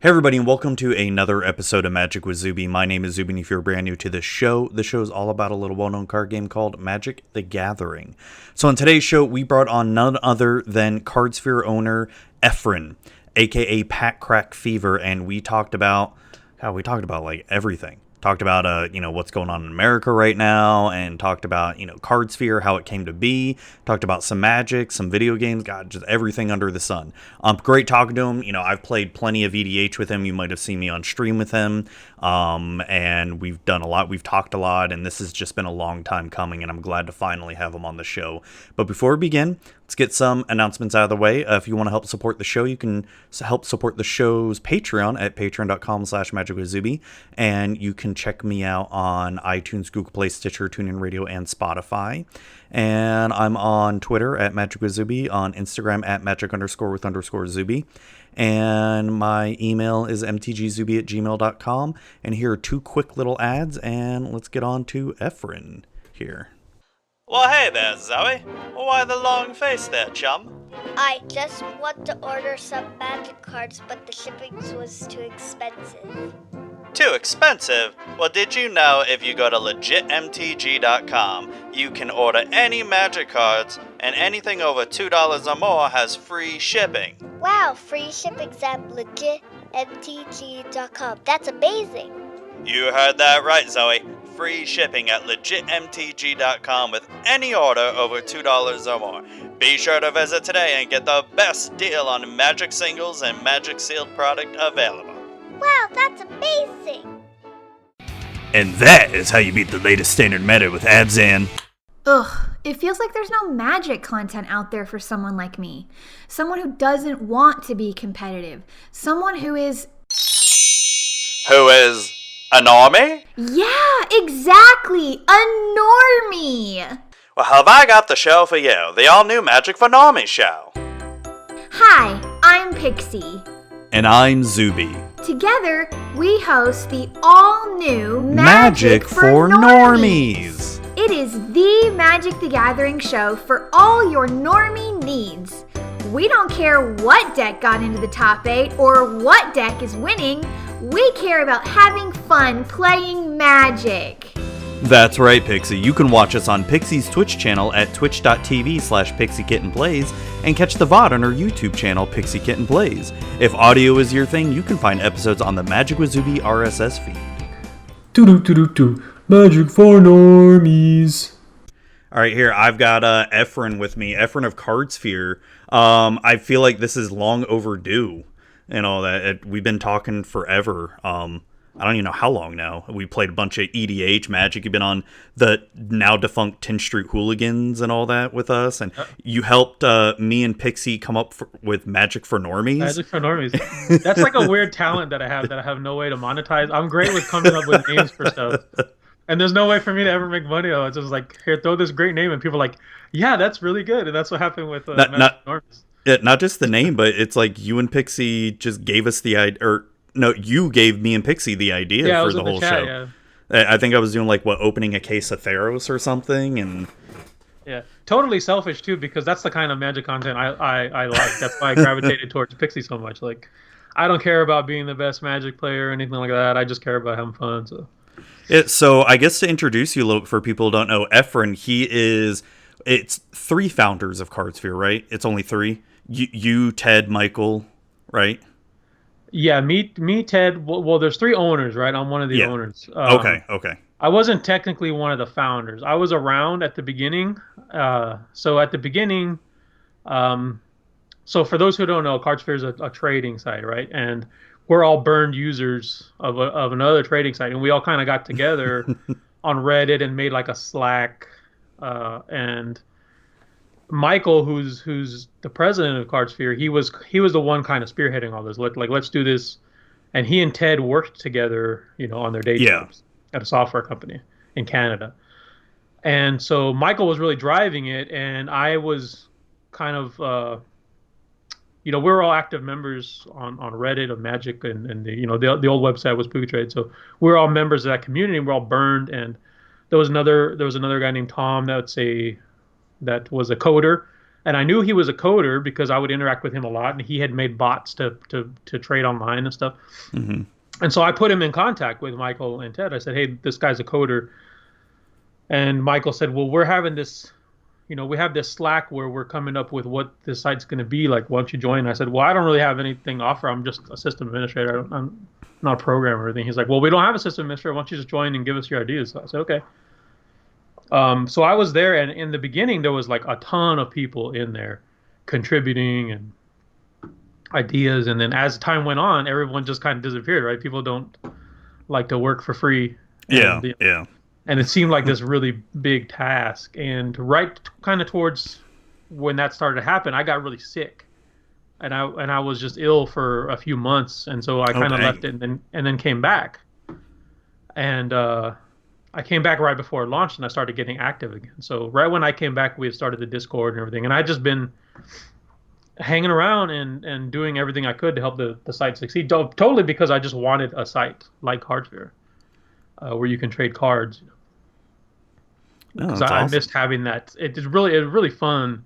Hey everybody, and welcome to another episode of Magic with Zuby. My name is Zuby, and if you're brand new to the show is all about a little well-known card game called Magic the Gathering. So on today's show, we brought on none other than Cardsphere owner Efren, aka Pat Crack Fever, and we talked about like everything. Talked about what's going on in America right now, and talked about Cardsphere, how it came to be. Talked about some Magic, some video games, God, just everything under the sun. Great talking to him. I've played plenty of EDH with him. You might have seen me on stream with him, and we've done a lot. We've talked a lot, and this has just been a long time coming, and I'm glad to finally have him on the show. But before we begin, let's get some announcements out of the way. If you want to help support the show, you can help support the show's Patreon at patreon.com/magicwithzuby, and you can check me out on iTunes, Google Play, Stitcher, TuneIn Radio, and Spotify. And I'm on Twitter at magicwithzuby, on Instagram at magic_with_Zuby. And my email is mtgzuby@gmail.com. And here are two quick little ads, and let's get on to Efren here. Well, hey there, Zoe. Why the long face there, chum? I just want to order some magic cards, but the shipping was too expensive. Too expensive? Well, did you know if you go to legitmtg.com, you can order any magic cards, and anything over $2 or more has free shipping? Wow, free shipping's at legitmtg.com. That's amazing. You heard that right, Zoe. Free shipping at legitmtg.com with any order over $2 or more. Be sure to visit today and get the best deal on Magic singles and Magic sealed product available. Wow, that's amazing. And that is how you beat the latest standard meta with Abzan. Ugh, it feels like there's no Magic content out there for someone like me. Someone who doesn't want to be competitive. Someone who is... Who is a normie? Yeah, exactly! A normie! Well, have I got the show for you, the all-new Magic for Normies show. Hi, I'm Pixie. And I'm Zuby. Together, we host the all-new Magic for Normies. It is the Magic the Gathering show for all your normie needs. We don't care what deck got into the top 8 or what deck is winning. We care about having fun playing Magic. That's right, Pixie. You can watch us on Pixie's Twitch channel at twitch.tv/PixieKittenPlays and catch the VOD on our YouTube channel, Pixie Kitten Plays. If audio is your thing, you can find episodes on the Magic with Zuby RSS feed. Magic for Normies. All right, here, I've got Efren with me, Efren of Cardsphere. I feel like this is long overdue and all that. We've been talking forever. I don't even know how long now. We played a bunch of EDH Magic. You've been on the now defunct 10th Street Hooligans and all that with us. And you helped me and Pixie come up with Magic for Normies. Magic for Normies. That's like a weird talent that I have no way to monetize. I'm great with coming up with names for stuff. And there's no way for me to ever make money. It's just like, here, throw this great name. And people are like, yeah, that's really good. And that's what happened with Magic for Normies. Yeah, not just the name, but it's like you and Pixie just gave us the idea. Or no, you gave me and Pixie the idea for the whole show. Yeah. I think I was doing opening a case of Theros or something, and yeah, totally selfish too, because that's the kind of Magic content I like. That's why I gravitated towards Pixie so much. Like, I don't care about being the best Magic player or anything like that. I just care about having fun. So I guess to introduce you a little, for people who don't know, Efren, it's 3 founders of Cardsphere, right? It's only 3. You, Ted, Michael, right? Yeah, me, Ted. Well, there's 3 owners, right? I'm one of the owners. Okay. I wasn't technically one of the founders. I was around at the beginning. So at the beginning, so for those who don't know, Cardsphere is a trading site, right? And we're all burned users of another trading site, and we all kind of got together on Reddit and made like a Slack. And Michael, who's the president of Cardsphere, he was the one kind of spearheading all this. Let's do this, and he and Ted worked together, on their day jobs at a software company in Canada. And so Michael was really driving it, and I was kind of, we're all active members on Reddit of Magic, and the old website was PokeTrade, so we're all members of that community, and we're all burned. And there was another guy named Tom that was a coder, And I knew he was a coder because I would interact with him a lot, and he had made bots to trade online and stuff. Mm-hmm. And so I put him in contact with Michael and Ted. I said, "Hey, this guy's a coder." And Michael said, "Well, we're having this, we have this Slack where we're coming up with what this site's going to be like. Why don't you join?" I said, "Well, I don't really have anything to offer. I'm just a system administrator. I'm not a programmer or anything." He's like, "Well, we don't have a system administrator. Why don't you just join and give us your ideas?" So I said, "Okay." So I was there, and in the beginning, there was like a ton of people in there contributing and ideas. And then as time went on, everyone just kind of disappeared, right? People don't like to work for free. Yeah, And, yeah. And it seemed like this really big task. And right kind of towards when that started to happen, I got really sick. And I was just ill for a few months. And so I kind of left it and then came back. And I came back right before it launched, and I started getting active again. So right when I came back, we had started the Discord and everything. And I'd just been hanging around and doing everything I could to help the site succeed. Totally because I just wanted a site like Cardsphere where you can trade cards. Because I missed having that. It's really fun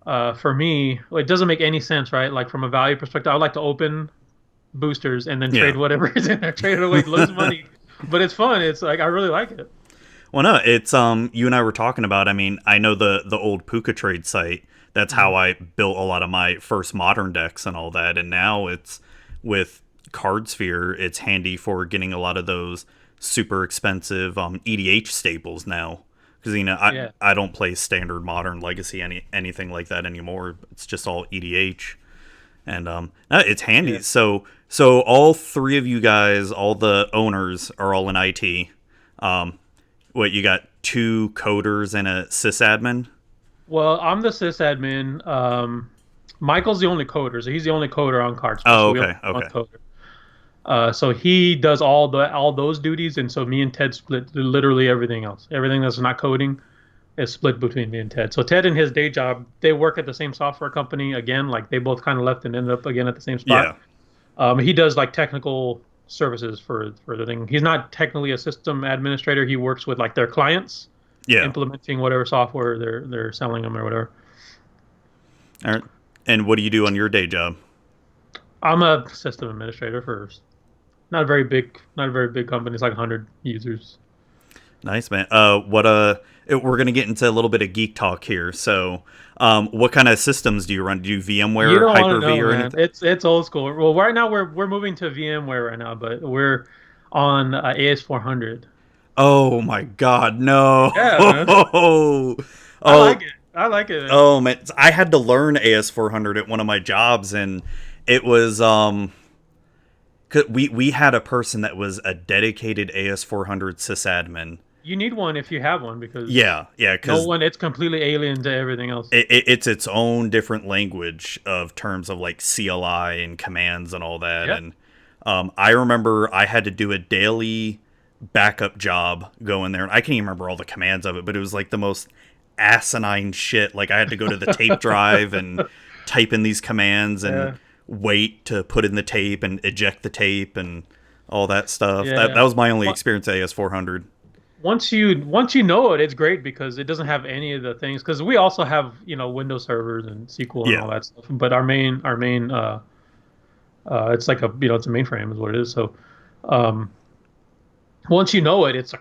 for me. It doesn't make any sense, right? Like from a value perspective, I would like to open boosters and then trade whatever is in there, trade it away, lose money. But it's fun. It's like I really like it. Well, no, it's you and I were talking about. I mean, I know the old Puka Trade site. That's how I built a lot of my first modern decks and all that. And now it's with Cardsphere. It's handy for getting a lot of those super expensive EDH staples now. Because I don't play standard modern legacy anything like that anymore. It's just all EDH, and it's handy. Yeah. So all three of you guys, all the owners, are all in IT. What, you got 2 coders and a sysadmin? Well, I'm the sysadmin. Michael's the only coder, so he's the only coder on Cardsphere. Oh, so okay. So he does all those duties, and so me and Ted split literally everything else. Everything that's not coding is split between me and Ted. So Ted and his day job, they work at the same software company again. Like they both kind of left and ended up again at the same spot. Yeah. He does like technical services for the thing. He's not technically a system administrator. He works with like their clients, implementing whatever software they're selling them or whatever. All right. And what do you do on your day job? I'm a system administrator for not a very big company. It's like 100 users. Nice, man. We're gonna get into a little bit of geek talk here. So, what kind of systems do you run? Do you VMware, Hyper-V, or anything? It's old school. Well, right now we're moving to VMware right now, but we're on AS400. Oh my God, no! Yeah, man. I like it. Oh man, I had to learn AS400 at one of my jobs, and it was we had a person that was a dedicated AS400 sysadmin. You need one if you have one, because it's completely alien to everything else. It's its own different language of terms of like CLI and commands and all that. Yep. And I remember I had to do a daily backup job going there, and I can't even remember all the commands of it, but it was like the most asinine shit. Like I had to go to the tape drive and type in these commands and wait to put in the tape and eject the tape and all that stuff. That was my only experience at AS400. Once you know it, it's great because it doesn't have any of the things. Because we also have Windows servers and SQL and all that stuff. But our main it's like it's a mainframe is what it is. So once you know it, it's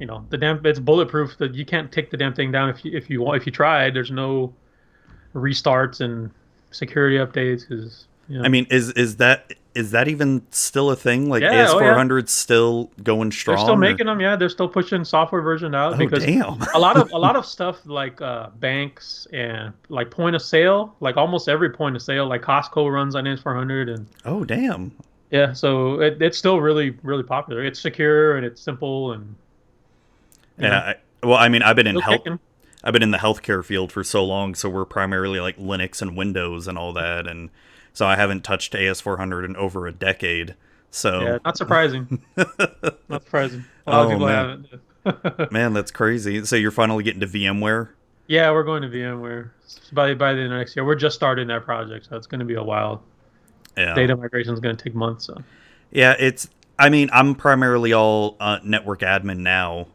it's bulletproof. That you can't take the damn thing down if you try. There's no restarts and security updates. Because I mean, is that even still a thing? Like AS400's still going strong? They're still making them. Yeah, they're still pushing software version out. Because damn. a lot of stuff like banks and like point of sale, like almost every point of sale, like Costco runs on AS400 and. Oh damn. Yeah, so it's still really really popular. It's secure and it's simple and. Well, I mean, I've been in the healthcare field for so long, so we're primarily like Linux and Windows and all that, and so I haven't touched AS400 in over a decade. So yeah, not surprising. Not surprising. A lot of people haven't. Man, that's crazy. So you're finally getting to VMware? Yeah, we're going to VMware by the end of next year. We're just starting that project, so it's going to be a while. Yeah. Data migration is going to take months. So. Yeah, I'm primarily all network admin now.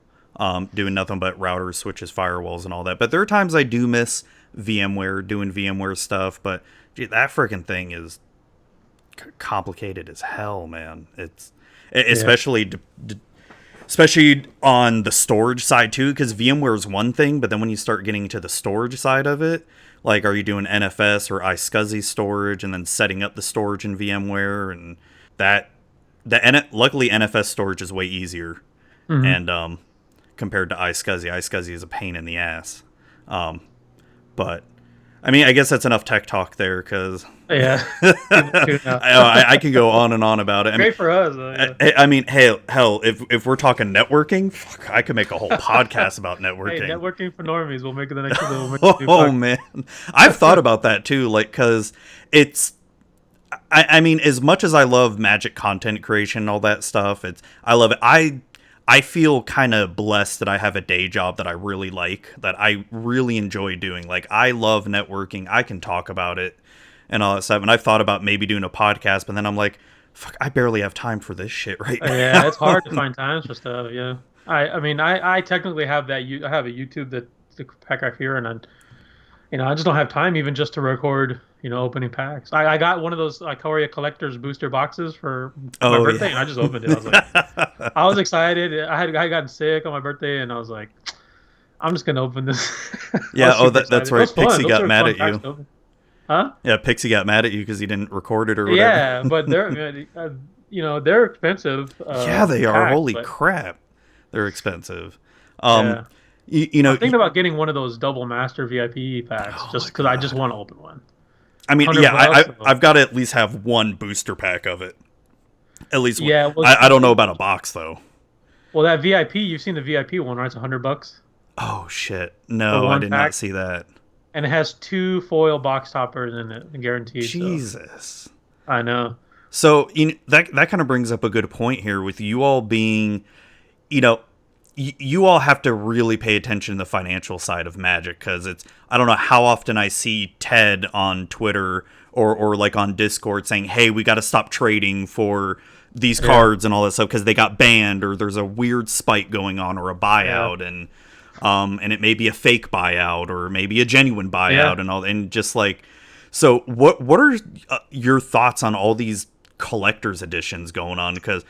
Doing nothing but routers, switches, firewalls, and all that. But there are times I do miss VMware, doing VMware stuff, but gee, that freaking thing is complicated as hell, man. It's especially especially on the storage side too, because VMware is one thing, but then when you start getting to the storage side of it, like, are you doing NFS or iSCSI storage and then setting up the storage in VMware? And luckily NFS storage is way easier, and compared to iSCSI. iSCSI is a pain in the ass. But I mean, I guess that's enough tech talk there, because Yeah. I could go on and on about it. Great for us. Yeah. I mean, hell, if we're talking networking, fuck, I could make a whole podcast about networking. Hey, networking for normies. We'll make it the next one. Oh man, I've thought about that too. Like, because it's, I mean, as much as I love Magic content creation and all that stuff, I love it. I feel kind of blessed that I have a day job that I really like, that I really enjoy doing. Like, I love networking. I can talk about it and all that stuff. And I've thought about maybe doing a podcast, but then I'm like, fuck, I barely have time for this shit right now. Yeah, it's hard to find times for stuff. Yeah, I mean, I technically have that. I have a YouTube that the pack rack here, and I just don't have time even just to record. Opening packs. I got one of those Ikoria collector's booster boxes for my birthday, and I just opened it. I was like, I was excited. I had gotten sick on my birthday, and I was like, I'm just gonna open this. Yeah. That's right. Pixie got mad at you. Huh? Yeah, Pixie got mad at you because you didn't record it or whatever. Yeah, but they're they're expensive. Yeah, they are. packs, Holy but, crap, they're expensive. Yeah. I'm thinking about getting one of those double master VIP packs just because I just want to open one. I mean, yeah, bucks, I've got to at least have one booster pack of it. At least one. Yeah, well, I don't know about a box though. Well, that VIP, you've seen the VIP one, right? It's $100. Oh shit! No, I did not see that. And it has 2 foil box toppers in it, guaranteed. Jesus. So. I know. So that kind of brings up a good point here with you all being, you all have to really pay attention to the financial side of Magic, because I don't know how often I see Ted on Twitter or like on Discord saying, hey, we got to stop trading for these cards and all that stuff because they got banned, or there's a weird spike going on, or a buyout, and it may be a fake buyout or maybe a genuine buyout and all, and just like, so what are your thoughts on all these collector's editions going on? Because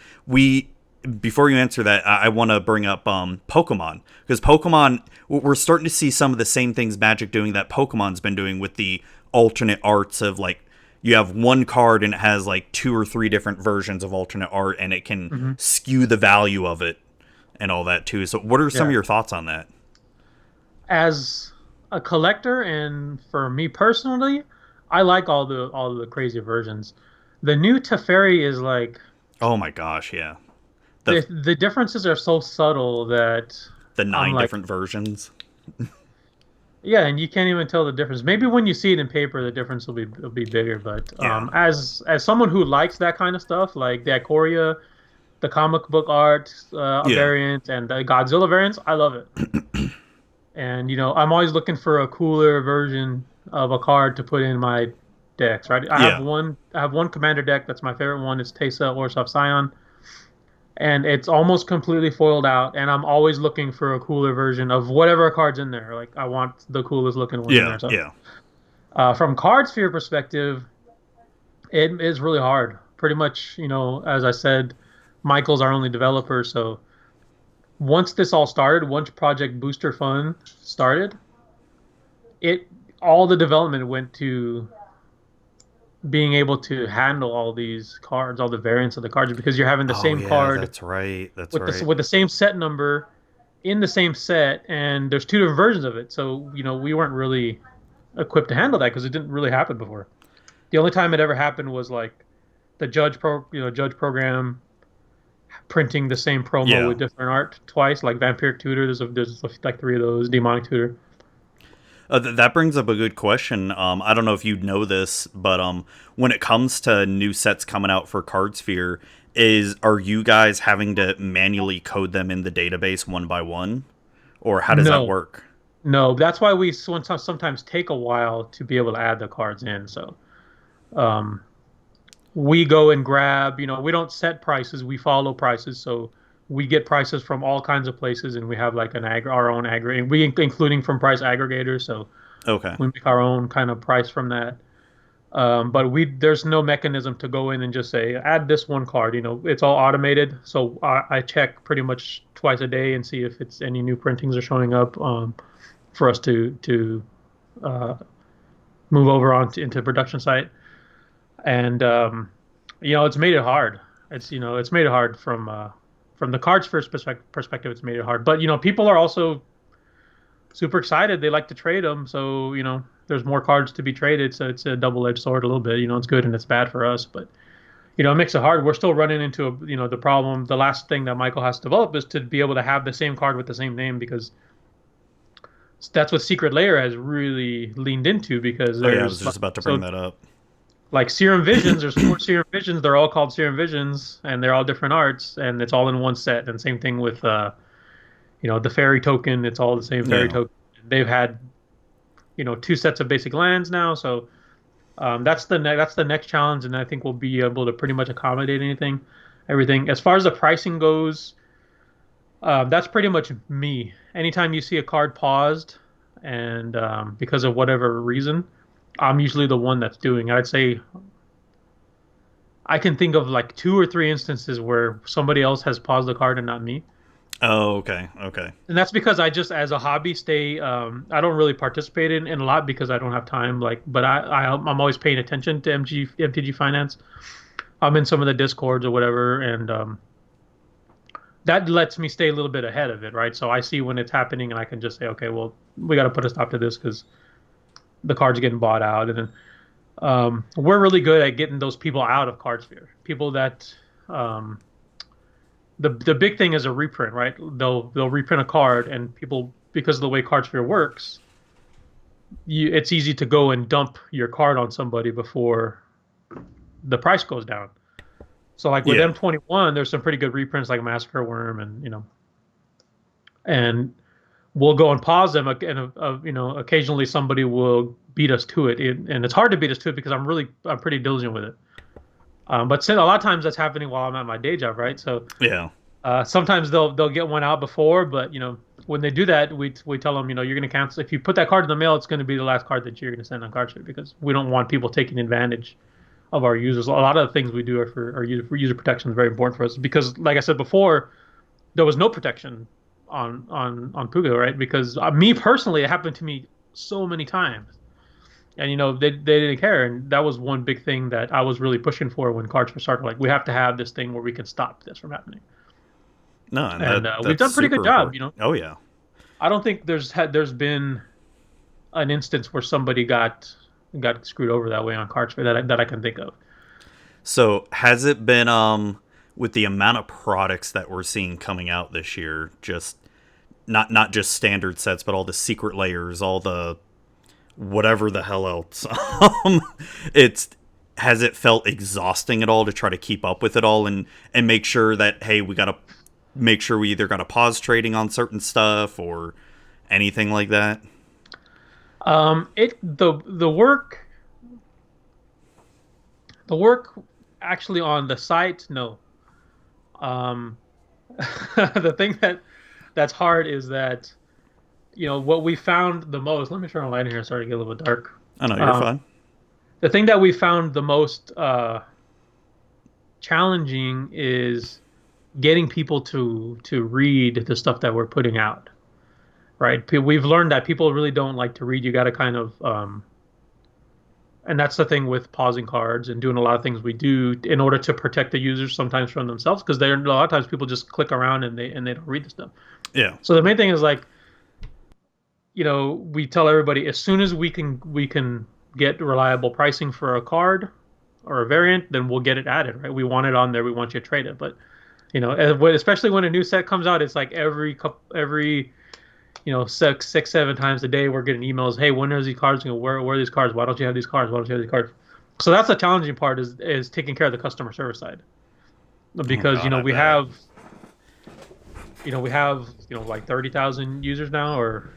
before you answer that, I want to bring up Pokemon, because Pokemon, we're starting to see some of the same things Magic doing that Pokemon's been doing with the alternate arts of, like, you have one card and it has like 2 or 3 different versions of alternate art, and it can skew the value of it and all that too. So what are some of your thoughts on that? As a collector, and for me personally, I like all the crazy versions. The new Teferi is like, oh my gosh, yeah. The differences are so subtle that the 9 different versions. Yeah, and you can't even tell the difference. Maybe when you see it in paper, the difference will be bigger. But as someone who likes that kind of stuff, like the Ikoria, the comic book art variant, and the Godzilla variants, I love it. And I'm always looking for a cooler version of a card to put in my decks. Right, I have one commander deck that's my favorite one. It's Teysa Orsov Scion. And it's almost completely foiled out, and I'm always looking for a cooler version of whatever card's in there. Like, I want the coolest looking one in there. So. Yeah. From Cardsphere perspective, it is really hard. Pretty much, as I said, Michael's our only developer. So once this all started, once Project Booster Fun started, all the development went to being able to handle all these cards, all the variants of the cards, because you're having the same card. That's right. With the same set number in the same set, and there's 2 different versions of it. So, we weren't really equipped to handle that because it didn't really happen before. The only time it ever happened was like the Judge program printing the same promo with different art twice, like Vampiric Tutor. There's like 3 of those, Demonic Tutor. That brings up a good question. I don't know if you know this, but when it comes to new sets coming out for Cardsphere, are you guys having to manually code them in the database one by one, or how does that work? No, that's why we sometimes take a while to be able to add the cards in. So we go and grab, we don't set prices, we follow prices. So we get prices from all kinds of places, and we have like our own aggregate, including from price aggregators. So Okay. We make our own kind of price from that. But there's no mechanism to go in and just say add this one card. It's all automated. So I check pretty much twice a day and see if it's any new printings are showing up for us to move over into production site. And it's made it hard. It's made it hard from the Cardsphere perspective. It's made it hard. But people are also super excited. They like to trade them. So there's more cards to be traded. So it's a double-edged sword a little bit. It's good and it's bad for us. But it makes it hard. We're still running into the problem. The last thing that Michael has to develop is to be able to have the same card with the same name, because that's what Secret Lair has really leaned into. Because I was just about to bring that up. Like Serum Visions, there's 4 Serum Visions. They're all called Serum Visions, and they're all different arts, and it's all in one set. And same thing with, the Fairy token. It's all the same Fairy token. They've had, 2 sets of basic lands now. So that's the next challenge, and I think we'll be able to pretty much accommodate everything. As far as the pricing goes, that's pretty much me. Anytime you see a card paused, and because of whatever reason, I'm usually the one that's doing it. I'd say I can think of like 2 or 3 instances where somebody else has paused the card and not me. Oh, okay. And that's because I just, as a hobby, I don't really participate in a lot because I don't have time. But I'm always paying attention to MTG Finance. I'm in some of the Discords or whatever, and that lets me stay a little bit ahead of it, right? So I see when it's happening, and I can just say, okay, well, we got to put a stop to this because the cards are getting bought out. And then we're really good at getting those people out of Cardsphere. People that the big thing is a reprint, right? They'll reprint a card, and people, because of the way Cardsphere works, it's easy to go and dump your card on somebody before the price goes down. So like with M21, there's some pretty good reprints like Massacre Worm, and we'll go and pause them, and occasionally somebody will beat us to it, and it's hard to beat us to it because I'm pretty diligent with it. But a lot of times that's happening while I'm at my day job, right? So sometimes they'll get one out before, but when they do that, we tell them, you're going to cancel. If you put that card in the mail, it's going to be the last card that you're going to send on Cardsphere, because we don't want people taking advantage of our users. A lot of the things we do are for user protection is very important for us, because like I said before, there was no protection on Puga, right? Because me personally, it happened to me so many times, and they didn't care. And that was one big thing that I was really pushing for when Cardsphere started. Like, we have to have this thing where we can stop this from happening. No, and we've done a pretty good job. Oh yeah. I don't think there's been an instance where somebody got screwed over that way on Cardsphere that I can think of. So has it been with the amount of products that we're seeing coming out this year, just not just standard sets, but all the secret layers, all the whatever the hell else, has it felt exhausting at all to try to keep up with it all and make sure that, hey, we got to make sure we either got to pause trading on certain stuff or anything like that? The work actually on the site, no. The thing that's hard is that, what we found the most. Let me turn on light in here. Sorry to get a little bit dark. Oh no, you're fine. The thing that we found the most challenging is getting people to read the stuff that we're putting out. Right? We've learned that people really don't like to read. You got to kind of, and that's the thing with pausing cards and doing a lot of things we do in order to protect the users sometimes from themselves, because a lot of times people just click around and they don't read the stuff. Yeah. So the main thing is, like, we tell everybody, as soon as we can get reliable pricing for a card or a variant, then we'll get it added. Right? We want it on there. We want you to trade it. But especially when a new set comes out, it's like every 6-7 times a day we're getting emails, hey, when are these cards? Where are these cards? Why don't you have these cards? Why don't you have these cards? So that's the challenging part, is taking care of the customer service side, because we have like 30,000 users now, or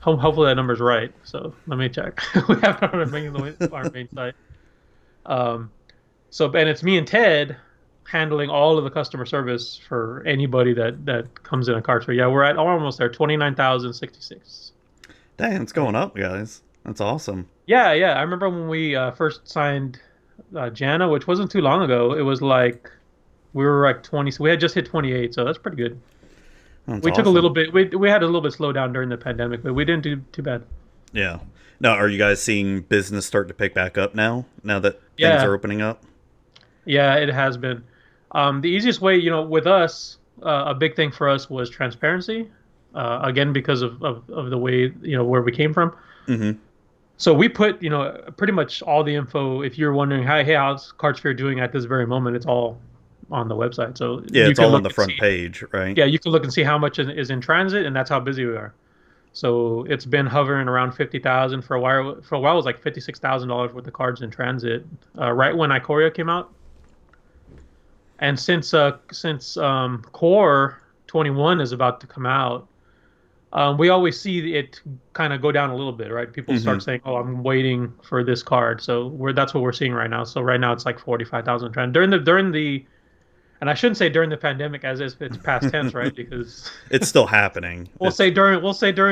hopefully that number's right. So let me check. We have it on our main site. And it's me and Ted handling all of the customer service for anybody that comes in a Cardsphere. Yeah, we're at almost there, 29,066. Dang, it's going up, guys. That's awesome. Yeah, I remember when we first signed Jana, which wasn't too long ago. It was like we were like 20, so we had just hit 28, so that's pretty good. That's We took a awesome. little bit. We had a little bit slow down during the pandemic, but we didn't do too bad. Yeah. Now, are you guys seeing business start to pick back up now? Now that things Yeah. are opening up? Yeah, it has been. The easiest way, with us, a big thing for us was transparency. Again, because of the way, where we came from. Mm-hmm. So we put, pretty much all the info. If you're wondering, hey, how's Cardsphere doing at this very moment? It's all on the website. So Yeah, you it's can all look on the and front see- page, right? Yeah, you can look and see how much is in transit, and that's how busy we are. So it's been hovering around 50,000 for a while. For a while, it was like $56,000 worth of cards in transit. Right when Ikoria came out, and since Core 21 is about to come out, we always see it kind of go down a little bit, right? People start saying, "Oh, I'm waiting for this card," so that's what we're seeing right now. So right now it's like 45,000 trend during the, and I shouldn't say during the pandemic as if it's past tense, right? Because It's still happening. we'll say during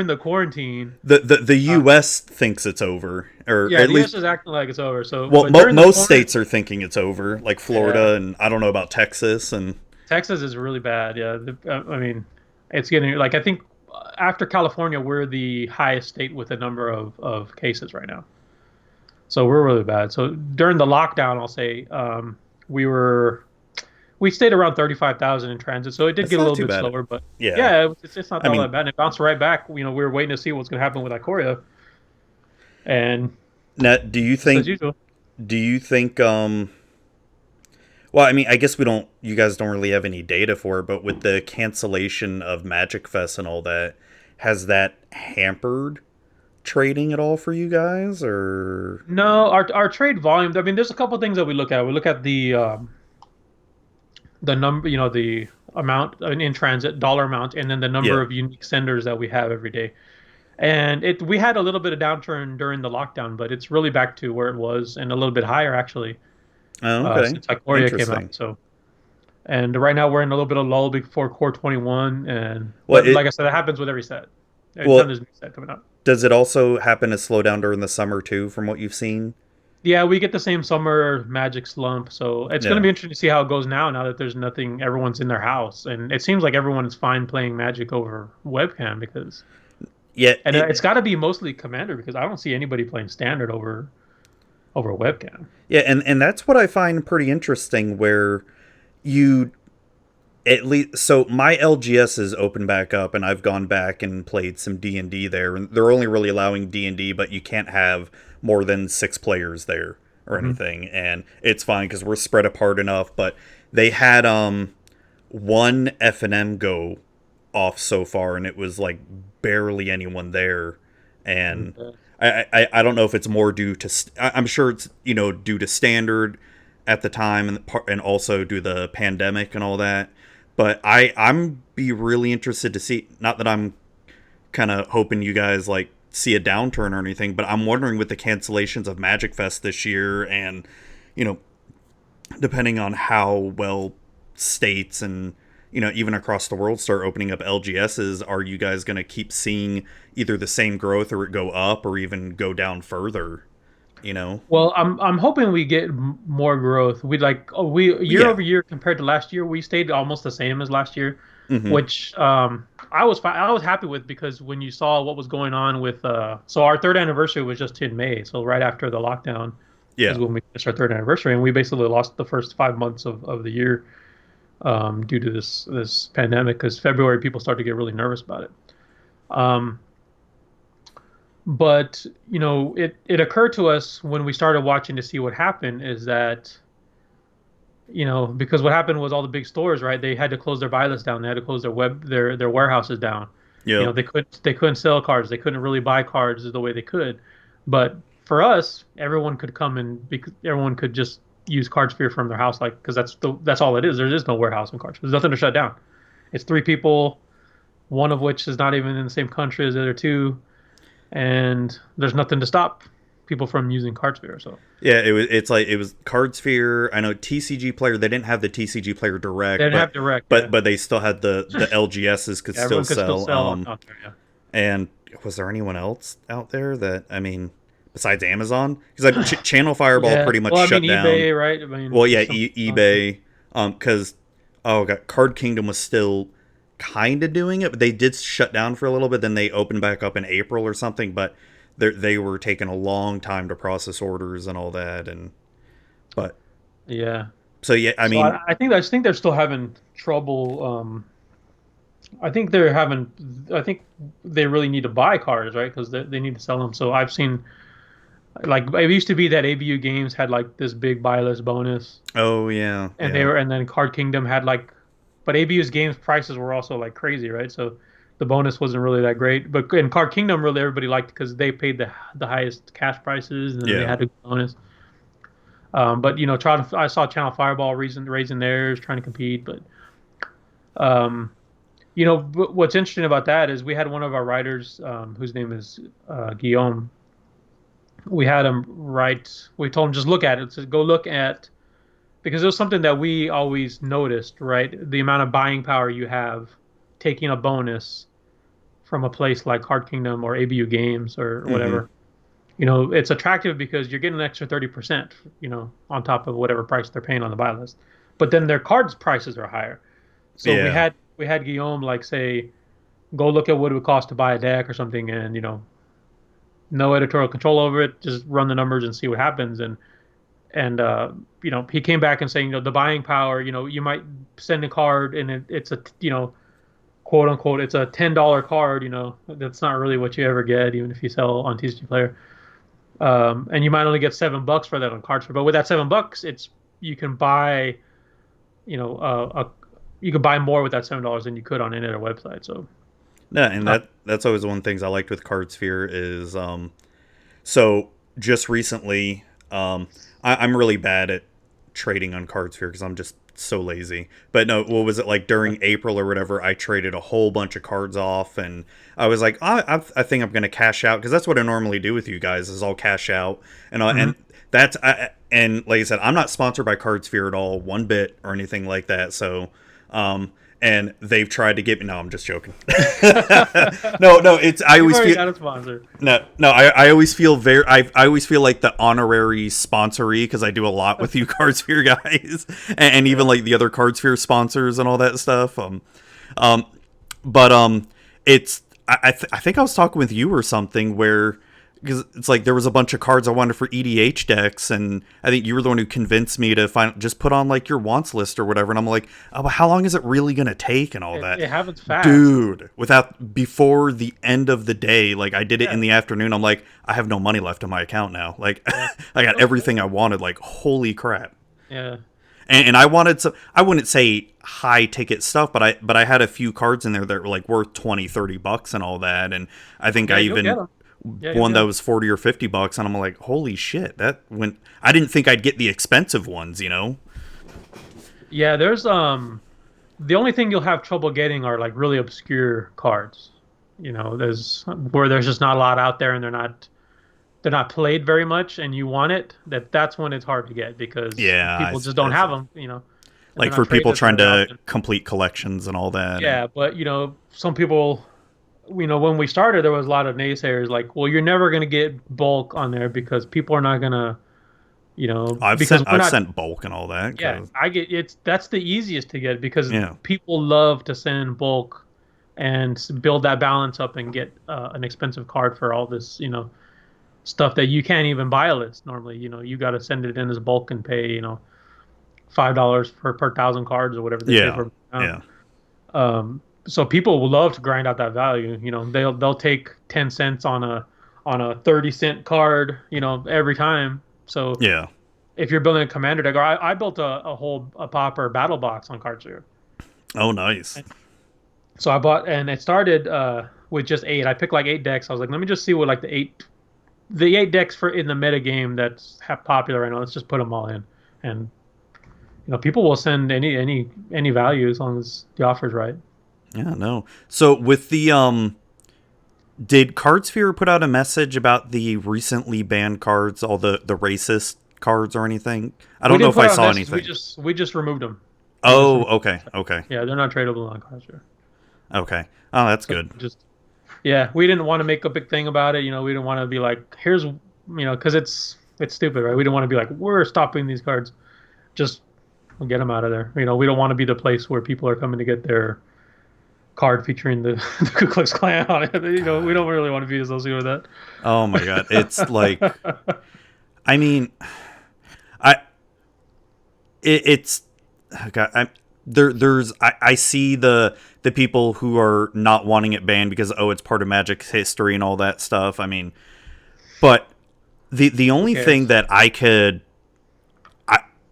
the quarantine. The U.S. thinks it's over, or Yeah, at the least US is acting like it's over. So well, but during the most quarant- states are thinking it's over, like Florida, and I don't know about Texas, and Texas is really bad. Yeah, I mean, it's getting like I think after California, we're the highest state with a number of cases right now. So we're really bad. So during the lockdown, I'll say we stayed around 35,000 in transit. So it did That's get a not little too bit bad. slower, but yeah. it's not I all mean- that bad. It bounced right back. We were waiting to see what's going to happen with Ikoria, and Now, do you as think? usual. Do you think? Well, I mean, I guess we don't. You guys don't really have any data for it, but with the cancellation of Magic Fest and all that, has that hampered trading at all for you guys, or? No, our trade volume. I mean, there's a couple things that we look at. We look at the number, the amount in transit, dollar amount, and then the number Yeah. of unique senders that we have every day. And we had a little bit of downturn during the lockdown, but it's really back to where it was and a little bit higher actually Oh, okay. since Ikoria came Interesting. out. So, and right now we're in a little bit of lull before Core 21, and Well, but like I said, that happens with every set. Every Well- time there's a new set coming out. Does it also happen to slow down during the summer too, from what you've seen? Yeah, we get the same summer Magic slump, so it's going Yeah. to be interesting to see how it goes now that there's nothing, everyone's in their house, and it seems like everyone is fine playing Magic over webcam because, Yeah, and it's got to be mostly Commander because I don't see anybody playing Standard over webcam. yeah, and that's what I find pretty interesting. Where you at least so my LGS is open back up, and I've gone back and played some D&D there, and they're only really allowing D&D, but you can't have more than 6 players there or anything, and it's fine because we're spread apart enough. But they had one F&M go off so far, and it was like barely anyone there, and I don't know if it's more due to I'm sure it's due to Standard at the time, and also due to the pandemic and all that. But I'm be really interested to see. Not that I'm kind of hoping you guys like see a downturn or anything, but I'm wondering with the cancellations of Magic Fest this year, and depending on how well states and even across the world start opening up LGSs, are you guys going to keep seeing either the same growth or it go up or even go down further? Well, I'm hoping we get more growth. We year over year compared to last year, we stayed almost the same as last year, which I was happy with because when you saw what was going on with so our third anniversary was just in May, so right after the lockdown is when we finished our third anniversary, and we basically lost the first 5 months of the year due to this pandemic because February people started to get really nervous about it. But it occurred to us when we started watching to see what happened is that because what happened was all the big stores, right? They had to close their buy list down. They had to close their warehouses down. Yeah. They couldn't sell cards. They couldn't really buy cards the way they could. But for us, everyone could come and everyone could just use Cardsphere from their house, because that's all it is. There is no warehouse in Cardsphere. There's nothing to shut down. It's 3 people, one of which is not even in the same country as the other 2. And there's nothing to stop people from using Cardsphere. So yeah, it was Cardsphere. I know TCG Player. They didn't have the TCG Player Direct. They didn't have Direct, but they still had the LGSs could everyone still could sell. still sell out there, yeah. And was there anyone else out there that, I mean, besides Amazon? Because Channel Fireball Yeah. pretty much Well, I shut mean, down. eBay, right? I mean, Well, yeah, some- eBay. Because God, Card Kingdom was still kind of doing it, but they did shut down for a little bit. Then they opened back up in April or something. But they were taking a long time to process orders and all that. But Yeah. so yeah, I So mean, I just think they're still having trouble. I think they're having. I think they really need to buy cards, right? Because they need to sell them. So I've seen, like, it used to be that ABU games had like this big buy list bonus, oh yeah, and yeah. and then Card Kingdom had like, but ABU's games prices were also like crazy, right? So the bonus wasn't really that great. But in Card Kingdom, really everybody liked because they paid the highest cash prices, and they Yeah. had a bonus. But I saw Channel Fireball raising theirs, trying to compete. But what's interesting about that is we had one of our writers, whose name is Guillaume. We had him write. We told him just look at it. So go look at, because it was something that we always noticed, right? The amount of buying power you have taking a bonus from a place like Card Kingdom or ABU Games or whatever. It's attractive because you're getting an extra 30%, on top of whatever price they're paying on the buy list. But then their cards prices are higher. So Yeah. we had Guillaume like say, go look at what it would cost to buy a deck or something, and no editorial control over it, just run the numbers and see what happens. And he came back and saying, the buying power, you might send a card and it's a quote unquote, it's a $10 card, that's not really what you ever get, even if you sell on TCG Player. And you might only get $7 for that on Cardsphere, but with that $7, you can buy, you can buy more with that $7 than you could on any other website. So Yeah, and that's always one of the things I liked with Cardsphere is so just recently I'm really bad at trading on Cardsphere because I'm just so lazy. But no, what was it like during April or whatever? I traded a whole bunch of cards off, and I was like, I think I'm going to cash out because that's what I normally do with you guys is I'll cash out and that's and like I said, I'm not sponsored by Cardsphere at all, one bit or anything like that. So and they've tried to get me. No, I'm just joking. No, it's I always feel got a sponsor. no. I always feel I always feel like the honorary sponsoree because I do a lot with you Cardsphere guys, and even like the other Cardsphere sponsors and all that stuff. But it's I think I was talking with you or something where. Because it's like there was a bunch of cards I wanted for EDH decks, and I think you were the one who convinced me to just put on like your wants list or whatever. And I'm like, oh, but how long is it really gonna take and all that? It happens fast, dude. Before the end of the day, like I did it in the afternoon. I'm like, I have no money left in my account now. Like I got everything I wanted. Like holy crap. Yeah. And I wanted some. I wouldn't say high ticket stuff, but I had a few cards in there that were like worth $20-$30 and all that. And I think I even. One that was $40 or $50, and I'm like, holy shit! That went. I didn't think I'd get the expensive ones, Yeah, there's the only thing you'll have trouble getting are like really obscure cards. There's just not a lot out there, and they're not played very much, and you want it. That's when it's hard to get because people just don't have them. Like for people trying to complete collections and all that. Yeah, but some people. When we started, there was a lot of naysayers like, well, you're never going to get bulk on there because people are not going to, I've sent bulk and all that. Yeah, that's the easiest to get because people love to send bulk and build that balance up and get an expensive card for all this, stuff that you can't even buy a list normally. You got to send it in as bulk and pay, $5 per 1,000 cards or whatever they pay for. So people will love to grind out that value. They'll take 10 cents on a 30-cent card, every time. So if you're building a commander deck, or I built a whole popper battle box on Cardsphere. Oh, nice. So I bought, and it started with just 8. I picked like 8 decks. I was like, let me just see what like the eight decks for in the meta game that's popular right now. Let's just put them all in, and people will send any value as long as the offer's right. Yeah, no. So with the did Cardsphere put out a message about the recently banned cards, all the racist cards or anything? I don't know if I saw anything. We just removed them. Oh, okay. Yeah, they're not tradable on Cardsphere. Okay. Oh, that's good. Yeah, we didn't want to make a big thing about it. We didn't want to be like, here's, because it's stupid, right? We didn't want to be like, we're stopping these cards. Just get them out of there. We don't want to be the place where people are coming to get their card featuring the, the Ku Klux Klan on it. We don't really want to be associated with that. Oh my God. It's like, I mean, it's, God, I see the people who are not wanting it banned because, it's part of Magic's history and all that stuff. I mean, but the only thing that I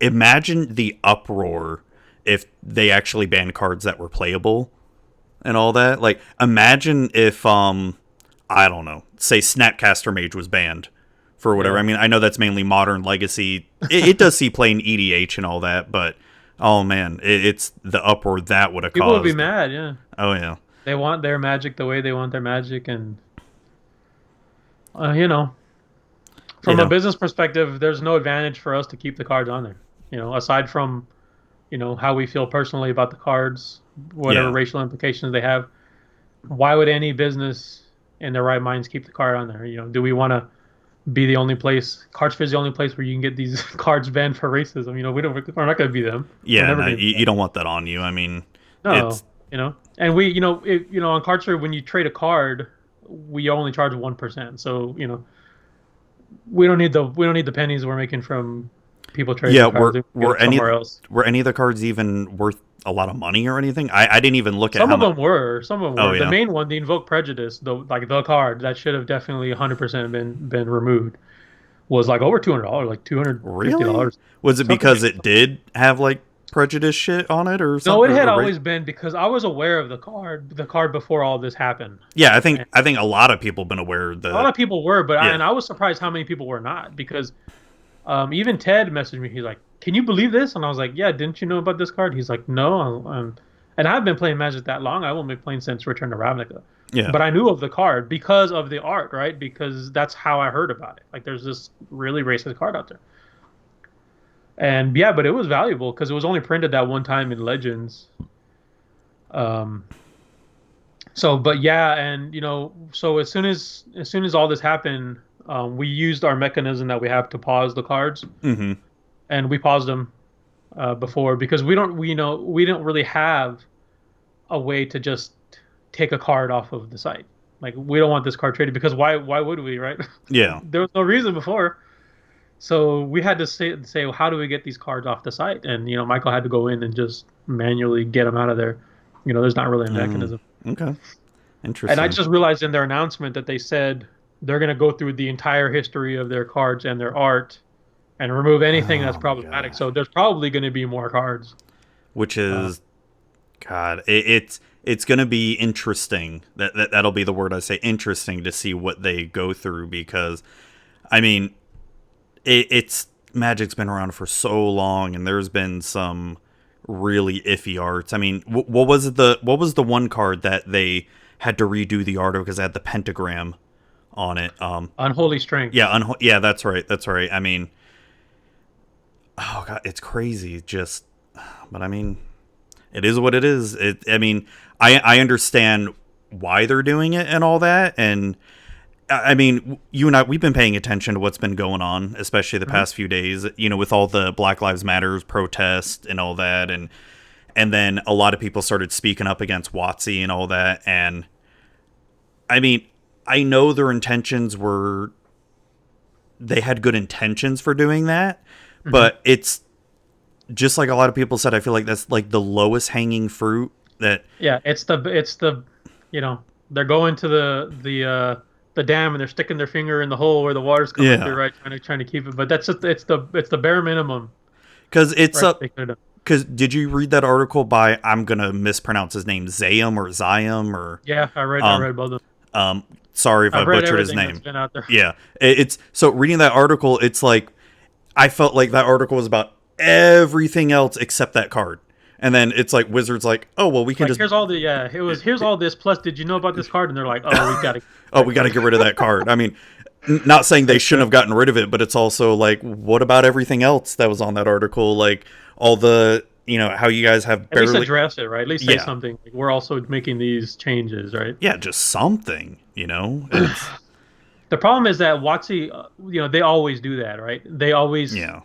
imagine the uproar if they actually banned cards that were playable and all that. Like, imagine if, I don't know, say Snapcaster Mage was banned for whatever. Yeah. I mean, I know that's mainly Modern Legacy. It does see playing EDH and all that, but oh man, it's the uproar that would have caused. People would be mad, yeah. Oh yeah. They want their Magic the way they want their Magic, and from a business perspective, there's no advantage for us to keep the cards on there. Aside from, how we feel personally about the cards, whatever racial implications they have. Why would any business in their right minds keep the card on there? Do we want to be the only place? Cardsphere is the only place where you can get these cards banned for racism. We're not going to be them. Yeah, no, you don't want that on you. I mean, no, and we, on Cardsphere, when you trade a card, we only charge 1%. So we don't need the pennies we're making from people trading cards. Were any of the cards even worth a lot of money or anything? I didn't even look at some of them were. Oh, yeah. The main one, the Invoke Prejudice, the card that should have definitely 100% been removed, was like over $200, like $250. Really? Was it because it did have like prejudice shit on it or something? No, it had always been, because I was aware of the card before all this happened. Yeah, I think a lot of people have been aware of that. A lot of people were, but I was surprised how many people were not, because even Ted messaged me. He's like, "Can you believe this?" And I was like, "Yeah, didn't you know about this card?" He's like, "No." And I've been playing Magic that long. I won't be playing since Return to Ravnica. Yeah. But I knew of the card because of the art, right? Because that's how I heard about it. Like, there's this really racist card out there. And yeah, but it was valuable because it was only printed that one time in Legends. So as soon as all this happened, we used our mechanism that we have to pause the cards, and we paused them before, because we don't really have a way to just take a card off of the site. Like, we don't want this card traded, because why would we, right? Yeah. There was no reason before. So we had to say, well, how do we get these cards off the site? And, Michael had to go in and just manually get them out of there. There's not really a mechanism. Okay. Interesting. And I just realized in their announcement that they said they're going to go through the entire history of their cards and their art and remove anything that's problematic. So there's probably going to be more cards. Which is, God, it's going to be interesting. That'll be the word I say, interesting, to see what they go through, because, I mean, it's Magic's been around for so long, and there's been some really iffy arts. I mean, what was the one card that they had to redo the art of because it had the pentagram on it? Unholy Strength. Yeah, yeah, that's right. I mean, oh God, it's crazy. But I mean, it is what it is. I understand why they're doing it and all that, and I mean, you and I, we've been paying attention to what's been going on, especially the past few days, with all the Black Lives Matter protests and all that. And then a lot of people started speaking up against WotC and all that. And I mean, I know their intentions they had good intentions for doing that, but it's just like a lot of people said, I feel like that's like the lowest hanging fruit that. Yeah. It's the, they're going to the dam and they're sticking their finger in the hole where the water's coming through, right? Trying to keep it, but that's just it's the bare minimum. Because it's because did you read that article by, I'm gonna mispronounce his name, Zayam or yeah, I read both of them. Sorry if I butchered his name. That's been out there. Yeah, it's so reading that article, it's like I felt like that article was about everything else except that card. And then it's like Wizards like, oh well, we can just here's all this. Plus, did you know about this card? And they're like, we got to get rid of that card. I mean, not saying they shouldn't have gotten rid of it, but it's also like, what about everything else that was on that article? Like all the how you guys have At least barely address it, right? At least say Yeah. something. Like, we're also making these changes, right? yeah, just something, it's The problem is that WotC, they always do that, right? They always yeah.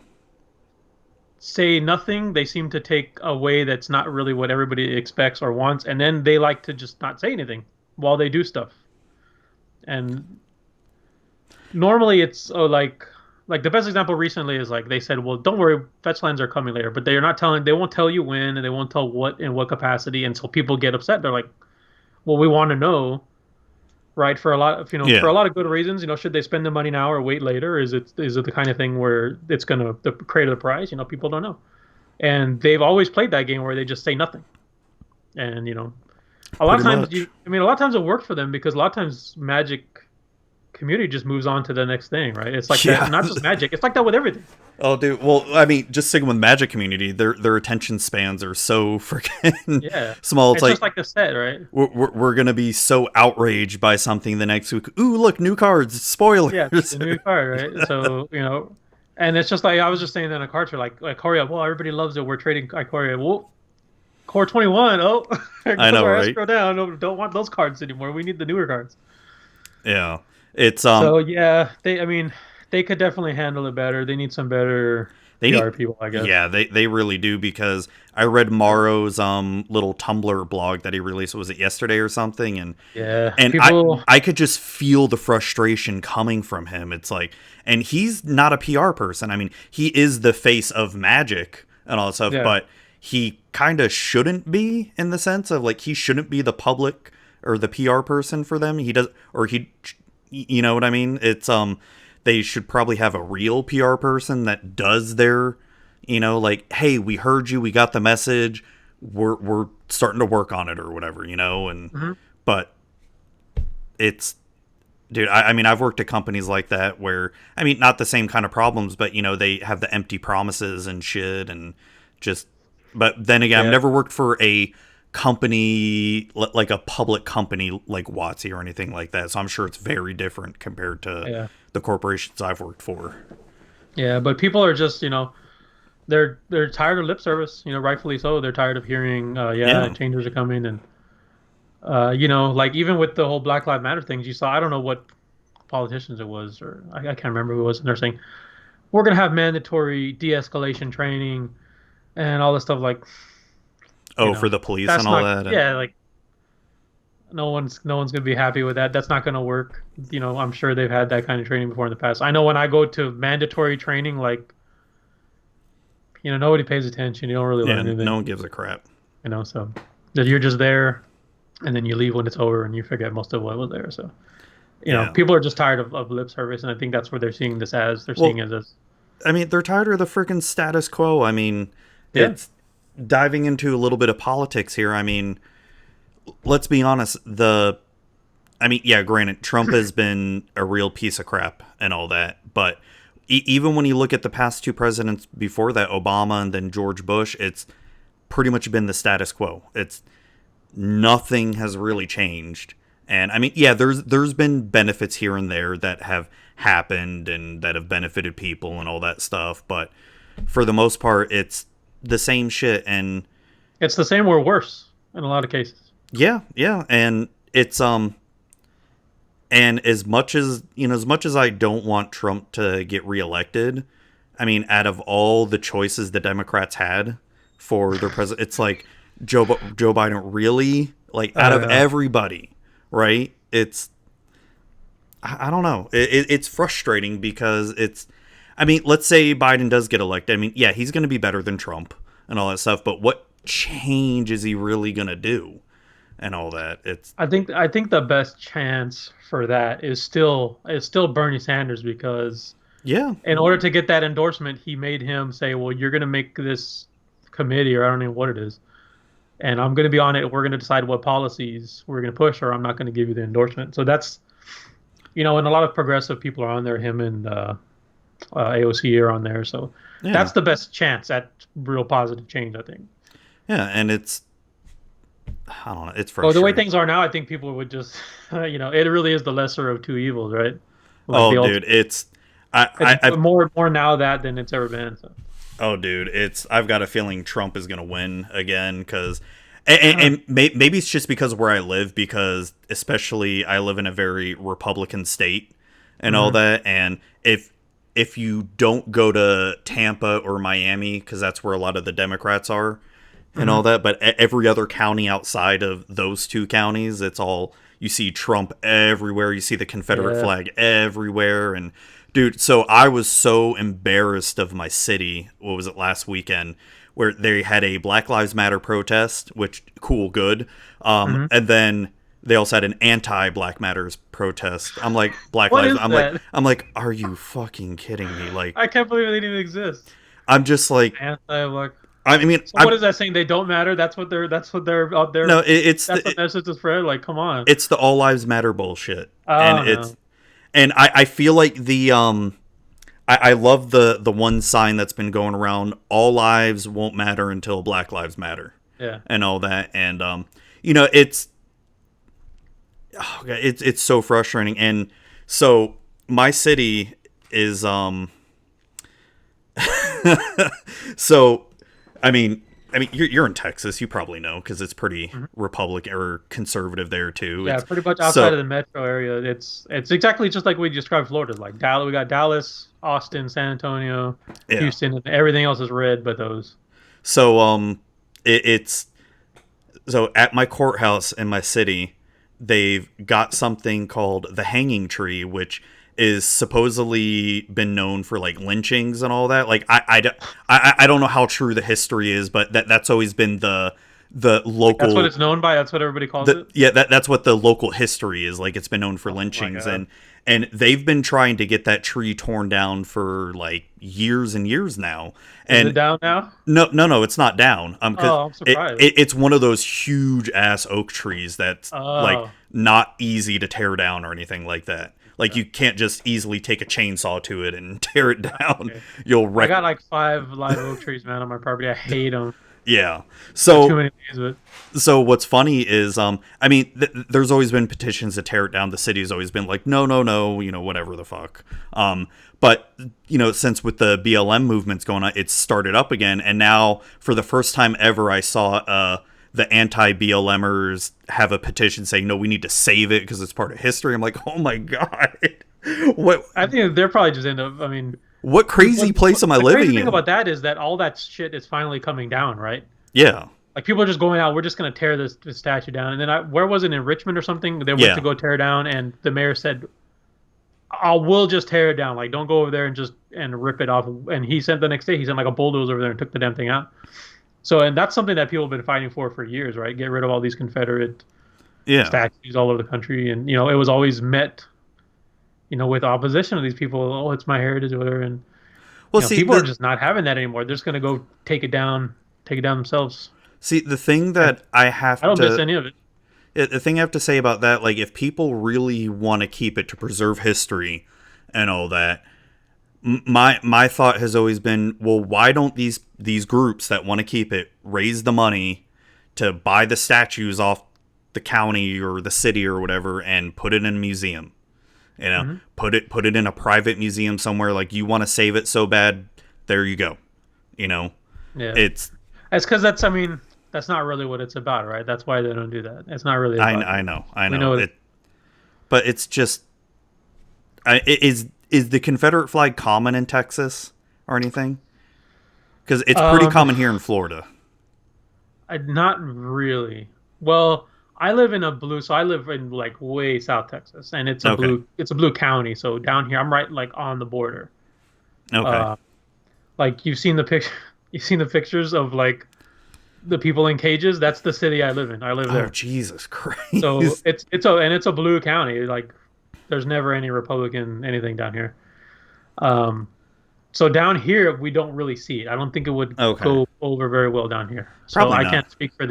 say nothing. They seem to take a way that's not really what everybody expects or wants, and then they like to just not say anything while they do stuff. And normally it's like the best example recently is like they said, well, don't worry, fetch lands are coming later, but they won't tell you when, and they won't tell what in what capacity, and so people get upset. They're like, well, we want to know, right? For a lot of Yeah. for a lot of good reasons. Should they spend the money now or wait later? Is it the kind of thing where it's gonna create the price? People don't know, and they've always played that game where they just say nothing, and a lot of Pretty times much. a lot of times it worked for them because a lot of times Magic community just moves on to the next thing, right? It's like Yeah. that, not just Magic. It's like that with everything. Oh, dude. Well, I mean, just sticking with Magic community, their attention spans are so freaking Yeah, small. It's just like the set, right? we're gonna be so outraged by something the next week. Ooh, look, new cards, spoilers. Yeah, it's a new card, right? So and it's just like I was just saying that in a card like Ikoria. Well, everybody loves it. We're trading Ikoria. Well, Core 21. Oh, I know, right? Escrow down. No, don't want those cards anymore. We need the newer cards. Yeah, it's So yeah, they could definitely handle it better. They need some better PR people, I guess. Yeah, they really do, because I read Morrow's little Tumblr blog that he released. Was it yesterday or something? And Yeah, and people. I could just feel the frustration coming from him. It's like, and he's not a PR person. I mean, he is the face of Magic and all that stuff, Yeah. but he kind of shouldn't be, in the sense of like he shouldn't be the public or the PR person for them. He does, or you know what I mean? It's they should probably have a real PR person that does their, like, hey, we heard you, we got the message, we're starting to work on it or whatever, and but it's, dude, I mean, I've worked at companies like that where, I mean, not the same kind of problems, but they have the empty promises and shit, and just, but then again, Yeah. I've never worked for a company like a public company like WotC or anything like that, so I'm sure it's very different compared to the corporations I've worked for. Yeah, but people are just they're tired of lip service. Rightfully so. They're tired of hearing changes are coming, and like even with the whole Black Lives Matter things, you saw, I don't know what politicians it was, or I can't remember who it was, and they're saying we're gonna have mandatory de-escalation training and all this stuff, like, For the police that's and all not, that. yeah, like no one's gonna be happy with that. That's not gonna work. I'm sure they've had that kind of training before in the past. I know when I go to mandatory training, like, nobody pays attention. You don't really learn anything. No one gives a crap. So that you're just there, and then you leave when it's over, and you forget most of what was there. So, people are just tired of lip service, and I think that's what they're seeing this as. They're seeing it as. I mean, they're tired of the freaking status quo. I mean, it's diving into a little bit of politics here. I mean, let's be honest. Granted, Trump has been a real piece of crap and all that, but even when you look at the past two presidents before that, Obama and then George Bush, it's pretty much been the status quo. It's nothing has really changed. And I mean, there's been benefits here and there that have happened and that have benefited people and all that stuff, but for the most part, it's the same shit, and it's the same or worse in a lot of cases. Yeah, and it's and as much as I don't want Trump to get reelected, I mean, out of all the choices the Democrats had for their president, it's like Joe Biden really, like, out of everybody, right? It's, I don't know. It's frustrating because it's, I mean, let's say Biden does get elected. I mean, yeah, he's going to be better than Trump and all that stuff, but what change is he really going to do and all that? It's, I think the best chance for that is still Bernie Sanders, because in order to get that endorsement, he made him say, well, you're going to make this committee, or I don't know what it is, and I'm going to be on it. We're going to decide what policies we're going to push, or I'm not going to give you the endorsement. So that's, and a lot of progressive people are on there. Him and AOC are on there. So that's the best chance at real positive change, I think. Yeah, and it's, I don't know, it's frustrating. Well, the way things are now, I think people would just, it really is the lesser of two evils, right? Like, dude, it's, it's more now that than it's ever been. So. Oh, dude, I've got a feeling Trump is gonna win again because, and maybe it's just because of where I live, because especially I live in a very Republican state and all that, and if you don't go to Tampa or Miami, because that's where a lot of the Democrats are and all that, but every other county outside of those two counties, it's all, you see Trump everywhere, you see the Confederate flag everywhere, and dude, so I was so embarrassed of my city, what was it, last weekend, where they had a Black Lives Matter protest, which, cool, good, and then they also had an anti-Black Matters protest. I'm like, I'm like, are you fucking kidding me? Like, I can't believe they didn't even exist. I'm just like, Anti-Black. I mean, so what is that saying? They don't matter. That's what they're out there. No, that's the message is spread. Like, come on. It's the all lives matter bullshit, and I feel like the I love the one sign that's been going around: all lives won't matter until Black Lives Matter. Yeah, and all that, and you know, it's so frustrating, and so my city is so. I mean, you're in Texas. You probably know because it's pretty Republican or conservative there too. Yeah, pretty much outside of the metro area. It's exactly just like we described Florida. Like Dallas, we got Dallas, Austin, San Antonio, Houston, and everything else is red, but those. So it's so at my courthouse in my city, they've got something called the hanging tree, which is supposedly been known for like lynchings and all that. Like I don't know how true the history is, but that's always been the local. That's what it's known by. That's what everybody calls it. Yeah, that's what the local history is. Like, it's been known for lynchings, and they've been trying to get that tree torn down for like years and years now. And is it down now? No, it's not down. I'm surprised. It's one of those huge ass oak trees that's like not easy to tear down or anything like that. Like, you can't just easily take a chainsaw to it and tear it down. Okay. You'll wreck. I got like 5 live oak trees, man, on my property. I hate them. Yeah. So too many days, but. So what's funny is, I mean, there's always been petitions to tear it down. The city's always been like, no, you know, whatever the fuck. But you know, since with the BLM movements going on, it's started up again, and now for the first time ever, I saw the anti-BLMers have a petition saying, no, we need to save it because it's part of history. I'm like, oh my God. What? I think they're probably just I mean, what crazy place am I living in? The crazy thing about that is that all that shit is finally coming down, right? Yeah. Like, people are just going out, we're just going to tear this statue down. And then where was it, in Richmond or something? They went to go tear it down, and the mayor said, we'll just tear it down. Like, don't go over there and rip it off. And he sent the next day, he sent like a bulldozer over there and took the damn thing out. So, and that's something that people have been fighting for years, right? Get rid of all these Confederate statues all over the country. And, you know, it was always met, you know, with opposition of these people. Oh, it's my heritage or whatever. And people are just not having that anymore. They're just going to go take it down themselves. See, the thing that I don't miss any of it. The thing I have to say about that, like, if people really want to keep it to preserve history and all that, my thought has always been, well, why don't these groups that want to keep it raise the money to buy the statues off the county or the city or whatever and put it in a museum? You know, put it in a private museum somewhere. Like, you want to save it so bad, there you go. You know, it's because that's not really what it's about, right? That's why they don't do that. It's not really about I know. But it's just, is the Confederate flag common in Texas or anything? Because it's pretty common here in Florida. Not really. Well, I live in I live in like way South Texas, and it's a blue county. So down here, I'm right like on the border. Okay. Like, you've seen the pictures of like the people in cages. That's the city I live in. I live there. Oh, Jesus Christ. So it's a blue county. Like, there's never any Republican anything down here. So down here we don't really see it. I don't think it would go over very well down here. So Probably I can't speak for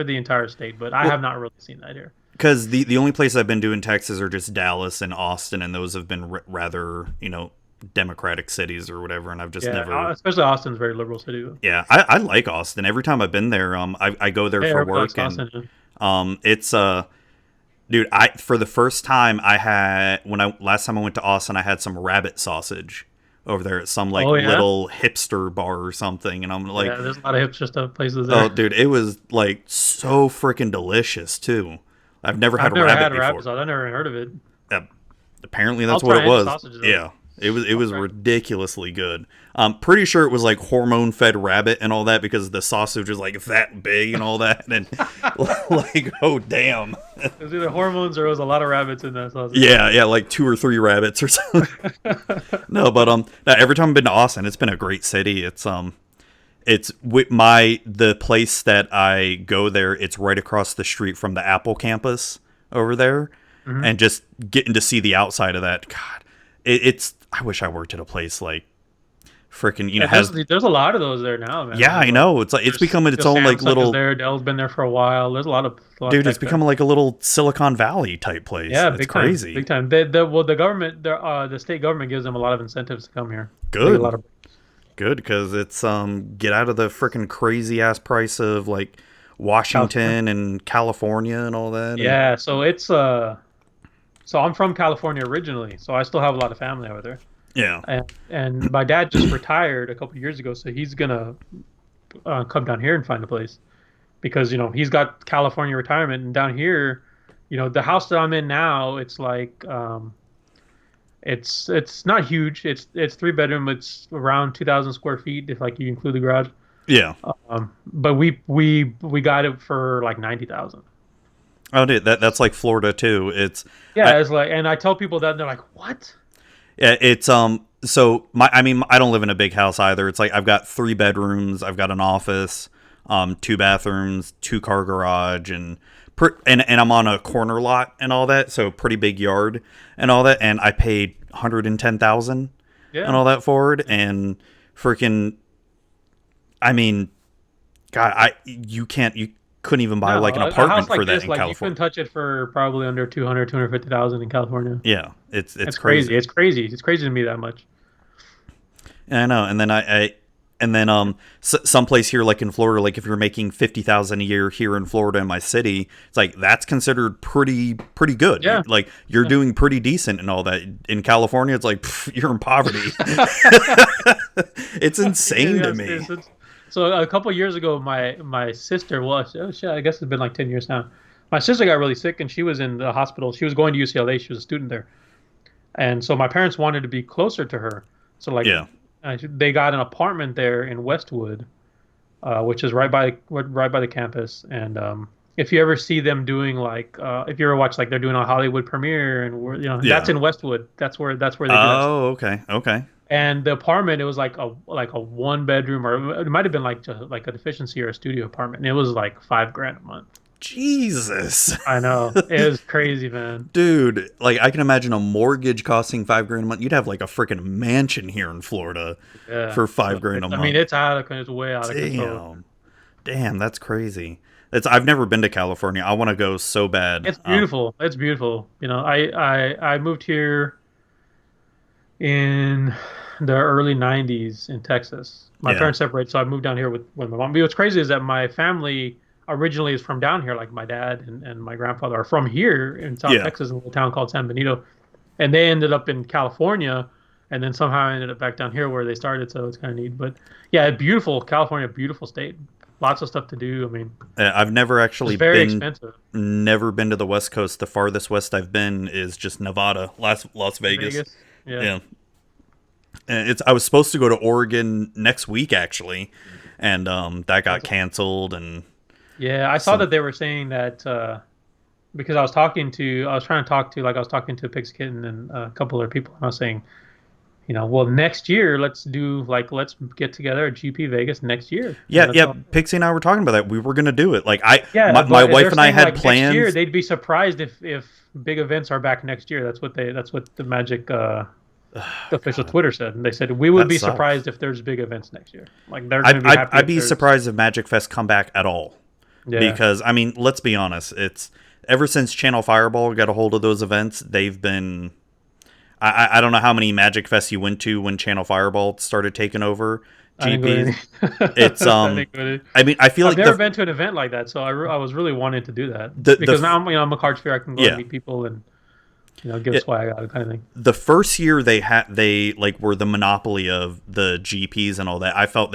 the entire state, but I have not really seen that here. Because the only place I've been to in Texas are just Dallas and Austin, and those have been rather, you know, Democratic cities or whatever, and I've just never. Especially Austin's a very liberal city. Yeah, I like Austin. Every time I've been there, I go there for work, and it's dude, for the first time last time I went to Austin, I had some rabbit sausage over there at some like Oh, yeah? little hipster bar or something, and I'm like, Yeah, there's a lot of hipster stuff places there. oh, dude, it was like so freaking delicious too. I've never had I've never rabbit had before. rabbit sauce. I've never heard of it. Uh, Apparently that's I'll what try it any was. sausages, though. Yeah. It was Okay. ridiculously good. I'm pretty sure it was like hormone fed rabbit and all that because the sausage was like that big and all that, and like, oh damn. It was either hormones or it was a lot of rabbits in that sausage. Yeah, like 2 or 3 rabbits or something. No, but no, every time I've been to Austin, it's been a great city. It's with the place that I go there, it's right across the street from the Apple campus over there. Mm-hmm. And just getting to see the outside of that, God, it's. I wish I worked at a place like freaking, Yeah, there's a lot of those there now, man. Yeah, I know. It's like it's becoming its own like Samsung little. is there. Dell's been there for a while. There's a lot of Dude, tech it's there. becoming like a little Silicon Valley type place. Yeah, it's big crazy. time. Big time. The government, the state government gives them a lot of incentives to come here. Good. A lot of, Good, because it's get out of the freaking crazy ass price of like Washington and California and all that. yeah, so it's so I'm from California originally, so I still have a lot of family over there. Yeah. And my dad just retired a couple of years ago, so he's gonna come down here and find a place because he's got California retirement, and down here, the house that I'm in now, it's like it's not huge. It's 3-bedroom. It's around 2,000 square feet if like you include the garage. Yeah. But we got it for like 90,000. Oh, dude, that's like Florida too. It's it's like, and I tell people that and they're like, what? Yeah, it's so I don't live in a big house either. It's like I've got 3 bedrooms, I've got an office, 2 bathrooms, 2-car garage, and I'm on a corner lot and all that, so pretty big yard and all that, and I paid $110,000 and all that for it, and freaking, I mean, God, you couldn't even buy like an apartment for that in California. You couldn't touch it for probably under 250,000 in California. Yeah, it's crazy. It's crazy. It's crazy to me that much. I know. And then someplace here like in Florida, like if you're making $50,000 a year here in Florida in my city, it's like that's considered pretty good. Yeah. Like you're doing pretty decent and all that. In California, it's like you're in poverty. It's insane to me. So a couple of years ago, my sister, I guess it's been like 10 years now. My sister got really sick and she was in the hospital. She was going to UCLA. She was a student there. And so my parents wanted to be closer to her. So they got an apartment there in Westwood, which is right by the campus. And if you ever see them doing if you ever watch they're doing a Hollywood premiere and that's in Westwood. That's where they do it. Oh, okay. And the apartment, it was like a 1-bedroom, or it might have been like a deficiency or a studio apartment. And it was like $5,000 a month. Jesus. I know. It was crazy, man. Dude, like I can imagine a mortgage costing $5,000 a month. You'd have like a freaking mansion here in Florida for $5,000 a month. I mean, it's way out of control. Damn, that's crazy. I've never been to California. I want to go so bad. It's beautiful. It's beautiful. I moved here in the early 90s in Texas. My parents separated, so I moved down here with my mom. But what's crazy is that my family originally is from down here, like my dad and my grandfather are from here in South Texas, in a little town called San Benito. And they ended up in California, and then somehow ended up back down here where they started, so it's kind of neat. But yeah, beautiful. California, beautiful state. Lots of stuff to do. I mean, I've never actually very expensive. Never been to the West Coast. The farthest west I've been is just Nevada, Las Vegas. Yeah. And I was supposed to go to Oregon next week actually, and that got canceled. And yeah, I saw that they were saying that because I was talking to Pix Kitten and a couple other people, and I was saying, well, next year let's get together at GP Vegas next year. Yeah. Pixie and I were talking about that. We were gonna do it. Like my wife and I had plans. Next year, they'd be surprised if big events are back next year. That's what the Magic official Twitter said, and they said we would be surprised if there's big events next year. Like they're going to be happy. I'd be surprised if Magic Fest come back at all. Yeah. Because I mean, let's be honest. It's ever since Channel Fireball got a hold of those events, they've been. I don't know how many Magic Fests you went to when Channel Fireball started taking over. GP. It's I mean, I feel I've like never been to an event like that, so I was really wanting to do that because now I'm a Cardsphere. I can go and meet people and. give swag out kind of thing. The first year they like were the monopoly of the GPs and all that. I felt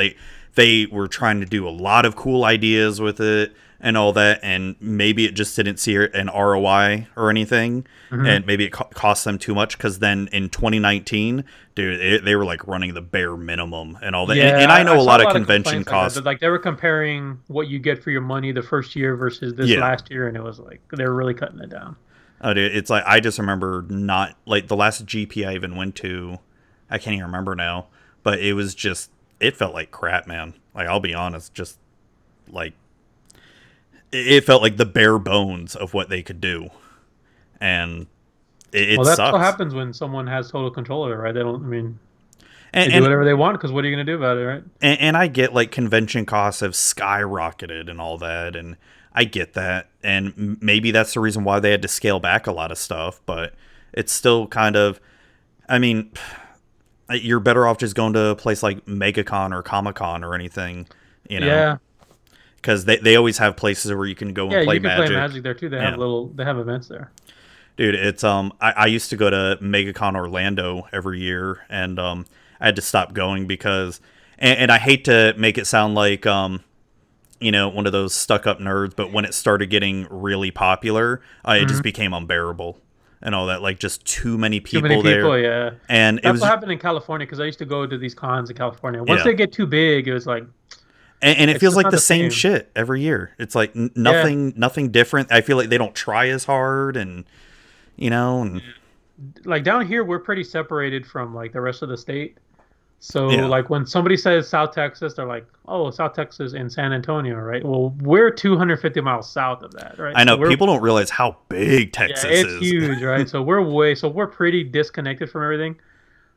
they were trying to do a lot of cool ideas with it and all that, and maybe it just didn't see an ROI or anything, and maybe it cost them too much, because then in 2019, dude, they were like running the bare minimum and all that. Yeah, and I know a lot of convention costs. Like they were comparing what you get for your money the first year versus this last year, and it was like they were really cutting it down. Oh, dude, it's like I just remember not like the last GP I even went to, I can't even remember now, but it was just, it felt like crap, man. Like, I'll be honest, just like it felt like the bare bones of what they could do, and it that's sucks. what happens when someone has total control of it, right? They don't. I mean, they do whatever they want, because what are you going to do about it, right? And I get like convention costs have skyrocketed and all that, and I get that, and maybe that's the reason why they had to scale back a lot of stuff, but it's still kind of, I mean, you're better off just going to a place like MegaCon or Comic-Con or anything, Yeah. Because they always have places where you can go and play you can Magic. play Magic there too. They have events there. Dude, it's I used to go to MegaCon Orlando every year, and I had to stop going because, and I hate to make it sound like one of those stuck-up nerds, but when it started getting really popular, it just became unbearable and all that. Like, just too many people there. Yeah. And that's what happened in California, because I used to go to these cons in California. Once they get too big, it was like, and it feels like the same shit every year. It's like nothing different. I feel like they don't try as hard, and like down here we're pretty separated from like the rest of the state. So like when somebody says South Texas, they're like, oh, South Texas in San Antonio, right? Well, we're 250 miles south of that, right? I know, people don't realize how big Texas is. It's huge, right? So we're pretty disconnected from everything.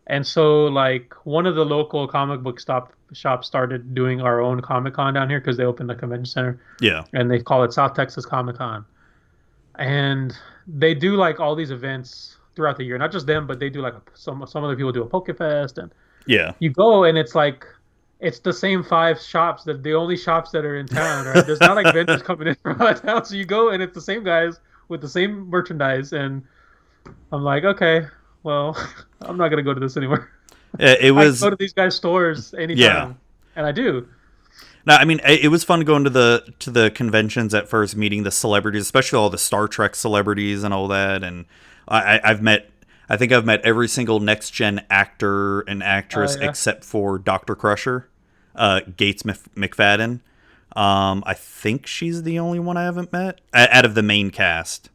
And so like one of the local comic book shops started doing our own Comic-Con down here, because they opened a convention center. Yeah. And they call it South Texas Comic-Con. And they do like all these events throughout the year. Not just them, but they do like some other people do a PokeFest, and you go and it's like it's the same 5 shops, that the only shops that are in town, right? There's not like vendors coming in from out of town. So you go and it's the same guys with the same merchandise, and I'm like, okay, well, I'm not gonna go to this anymore. It was I go to these guys' stores anytime, and I do. No, I mean, it was fun going to the conventions at first, meeting the celebrities, especially all the Star Trek celebrities and all that. And I think I've met every single next gen actor and actress except for Dr. Crusher, Gates McFadden. I think she's the only one I haven't met out of the main cast.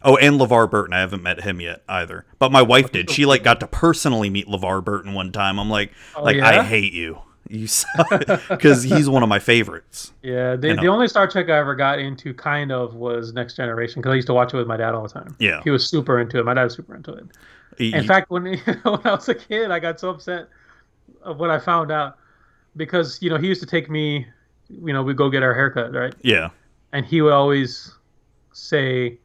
Oh, and LeVar Burton. I haven't met him yet either. But my wife did. She like got to personally meet LeVar Burton one time. I'm like, I hate you. You suck, because he's one of my favorites. Yeah, the only Star Trek I ever got into kind of was Next Generation, because I used to watch it with my dad all the time. Yeah, he was super into it. My dad was super into it. In fact, when I was a kid, I got so upset when I found out, because he used to take me, we'd go get our haircut, right? Yeah, and he would always say,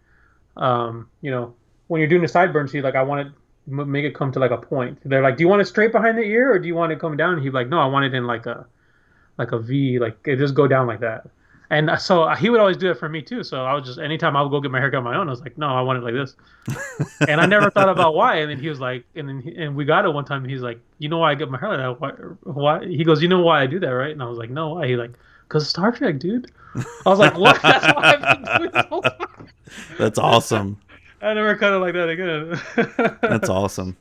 when you're doing the sideburns, he's like, I want it. Make it come to like a point. They're like, do you want it straight behind the ear, or do you want it come down? And he's like, no, I want it in like a V, like it just go down like that. And so he would always do it for me too. So I was just, anytime I would go get my haircut on my own, I was like, no, I want it like this. And I never thought about why. And then he was like, and we got it one time. And he's like, you know why I get my hair like that? Why? He goes, you know why I do that, right? And I was like, no, why? He's like, because Star Trek, dude. I was like, what? That's why I've been doing this whole time. That's awesome. I never cut it like that again. That's awesome.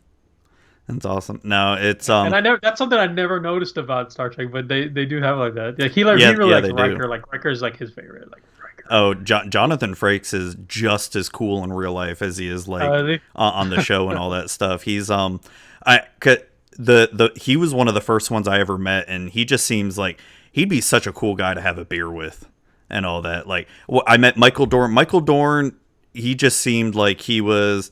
That's awesome. No, it's and that's something I never noticed about Star Trek, but they do have like that. Like he really likes Riker. Do. Like Riker's like his favorite. Like Riker. Oh, Jonathan Frakes is just as cool in real life as he is like on the show and all that stuff. He's he was one of the first ones I ever met, and he just seems like he'd be such a cool guy to have a beer with and all that. Like, I met Michael Dorn. Michael Dorn. He just seemed like he's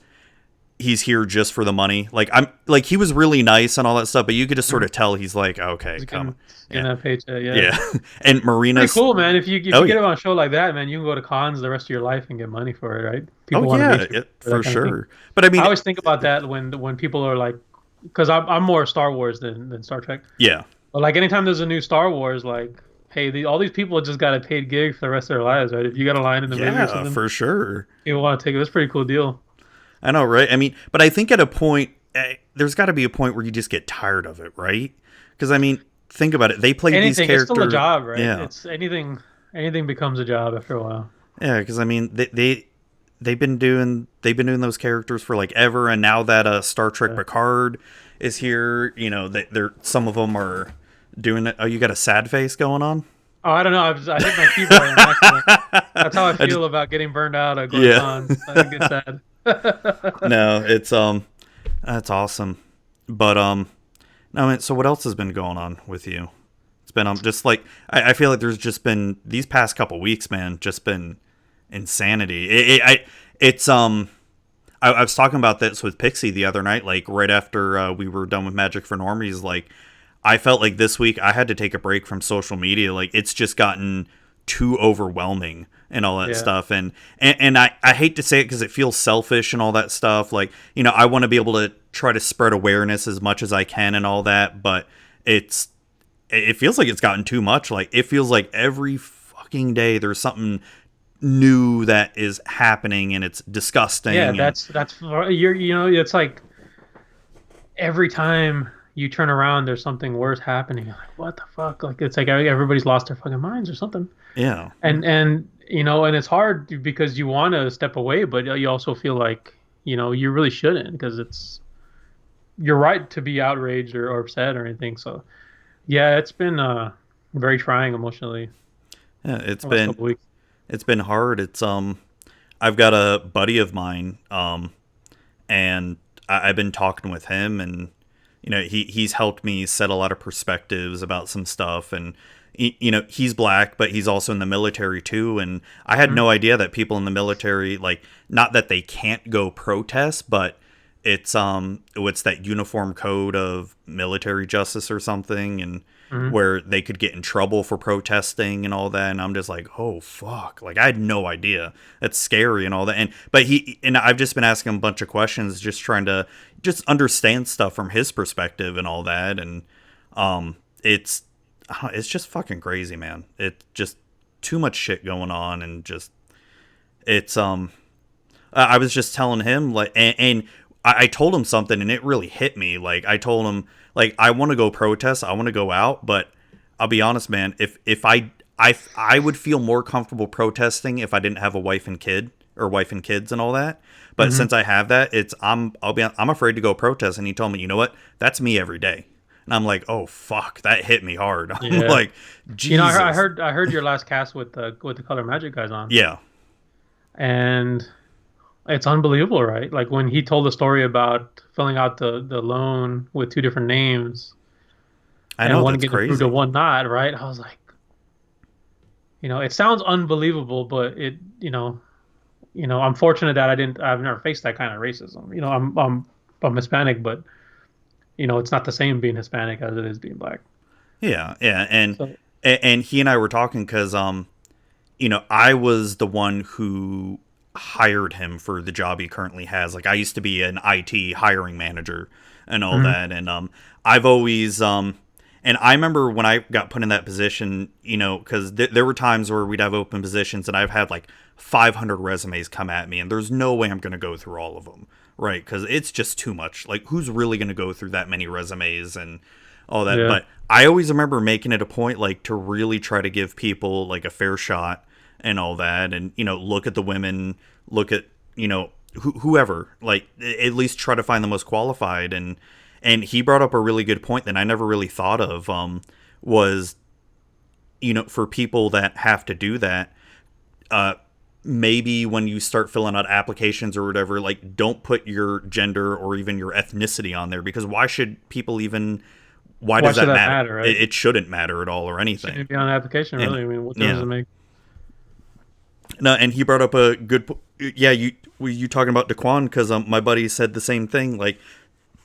here just for the money. Like he was really nice and all that stuff, but you could just sort of tell he's like, okay, come. In that paycheck, yeah. And Marina's pretty cool, man. If you get him on a show like that, man, you can go to cons the rest of your life and get money for it, right? People want to meet you for sure. But I mean, I always think about that when people are like, because I'm more Star Wars than Star Trek. Yeah. But like anytime there's a new Star Wars, like, hey, all these people just got a paid gig for the rest of their lives, right? If you got a line in the movie or something, for sure, people want to take it. That's a pretty cool deal. I know, right? I mean, but I think at a point, there's got to be a point where you just get tired of it, right? Because I mean, think about it. They played these Anything, it's characters. still a job, right? Yeah, It's anything becomes a job after a while. yeah. Because I mean, they've been doing those characters for like ever, and now that Star Trek Picard is here, you know, they're some of them are doing it. Oh, you got a sad face going on? Oh, I don't know. I hit my keyboard on accident. That's how I feel about getting burned out at going on. I get sad. No, it's that's awesome. But no, I mean, so what else has been going on with you? It's been just like I feel like there's just been these past couple weeks, man, just been insanity. I was talking about this with Pixie the other night, like right after we were done with Magic for Normies. Like, I felt like this week I had to take a break from social media. Like, it's just gotten too overwhelming and all that stuff. And I hate to say it because it feels selfish and all that stuff. Like, you know, I want to be able to try to spread awareness as much as I can and all that. But it feels like it's gotten too much. Like, it feels like every fucking day there's something new that is happening and it's disgusting. Yeah, that's it's like every time you turn around there's something worse happening. You're like, what the fuck? Like, it's like everybody's lost their fucking minds or something. Yeah. And you know, and it's hard because you want to step away, but you also feel like, you know, you really shouldn't, because you're right to be outraged or upset or anything. So yeah, it's been very trying emotionally. Yeah, it's been hard. It's I've got a buddy of mine, and I've been talking with him, and you know, he's helped me set a lot of perspectives about some stuff. And you know, he's black, but he's also in the military too. And I had no idea that people in the military, like, not that they can't go protest, but it's that uniform code of military justice or something, and where they could get in trouble for protesting and all that. And I'm just like, oh fuck, like, I had no idea. That's scary and all that. But I've just been asking him a bunch of questions, just trying to just understand stuff from his perspective and all that. And it's just fucking crazy, man. It's just too much shit going on, and just it's I was just telling him, like, and I told him something, and it really hit me. Like, I told him, like, I want to go protest, I want to go out, but I'll be honest, man, if I would feel more comfortable protesting if I didn't have a wife and kids and all that. But since I have that, I'm afraid to go protest. And he told me, you know what? That's me every day. And I'm like, oh fuck, that hit me hard. I'm like, Jesus. You know, I heard your last cast with the Color Magic guys on. Yeah. And it's unbelievable, right? Like, when he told the story about filling out the loan with two different names, I know, and one that's getting crazy. approved and one not, right? I was like, you know, it sounds unbelievable, but I'm fortunate that I've never faced that kind of racism. You know, I'm Hispanic, but you know, it's not the same being Hispanic as it is being black. Yeah, and he and I were talking because you know, I was the one who hired him for the job he currently has. Like, I used to be an IT hiring manager and all that, and I've always and I remember when I got put in that position, you know, because there were times where we'd have open positions, and I've had like 500 resumes come at me, and there's no way I'm going to go through all of them, right? Because it's just too much. Like, who's really going to go through that many resumes and all that? Yeah. But I always remember making it a point, like, to really try to give people like a fair shot and all that, and, you know, look at the women, look at, you know, whoever, like, at least try to find the most qualified. And he brought up a really good point that I never really thought of, was, you know, for people that have to do that, maybe when you start filling out applications or whatever, like, don't put your gender or even your ethnicity on there, because why should people even, why does that matter? Right? It shouldn't matter at all or anything. It shouldn't be on the application, really. I mean, what difference does it make? No, and he brought up a good, you talking about Daquan, because my buddy said the same thing. Like,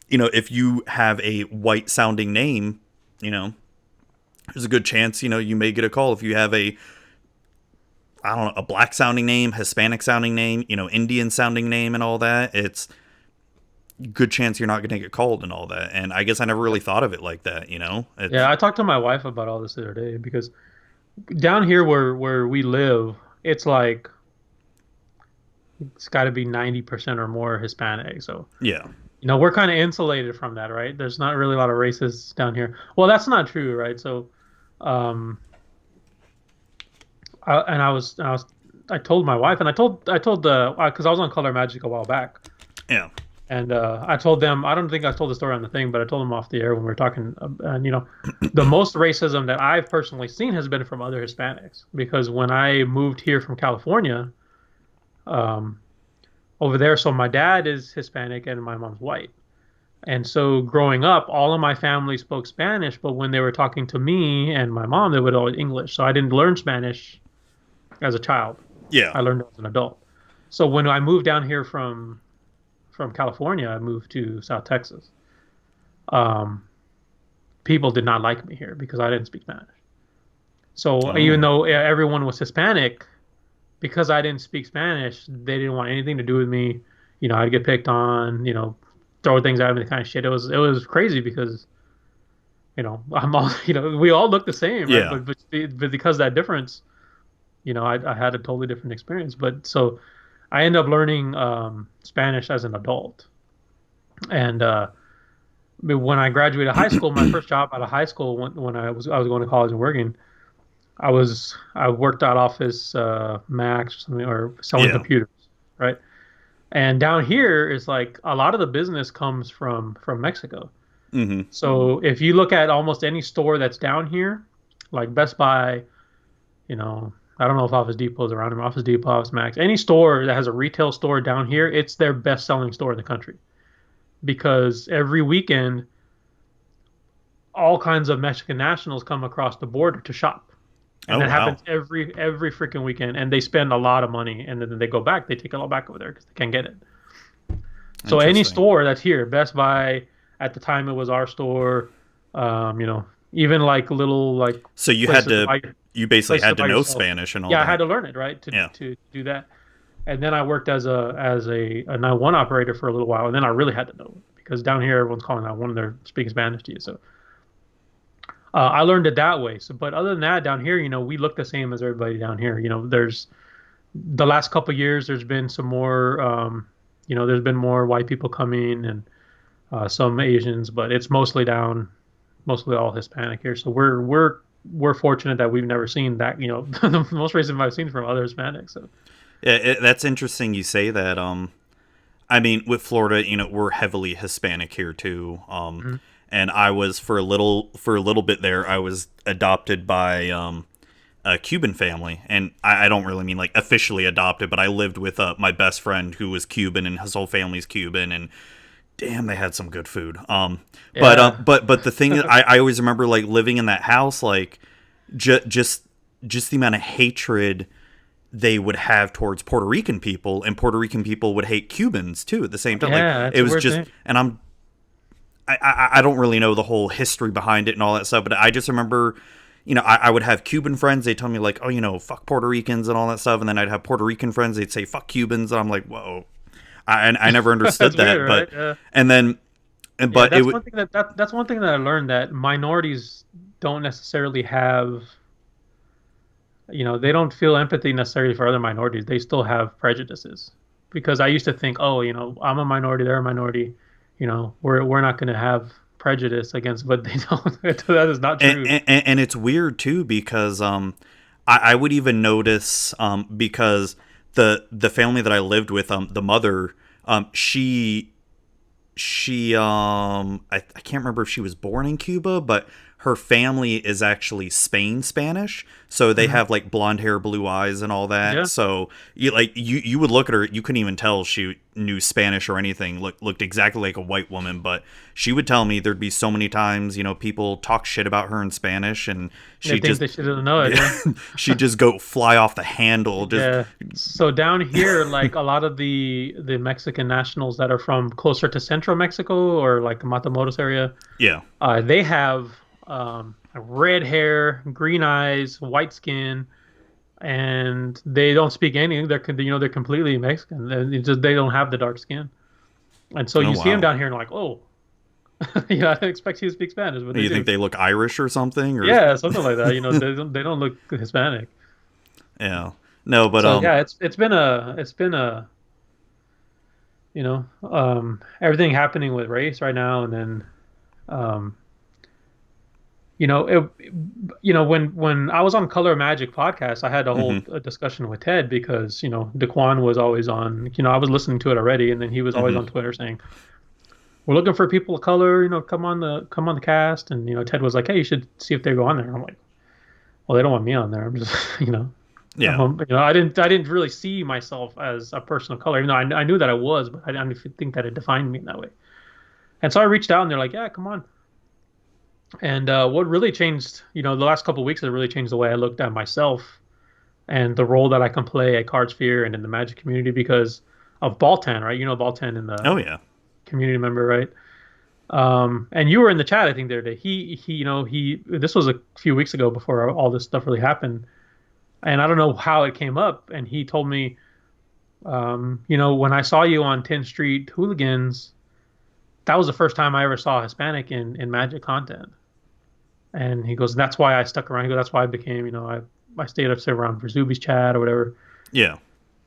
you know, if you have a white sounding name, you know, there's a good chance, you know, you may get a call. If you have a black sounding name, Hispanic sounding name, you know, Indian sounding name and all that, it's good chance you're not going to get called and all that. And I guess I never really thought of it like that, you know? Yeah, I talked to my wife about all this the other day, because down here where we live, it's like it's got to be 90% or more Hispanic. So Yeah. we're kind of insulated from that, right? There's not really a lot of racists down here. Well, that's not true, right? So, um, I told my wife, and I told the because I was on Color Magic a while back, Yeah. and I told them, I don't think I told the story on the thing, but I told them off the air when we were talking, and the most racism that I've personally seen has been from other Hispanics, because when I moved here from California, um, over there, so my dad is Hispanic and my mom's white. And so growing up, all of my family spoke Spanish, but when they were talking to me and my mom, they would always English. So I didn't learn Spanish as a child. Yeah. I learned it as an adult. So when I moved down here from California, I moved to South Texas. People did not like me here because I didn't speak Spanish. So even though everyone was Hispanic, because I didn't speak Spanish, they didn't want anything to do with me. I'd get picked on, throw things at me, the kind of shit. It was crazy because, I'm all, we all look the same, right? Yeah. But because of that difference, I had a totally different experience. But so I ended up learning Spanish as an adult. And but when I graduated high school, my first job out of high school, when I was going to college and working, I worked out office Macs or something, or selling computers, right? And down here is like a lot of the business comes from Mexico. Mm-hmm. So if you look at almost any store that's down here, like Best Buy, I don't know if Office Depot is around here, Office Depot, Office Max, any store that has a retail store down here, it's their best selling store in the country. Because every weekend, all kinds of Mexican nationals come across the border to shop. And that happens every freaking weekend, and they spend a lot of money, and then they go back. They take it all back over there because they can't get it. So any store that's here, Best Buy, at the time it was our store, even like little like. So you basically had to know Spanish and all. Yeah, that. I had to learn it, right, to do that. And then I worked as a 911 operator for a little while, and then I really had to know it because down here everyone's calling 911, they're speaking Spanish to you, so. I learned it that way. So, but other than that, down here, we look the same as everybody down here. There's the last couple of years, there's been some more, there's been more white people coming and some Asians, but it's mostly all Hispanic here. So we're fortunate that we've never seen that. The most racism I've seen from other Hispanics. So yeah, that's interesting. You say that. I mean, with Florida, we're heavily Hispanic here too. Mm-hmm. And I was for a little bit there. I was adopted by a Cuban family, and I don't really mean like officially adopted, but I lived with my best friend who was Cuban, and his whole family's Cuban, and damn, they had some good food. But the thing is, I always remember like living in that house, like just the amount of hatred they would have towards Puerto Rican people, and Puerto Rican people would hate Cubans too at the same time. Yeah, like it was just, and I don't really know the whole history behind it and all that stuff, but I just remember, I would have Cuban friends. They tell me like, oh, fuck Puerto Ricans and all that stuff. And then I'd have Puerto Rican friends. They'd say, fuck Cubans. And I'm like, whoa. I never understood that. Weird, but, right? Yeah. and then, but that's one thing that's one thing that I learned, that minorities don't necessarily have, they don't feel empathy necessarily for other minorities. They still have prejudices, because I used to think, oh, I'm a minority, they're a minority. We're not going to have prejudice against, but they don't. That is not true. And it's weird too, because I would even notice because the family that I lived with, the mother, she I can't remember if she was born in Cuba, but her family is actually Spanish, so they have like blonde hair, blue eyes, and all that. Yeah. So you would look at her, you couldn't even tell she knew Spanish or anything. Looked exactly like a white woman, but she would tell me there'd be so many times, people talk shit about her in Spanish, and she they doesn't know it. Yeah. She'd just go fly off the handle. So down here, like a lot of the Mexican nationals that are from closer to central Mexico or like Matamoros area, they have red hair, green eyes, white skin, and they don't speak anything. They're completely Mexican. They don't have the dark skin, and so you see them down here and like, oh, I didn't expect you to speak Spanish. But you think they look Irish or something? Or... Yeah, something like that. They don't look Hispanic. Yeah, no, but so, it's been a you know, everything happening with race right now, and then, um, you know, when I was on Color Magic podcast, I had a whole Mm-hmm. discussion with Ted because Daquan was always on. I was listening to it already, and then he was always Mm-hmm. on Twitter saying, "We're looking for people of color. Come on the cast." And Ted was like, "Hey, you should see if they go on there." I'm like, "Well, they don't want me on there. I'm just Yeah. I didn't really see myself as a person of color, even though I knew that I was, but I didn't think that it defined me in that way. And so I reached out, and they're like, "Yeah, come on." And what really changed, the last couple of weeks, has really changed the way I looked at myself and the role that I can play at Cardsphere and in the Magic community because of Baltan, right? You know Baltan in Oh the yeah. community member, right? And you were in the chat, I think, the other day. He. This was a few weeks ago before all this stuff really happened, and I don't know how it came up. And he told me, when I saw you on 10th Street Hooligans, that was the first time I ever saw Hispanic in Magic content. And he goes, that's why I stuck around. He goes, that's why I became, I stayed up around for Zuby's chat or whatever. Yeah.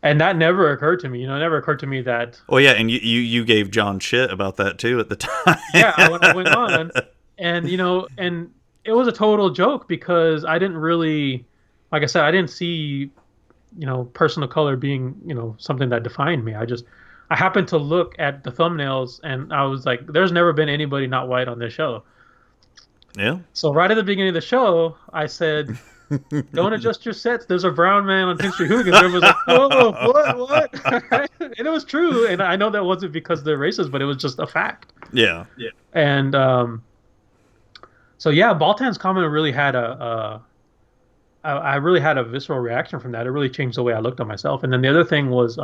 And that never occurred to me. It never occurred to me that. Oh yeah, and you gave John shit about that too at the time. Yeah, when I went on, and and it was a total joke because I didn't really, like I said, I didn't see, person of color being, something that defined me. I happened to look at the thumbnails and I was like, there's never been anybody not white on this show. Yeah. So right at the beginning of the show, I said, "Don't adjust your sets. There's a brown man on 10th Street Hooligans." Everyone was like, "Whoa, what?" And it was true. And I know that wasn't because they're racist, but it was just a fact. Yeah. Yeah. And so yeah, Baltan's comment really had I really had a visceral reaction from that. It really changed the way I looked at myself. And then the other thing was,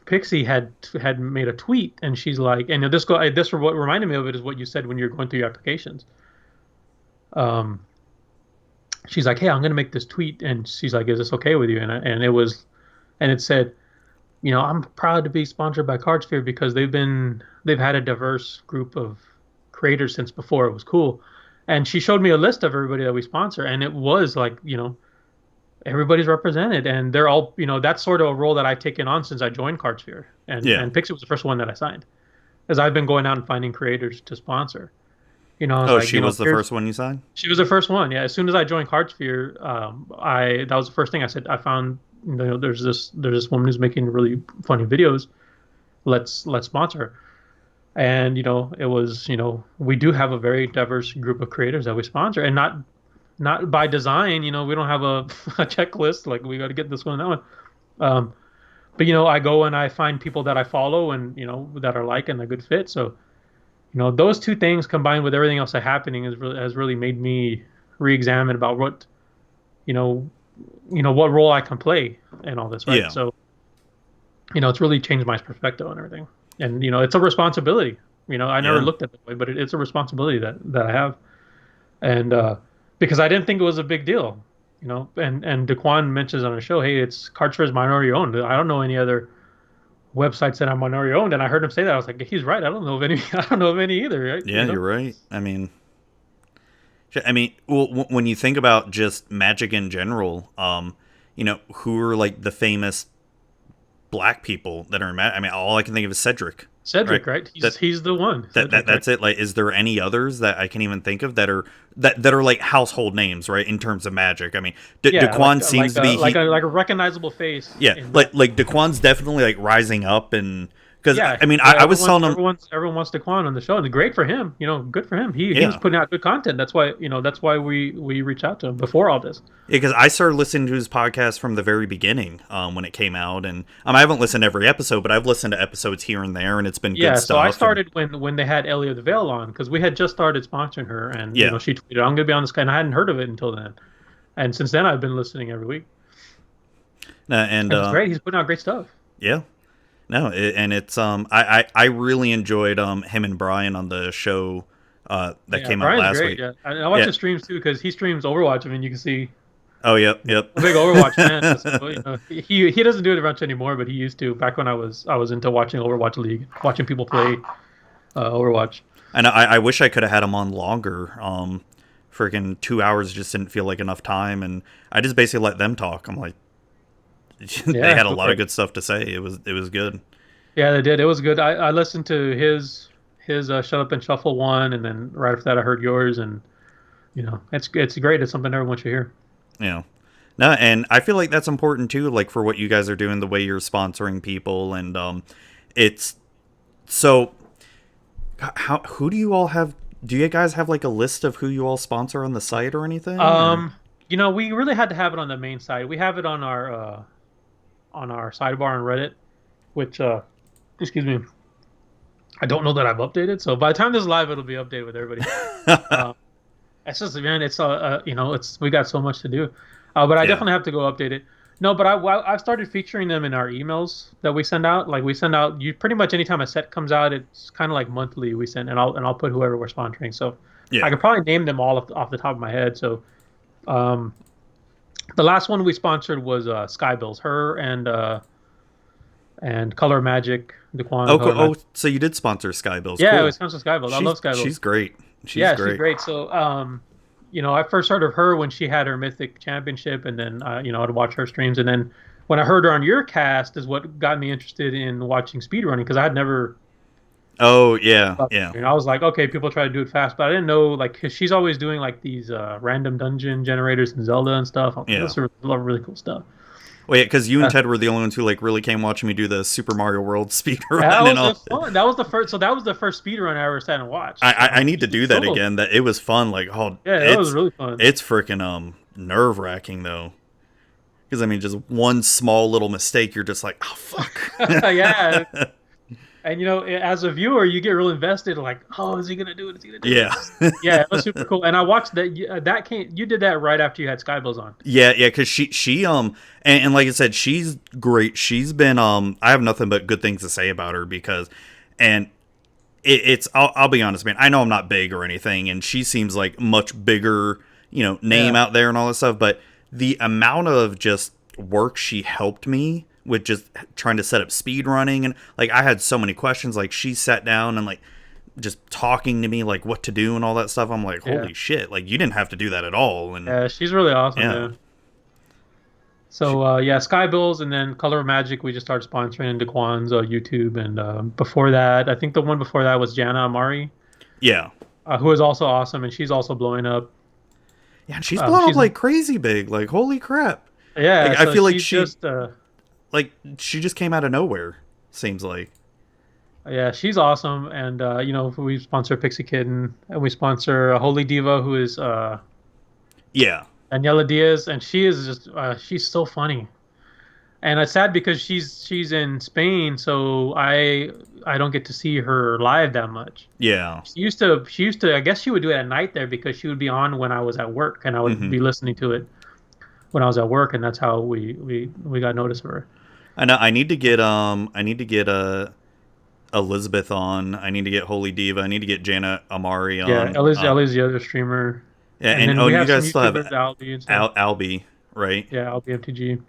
Pixie had made a tweet, and she's like, and this what reminded me of it is what you said when you're going through your applications. She's like, "Hey, I'm gonna make this tweet," and she's like, "Is this okay with you?" And it said, "I'm proud to be sponsored by Cardsphere because they've had a diverse group of creators since before it was cool." And she showed me a list of everybody that we sponsor, and it was like, everybody's represented, and they're all, that's sort of a role that I've taken on since I joined Cardsphere. And Pixie was the first one that I signed, as I've been going out and finding creators to sponsor. She was the first one you signed? She was the first one, yeah. As soon as I joined Cardsphere, that was the first thing I said. I found, there's this woman who's making really funny videos. Let's sponsor her. And it was, we do have a very diverse group of creators that we sponsor, and not by design. We don't have a checklist like we got to get this one and that one. But I go and I find people that I follow and that are like and a good fit. So those two things combined with everything else that's happening has really made me re-examine about what what role I can play in all this, right? Yeah. So it's really changed my perspective on everything. And it's a responsibility. I never looked at it that way, but it's a responsibility that I have. And because I didn't think it was a big deal, and Daquan mentions on the show, "Hey, it's Cardsphere is minority owned." I don't know any other websites that are minority owned, and I heard him say that. I was like, he's right. I don't know of any. I don't know of any either. Right? Yeah, you're right. I mean, well, when you think about just Magic in general, who are like the famous black people that are in Magic? I mean, all I can think of is Cedric. Cedric, right? He's the one. That's right? it. Like, is there any others that I can even think of that are like household names, right? In terms of Magic, I mean, Daquan seems to be like a recognizable face. Yeah, like Daquan's definitely like rising up, and because I mean, I was telling him everyone wants Daquan on the show, and great for him. Good for him. He was putting out good content. That's why we reached out to him before all this. Yeah, because I started listening to his podcast from the very beginning when it came out, and I haven't listened to every episode, but I've listened to episodes here and there, and it's been good stuff. So I started when they had Ellie of the Veil on, because we had just started sponsoring her, and she tweeted, "I'm going to be on this guy," and I hadn't heard of it until then, and since then I've been listening every week. And it's great. He's putting out great stuff. Yeah. No, and it's I really enjoyed him and Brian on the show that came out last week. Yeah, I watch his streams too because he streams Overwatch. I mean, you can see. Oh, yep. A big Overwatch fan. So, he doesn't do it much anymore, but he used to back when I was into watching Overwatch League, watching people play Overwatch. And I wish I could have had him on longer. Freaking 2 hours just didn't feel like enough time, and I just basically let them talk. I'm like, they Yeah, had a go lot for of it. good stuff to say. It was good. Yeah, they did. It was good. I listened to his Shut Up and Shuffle one, and then right after that I heard yours, and it's great. It's something everyone should hear. Yeah. No, and I feel like that's important too, like for what you guys are doing, the way you're sponsoring people, and it's so. Who do you all have? Do you guys have like a list of who you all sponsor on the site or anything? We really had to have it on the main site. We have it on our sidebar on Reddit, which excuse me, I don't know that I've updated. So by the time this is live, it'll be updated with everybody. It's just, man, it's we got so much to do, but I definitely have to go update it. No, but I've started featuring them in our emails that we send out. Like we send out, you pretty much anytime a set comes out, it's kind of like monthly we send, and I'll put whoever we're sponsoring. So I could probably name them all off the top of my head. So the last one we sponsored was Skybills, her and Color Magic, Daquan. Oh, so you did sponsor Skybills? Yeah, cool. it was sponsored Skybills. I love Skybills. She's great. She's great. So, I first heard of her when she had her Mythic Championship, and then, I'd watch her streams. And then when I heard her on your cast is what got me interested in watching speedrunning, because I had never. Oh, yeah, yeah. I was like, okay, people try to do it fast, but I didn't know, like, cause she's always doing, like, these random dungeon generators in Zelda and stuff. That's a lot of really cool stuff. Well, yeah, because you and Ted were the only ones who like really came watching me do the Super Mario World speedrun. That was the first. So that was the first speedrun I ever sat and watched. I need to do that again. That it was fun. Like, it was really fun. It's freaking nerve wracking though, because I mean, just one small little mistake, you're just like, oh fuck. Yeah. And as a viewer, you get real invested. Like, oh, is he gonna do it? Is he gonna do it? Yeah, it was super cool. And I watched that. You did that right after you had Skybills on. Yeah, because she and like I said, she's great. She's been I have nothing but good things to say about her because, and it's I'll be honest, man. I know I'm not big or anything, and she seems like much bigger, name out there and all this stuff. But the amount of just work she helped me with just trying to set up speed running, and like I had so many questions. Like she sat down and like just talking to me like what to do and all that stuff. I'm like, holy shit! Like you didn't have to do that at all. And yeah, she's really awesome. Yeah. So Skybills, and then Color Magic we just started sponsoring, Daquan's YouTube, and before that, I think the one before that was Jana Amari. Yeah. Who is also awesome, and she's also blowing up. Yeah, and she's blowing up like crazy big. Like holy crap. Yeah, like, I feel like she just. Like, she just came out of nowhere, seems like. Yeah, she's awesome. And, we sponsor Pixie Kitten, and we sponsor Holy Diva, who is Daniela Diaz, and she is just, she's so funny. And it's sad because she's in Spain, so I don't get to see her live that much. Yeah. She used to, I guess she would do it at night there because she would be on when I was at work, and I would be listening to it when I was at work, and that's how we got notice of her. I know. I need to get Elizabeth on. I need to get Holy Diva. I need to get Jana Amari on. Yeah, Ellie's the other streamer. Yeah, and you guys still have Albie, right? Yeah, Albie MTG.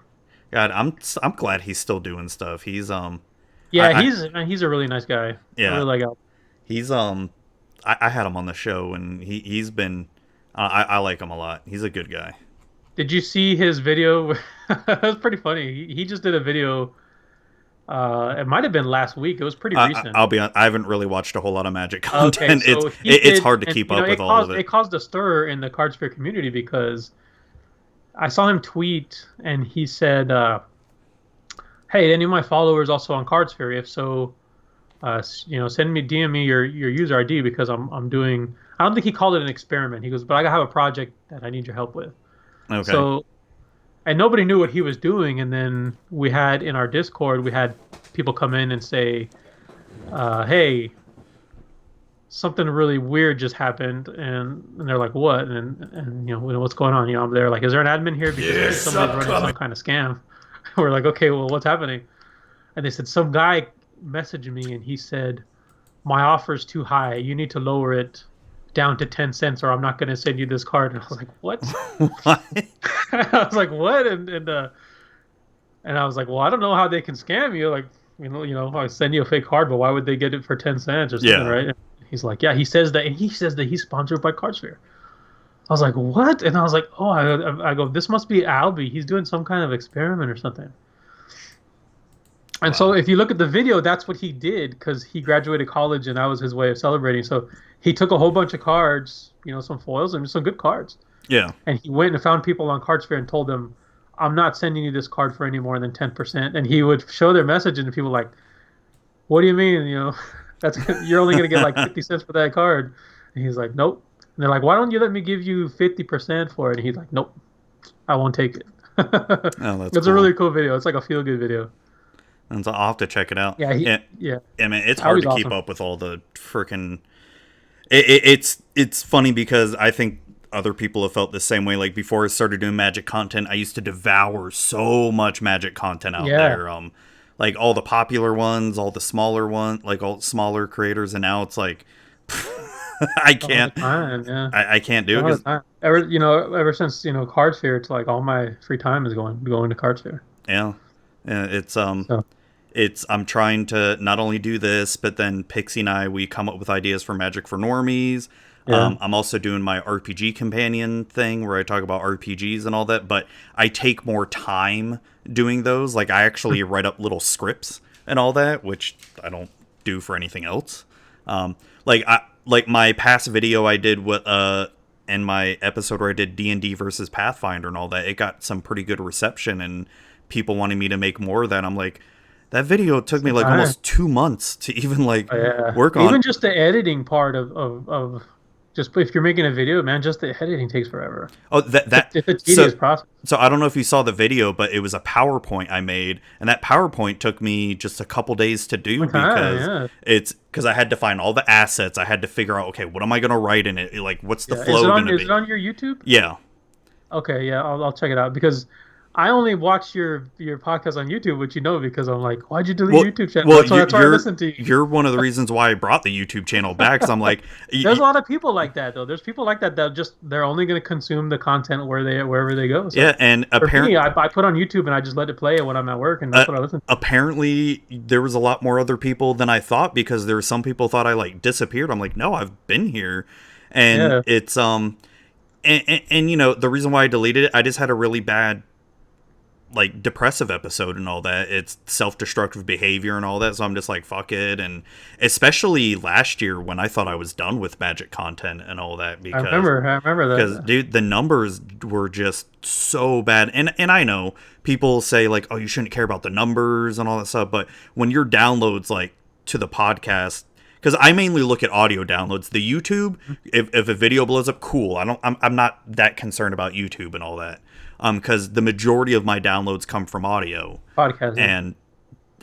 God, I'm glad he's still doing stuff. He's he's a really nice guy. Yeah, I really like Albie. He's I had him on the show, and he's been I like him a lot. He's a good guy. Did you see his video? It was pretty funny. He just did a video. It might have been last week. It was pretty recent. I'll be honest, I haven't really watched a whole lot of Magic content. Okay, so it's hard to keep up with all of it. It caused a stir in the Cardsphere community because I saw him tweet and he said, "Hey, any of my followers also on Cardsphere? If so, DM me your user ID because I'm doing." I don't think he called it an experiment. He goes, "But I have a project that I need your help with." Okay. So, and nobody knew what he was doing. And then we had in our Discord, we had people come in and say, "Hey, something really weird just happened," and they're like, "What?" And what's going on? I'm there like, "Is there an admin here because somebody's running some kind of scam?" We're like, "Okay, well, what's happening?" And they said some guy messaged me and he said, "My offer's too high. You need to lower it down to 10 cents or I'm not going to send you this card." And I was like, "What?" What? I was like, "What?" And I was like, "Well, I don't know how they can scam you. Like, I send you a fake card, but why would they get it for 10 cents or something, right?" And he's like, "Yeah, he says that he's sponsored by Cardsphere." I was like, "What?" And I was like, "Oh," I go, "This must be Albie. He's doing some kind of experiment or something." And so if you look at the video, that's what he did because he graduated college and that was his way of celebrating. So he took a whole bunch of cards, some foils and some good cards. Yeah. And he went and found people on Cardsphere and told them, I'm not sending you this card for any more than 10%. And he would show their message and people like, what do you mean? That's you're only going to get like 50 cents for that card. And he's like, nope. And they're like, why don't you let me give you 50% for it? And he's like, nope, I won't take it. It's a really cool video. It's like a feel-good video. And so I'll have to check it out. Yeah, yeah. I mean, it's hard to keep up with all the freaking. It's funny because I think other people have felt the same way. Like before I started doing Magic content, I used to devour so much Magic content out there. Like all the popular ones, all the smaller ones, like all smaller creators, and now it's like I can't. I can't do it. Ever since Cardsphere, it's like all my free time is going to Cardsphere. Yeah, it's I'm trying to not only do this, but then Pixie and I, we come up with ideas for Magic for Normies. Yeah. I'm also doing my RPG companion thing where I talk about RPGs and all that, but I take more time doing those. Like I actually write up little scripts and all that, which I don't do for anything else. Like my past video I did with in my episode where I did D&D versus Pathfinder and all that, it got some pretty good reception and people wanting me to make more of that. I'm like, that video took me like almost 2 months to even work on. Even just the editing part of just if you're making a video, man, just the editing takes forever. Oh, it's a tedious process. So I don't know if you saw the video, but it was a PowerPoint I made, and that PowerPoint took me just a couple days to do because I had to find all the assets. I had to figure out, okay, what am I going to write in it? Like, what's the flow going to be? Is it on your YouTube? Yeah. Okay, yeah, I'll check it out because I only watch your podcast on YouTube, which because I'm like, why'd you delete YouTube channel? Well, that's why I listen to you. You're one of the reasons why I brought the YouTube channel back. Because I'm like, there's a lot of people like that though. There's people like that they're only going to consume the content wherever they go. So yeah, and apparently I put on YouTube and I just let it play when I'm at work, and that's what I listen to. Apparently, there was a lot more other people than I thought because there were some people thought I disappeared. I'm like, no, I've been here, and it's and the reason why I deleted it, I just had a really bad depressive episode and all that. It's self-destructive behavior and all that, so I'm just like, fuck it. And especially last year when I thought I was done with Magic content and all that, because I remember that, because dude, the numbers were just so bad. And I know people say oh, you shouldn't care about the numbers and all that stuff, but when your downloads to the podcast, because I mainly look at audio downloads, the YouTube, if a video blows up, cool. I'm not that concerned about YouTube and all that. Because the majority of my downloads come from audio, podcast,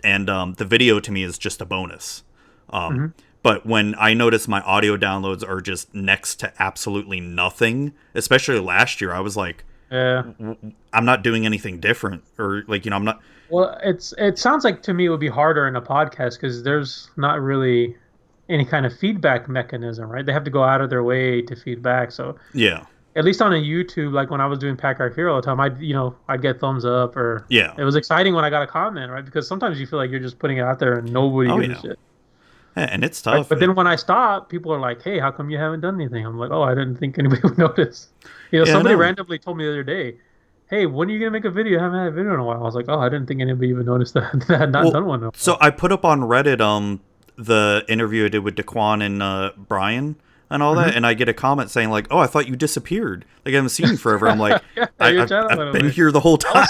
and the video to me is just a bonus. But when I notice my audio downloads are just next to absolutely nothing, especially last year, I was like, I'm not doing anything different, or I'm not. Well, it sounds like to me it would be harder in a podcast because there's not really any kind of feedback mechanism, right? They have to go out of their way to feedback. So yeah. At least on a YouTube, like when I was doing Pack Our Hero all the time, I'd get thumbs up or it was exciting when I got a comment, right? Because sometimes you feel like you're just putting it out there and nobody gives a shit. Yeah, and it's tough. But then when I stop, people are like, "Hey, how come you haven't done anything?" I'm like, "Oh, I didn't think anybody would notice." Somebody randomly told me the other day, "Hey, when are you gonna make a video? I haven't had a video in a while." I was like, "Oh, I didn't think anybody even noticed that I had not done one." In a while. So I put up on Reddit the interview I did with Daquan and Brian and all that, and I get a comment saying "Oh, I thought you disappeared. I haven't seen you forever." I'm like, I've been here the whole time.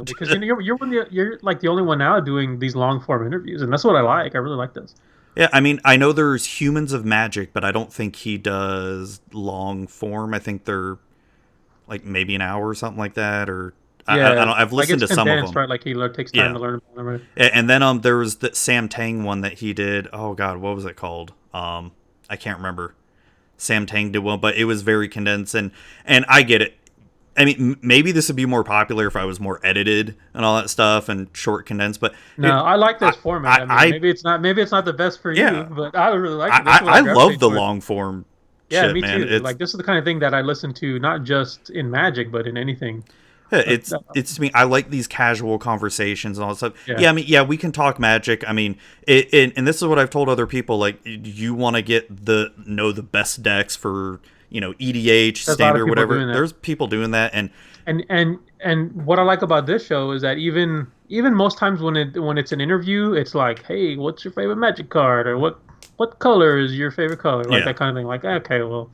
Because you're like the only one now doing these long form interviews, and that's what I like. I really like this. Yeah, I mean, I know there's Humans of Magic, but I don't think he does long form. I think they're maybe an hour or something like that, or I've listened to some of them. Right? Like he takes time to learn about them. And then there was the Sam Tang one that he did. Oh God, what was it called? I can't remember. Sam Tang did one, but it was very condensed, and I get it. I mean, maybe this would be more popular if I was more edited and all that stuff and short condensed. But I like this format. Maybe it's not the best for you, but I really like it. I love the long form. Yeah, me man. too. This is the kind of thing that I listen to, not just in Magic, but in anything. Yeah, it's to me. I like these casual conversations and all that stuff. Yeah, I mean, we can talk Magic. I mean, and this is what I've told other people. You want to know the best decks for EDH, There's a lot of standard, people whatever. doing that. There's people doing that, and And what I like about this show is that even most times when it's an interview, it's like, hey, what's your favorite Magic card, or what color is your favorite color, like that kind of thing. Like, okay, well,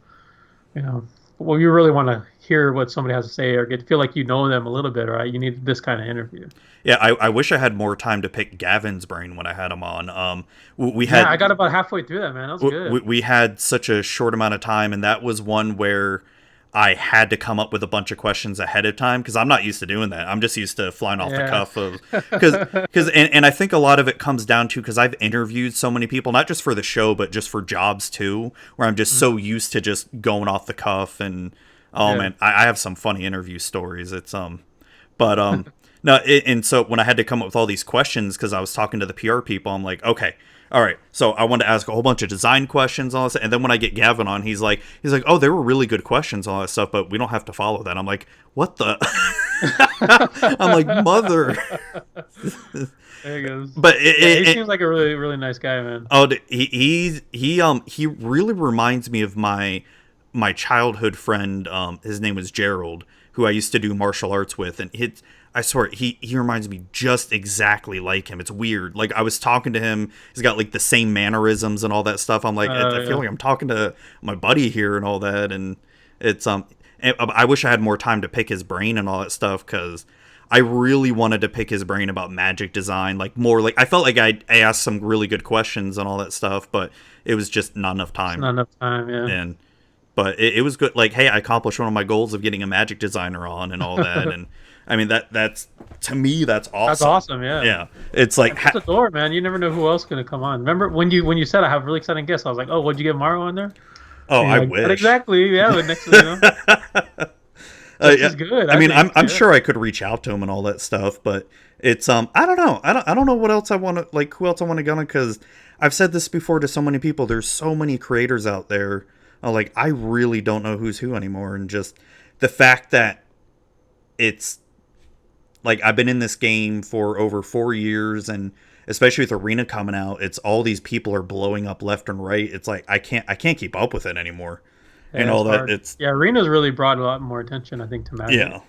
you really want to hear what somebody has to say or feel like you know them a little bit, right? You need this kind of interview. Yeah, I wish I had more time to pick Gavin's brain when I had him on. We had I got about halfway through that, man. That was good. We had such a short amount of time, and that was one where I had to come up with a bunch of questions ahead of time because I'm not used to doing that. I'm just used to flying off the cuff of because and I think a lot of it comes down to because I've interviewed so many people, not just for the show but just for jobs too, where I'm just so used to just going off the cuff and man, I have some funny interview stories. It's but no, and so when I had to come up with all these questions because I was talking to the PR people, I'm like, okay. All right, so I wanted to ask a whole bunch of design questions, all this, and then when I get Gavin on, he's like, oh, they were really good questions, all that stuff, but we don't have to follow that. I'm like, what the? I'm like, mother. There he goes. But he seems like a really, really nice guy, man. Oh, he really reminds me of my childhood friend. His name was Gerald, who I used to do martial arts with, and I swear, he reminds me just exactly like him. It's weird. Like, I was talking to him. He's got, like, the same mannerisms and all that stuff. I'm like, I feel like I'm talking to my buddy here and all that. And it's, I wish I had more time to pick his brain and all that stuff, because I really wanted to pick his brain about Magic design. Like, more, like, I felt like I asked some really good questions and all that stuff, but it was just not enough time. Not enough time, yeah. But it was good. Like, hey, I accomplished one of my goals of getting a Magic designer on and all that. And I mean, that's to me, that's awesome. That's awesome, yeah. Yeah, it's like the door, man. You never know who else is gonna come on. Remember when you said I have really exciting guests? I was like, oh, would you get Mario on there? Oh, I wish. Exactly, yeah. But next, which is good. I mean, I'm sure I could reach out to him and all that stuff, but it's I don't know. I don't know what else I want to like. Who else I want to get on? Because I've said this before to so many people. There's so many creators out there. Like, I really don't know who's who anymore, and just the fact that it's. Like, I've been in this game for over 4 years, and especially with Arena coming out, it's all these people are blowing up left and right. It's like I can't keep up with it anymore, and all that. It's Arena's really brought a lot more attention, I think, to Magic. Yeah,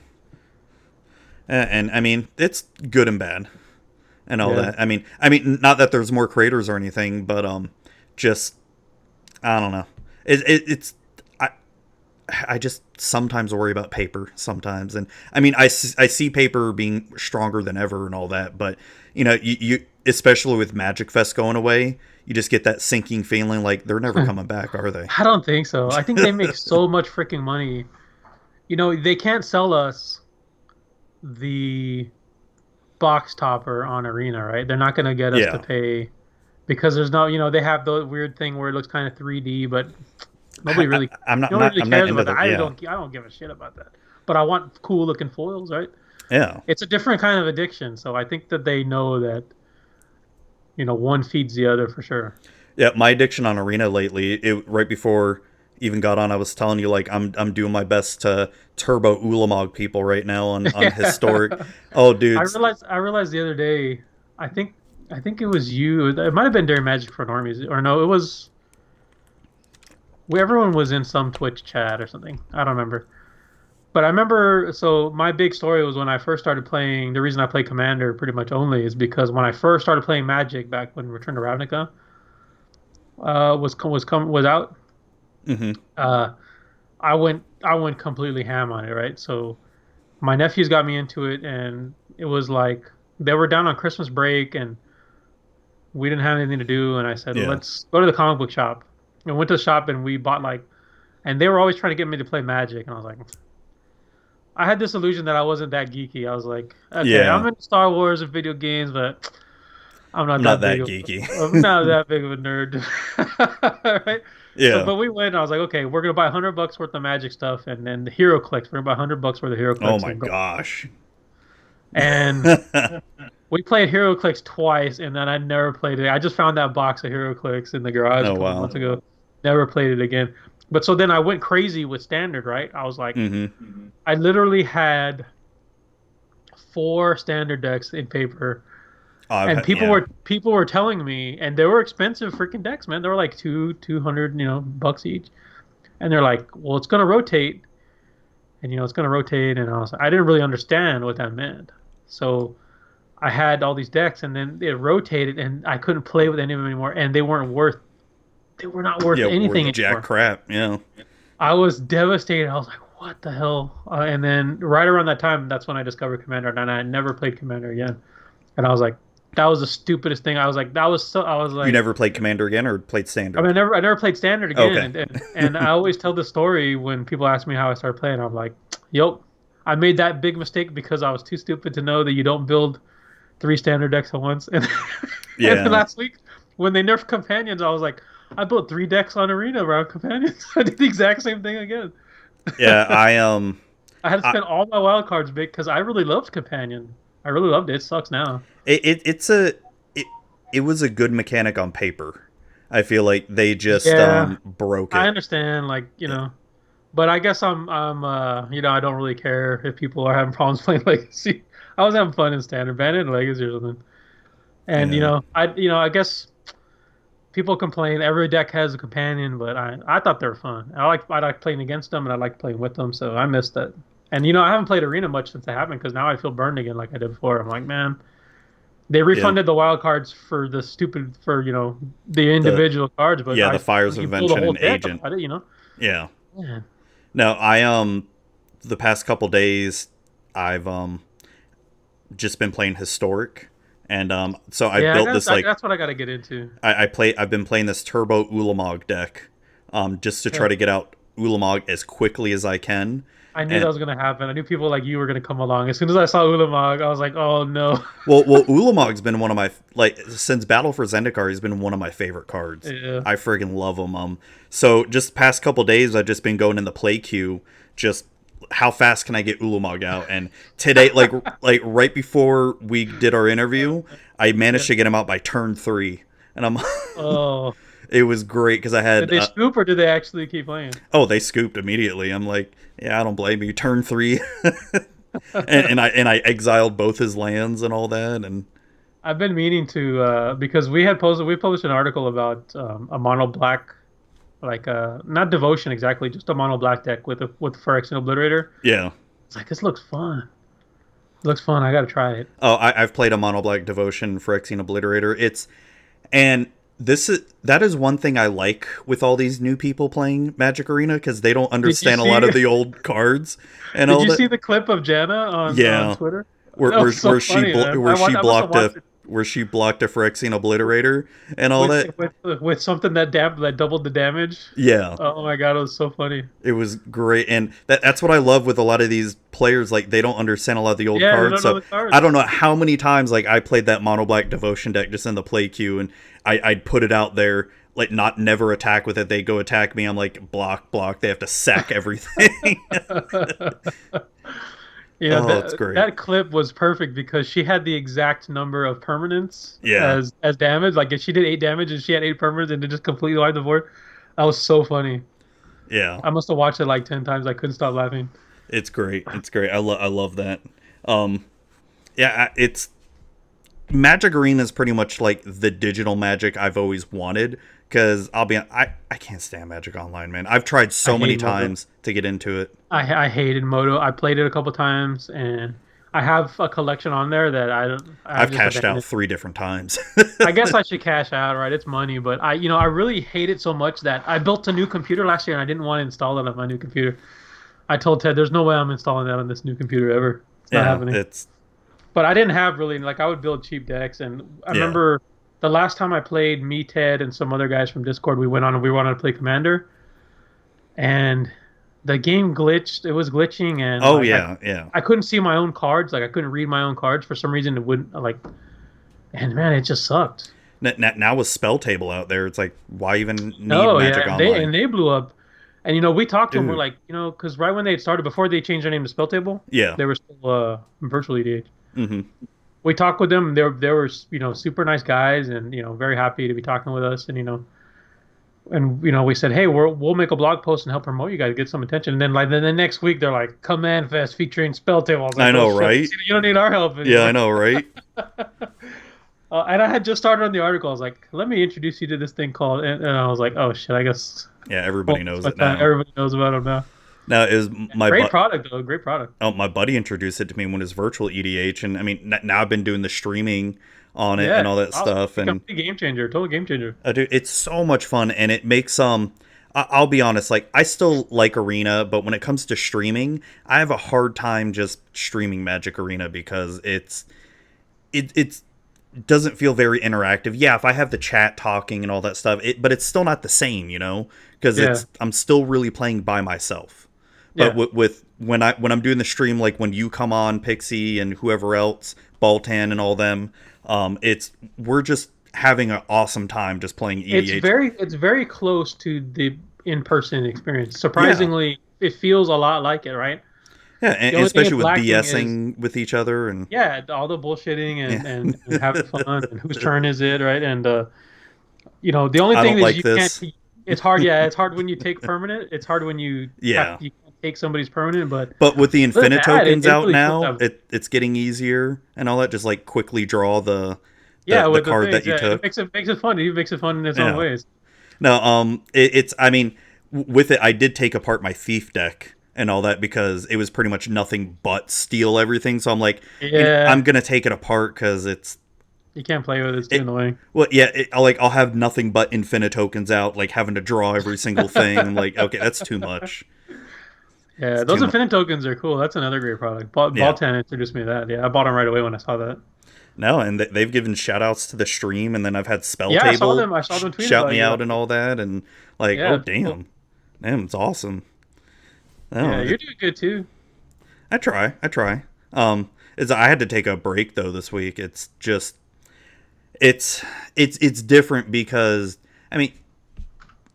and I mean, it's good and bad, and all that. I mean, not that there's more creators or anything, but just I don't know. It's. I just sometimes worry about paper sometimes. And I mean, I see paper being stronger than ever and all that, but you especially with Magic Fest going away, you just get that sinking feeling like they're never coming back, are they? I don't think so. I think they make so much freaking money. They can't sell us the box topper on Arena, right? They're not going to get us to pay because there's no, they have the weird thing where it looks kind of 3D, but nobody really, nobody really cares about that. I don't give a shit about that. But I want cool looking foils, right? Yeah. It's a different kind of addiction. So I think that they know that, one feeds the other for sure. Yeah, my addiction on Arena lately, right before even got on, I was telling you, like, I'm doing my best to turbo Ulamog people right now on historic. Oh, dude. I realized the other day, I think it was you. It might have been during Magic for Normies, or no, it was. Everyone was in some Twitch chat or something. I don't remember. But I remember, so my big story was when I first started playing, the reason I play Commander pretty much only is because when I first started playing Magic back when Return to Ravnica was out, I went completely ham on it, right? So my nephews got me into it, and it was like, they were down on Christmas break, and we didn't have anything to do, and I said, let's go to the comic book shop. I went to the shop and we bought and they were always trying to get me to play Magic, and I was like, I had this illusion that I wasn't that geeky. I was like, okay, I'm into Star Wars and video games, but I'm not that geeky. I'm not that big of a nerd. Right? Yeah. So, but we went and I was like, okay, we're going to buy $100 worth of Magic stuff, and then the Hero Clicks. We're going to buy $100 worth of Hero Clicks. Oh my gosh. And we played Hero Clicks twice, and then I never played it. I just found that box of Hero Clicks in the garage a couple months ago. Never played it again. But so then I went crazy with Standard, right? I was like, I literally had 4 Standard decks in paper. And people were telling me, and they were expensive freaking decks, man. They were like $200, bucks each. And they're like, well, it's gonna rotate, and it's gonna rotate, and I didn't really understand what that meant. So I had all these decks, and then it rotated, and I couldn't play with any of them anymore, and they were not worth anything jack anymore. Crap. Yeah. I was devastated. I was like, what the hell? And then right around that time, that's when I discovered Commander, and I had never played Commander again. And I was like, that was the stupidest thing. I was like, I was like, you never played Commander again, or played Standard? I mean, I never played Standard again. Okay. And I always tell the story when people ask me how I started playing. I'm like, yep, I made that big mistake because I was too stupid to know that you don't build 3 Standard decks at once. And, Yeah. and then last week, when they nerfed Companions, I was like, I built 3 decks on Arena around Companions. I did the exact same thing again. Yeah, I had to spend all my wild cards big because I really loved Companion. I really loved it. It sucks now. It was a good mechanic on paper. I feel like they just broke it. I understand, but I guess I'm I don't really care if people are having problems playing Legacy. I was having fun in Standard, Bandit, Legacy or something. And I guess people complain every deck has a companion, but I thought they were fun. I like playing against them, and I like playing with them, so I missed that. And I haven't played Arena much since it happened because now I feel burned again like I did before. I'm like, man, they refunded the wild cards for the individual cards, but the Fires of Invention and Agent. Yeah. Yeah. No, the past couple days I've just been playing Historic. And so I built this that's what I got to get into. I've been playing this Turbo Ulamog deck, just to try to get out Ulamog as quickly as I can. I knew that was going to happen. I knew people like you were going to come along. As soon as I saw Ulamog, I was like, oh no. well, Ulamog's been one of my since Battle for Zendikar, he's been one of my favorite cards. Yeah. I friggin' love him. So just past couple days, I've just been going in the play queue, just how fast can I get Ulamog out? And today, like right before we did our interview, I managed to get him out by turn 3, and I'm it was great because I had. Did they scoop or did they actually keep playing? Oh, they scooped immediately. I'm like, yeah, I don't blame you. Turn 3, and I exiled both his lands and all that. And I've been meaning to because we published an article about a mono black. Not Devotion exactly, just a mono black deck with Phyrexian Obliterator. Yeah. It's like, this looks fun. It looks fun. I got to try it. Oh, I've played a mono black Devotion Phyrexian Obliterator. That is one thing I like with all these new people playing Magic Arena, because they don't understand a lot of the old cards. And Did you see the clip of Jana on Twitter? Where she blocked a Phyrexian Obliterator and all with something that doubled the damage. Yeah. Oh my god, it was so funny. It was great, and that's what I love with a lot of these players. Like, they don't understand a lot of the old cards. So I don't know how many times I played that mono black Devotion deck just in the play queue, and I'd put it out there, never attack with it. They go attack me. I'm like, block. They have to sack everything. It's great. That clip was perfect because she had the exact number of permanents as damage. Like, if she did 8 damage and she had 8 permanents and it just completely wiped the board, that was so funny. Yeah, I must have watched it 10 times. I couldn't stop laughing. It's great. I love that. It's Magic Arena is pretty much like the digital Magic I've always wanted. Because I can't stand Magic Online, man. I've tried so many times to get into it. I hated Moto. I played it a couple times, and I have a collection on there that I've cashed out 3 different times. I guess I should cash out, right? It's money, but I really hate it so much that I built a new computer last year, and I didn't want to install it on my new computer. I told Ted, "There's no way I'm installing that on this new computer ever. It's not happening." But I didn't have really I would build cheap decks, and I remember. The last time I played, me, Ted, and some other guys from Discord, we went on and we wanted to play Commander. And the game glitched. It was glitching. And I couldn't see my own cards. I couldn't read my own cards. For some reason, it wouldn't, and man, it just sucked. Now with Spell Table out there, it's like, why even need Magic Online? They blew up. And, we talked to them. We're like, because right when they had started, before they changed their name to Spell Table, they were still virtual EDH. Mm-hmm. We talked with them. They were super nice guys, and very happy to be talking with us. And we said, hey, we'll make a blog post and help promote you guys, get some attention. And then the next week they're like, Command Fest featuring Spell Table. I know, right? You don't need our help anymore. Yeah, I know, right? And I had just started on the article. I was like, let me introduce you to this thing called, and I was like, oh shit, I guess. Yeah, everybody Well, knows it now. everybody knows about them now. Now is my Great product though, great product. Oh, my buddy introduced it to me when it was virtual EDH, and I mean now I've been doing the streaming on it and all that stuff, and a game changer, total game changer. Dude, it's so much fun, and it makes I'll be honest, like I still like Arena, but when it comes to streaming, I have a hard time just streaming Magic Arena because it doesn't feel very interactive. Yeah, if I have the chat talking and all that stuff, but it's still not the same, because I'm still really playing by myself. But with when I'm doing the stream, like when you come on, Pixie and whoever else, Baltan and all them, we're just having an awesome time just playing EDH. It's very close to the in-person experience. Surprisingly, it feels a lot like it, right? Yeah, and especially with BSing with each other and all the bullshitting and having fun and whose turn is it, right? And the only thing is you can't. It's hard. Yeah, it's hard when you take permanent. It's hard when you you can't take somebody's permanent. But with the Infinite tokens out really now, it's getting easier and all that. Just like quickly draw the card that you took. It makes it fun. It makes it fun in its own ways. No, I mean, with it, I did take apart my Thief deck and all that because it was pretty much nothing but steal everything. So I'm like, I'm gonna take it apart because you can't play with it. It's too annoying. Well, yeah, I'll have nothing but Infinite tokens out, like having to draw every single thing. I'm like, okay, that's too much. Yeah, those Infinite tokens are cool. That's another great product. Baltan introduced me to that. Yeah, I bought them right away when I saw that. No, and they've given shout outs to the stream, and then I've had Spell Table I saw them tweet shout me out and all that, and like, oh damn, cool. Damn, it's awesome. Yeah, you're doing good too. I try. I had to take a break though this week. It's just, it's different because I mean,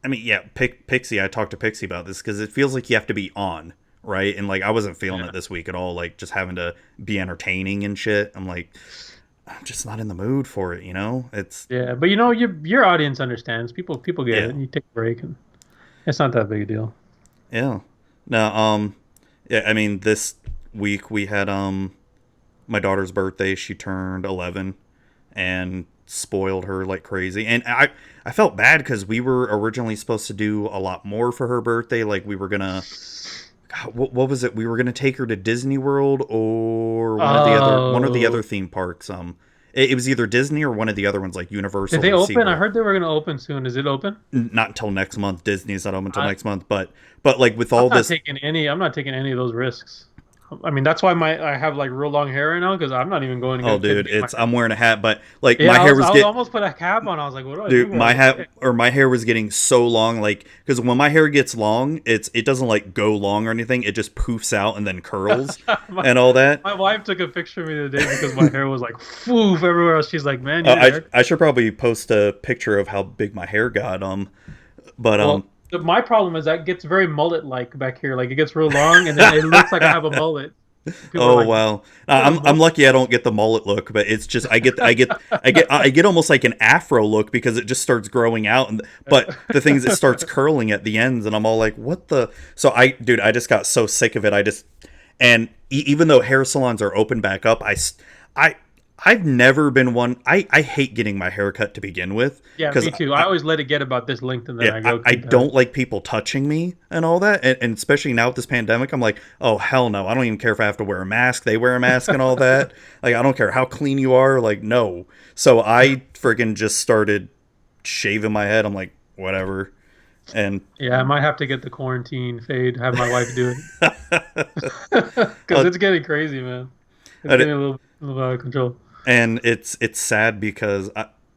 yeah, Pixie. I talked to Pixie about this because it feels like you have to be on, right? And like I wasn't feeling it this week at all. Like just having to be entertaining and shit. I'm like, I'm just not in the mood for it. It's but your audience understands. People get it. And you take a break, and it's not that big a deal. Yeah. No. Yeah. I mean, this week we had my daughter's birthday. She turned 11, and spoiled her like crazy. And I felt bad because we were originally supposed to do a lot more for her birthday. Like we were gonna, what was it? We were gonna take her to Disney World or one of the other theme parks. It was either Disney or one of the other ones, like Universal. Did they open? I heard they were gonna open soon. Is it open? Not until next month. Disney's not open until next month. But like with all this, I'm not taking any of those risks. I mean, that's why I have like real long hair right now because I'm not even going to get. Oh, dude, I'm wearing a hat, but like my hair was. I almost put a cap on. I was like, what do I do? Dude, my hair was getting so long, like because when my hair gets long, it doesn't like go long or anything. It just poofs out and then curls and all that. My wife took a picture of me the other day because my hair was like poof everywhere else. She's like, man, I should probably post a picture of how big my hair got. My problem is that it gets very mullet-like back here. Like it gets real long, and then it looks like I have a mullet. Wow! I'm lucky I don't get the mullet look, but it's just I get almost like an afro look because it just starts growing out, but the thing is it starts curling at the ends, and I'm all like, what the? So I just got so sick of it. Even though hair salons are open back up, I've never been one. I hate getting my hair cut to begin with. Yeah, me too. I always let it get about this length, and then I don't like people touching me and all that. And especially now with this pandemic, I'm like, oh hell no! I don't even care if I have to wear a mask. They wear a mask and all that. Like I don't care how clean you are. Like no. So I friggin' just started shaving my head. I'm like whatever. And I might have to get the quarantine fade. Have my wife do it because it's getting crazy, man. It's getting a little out of control. And it's sad because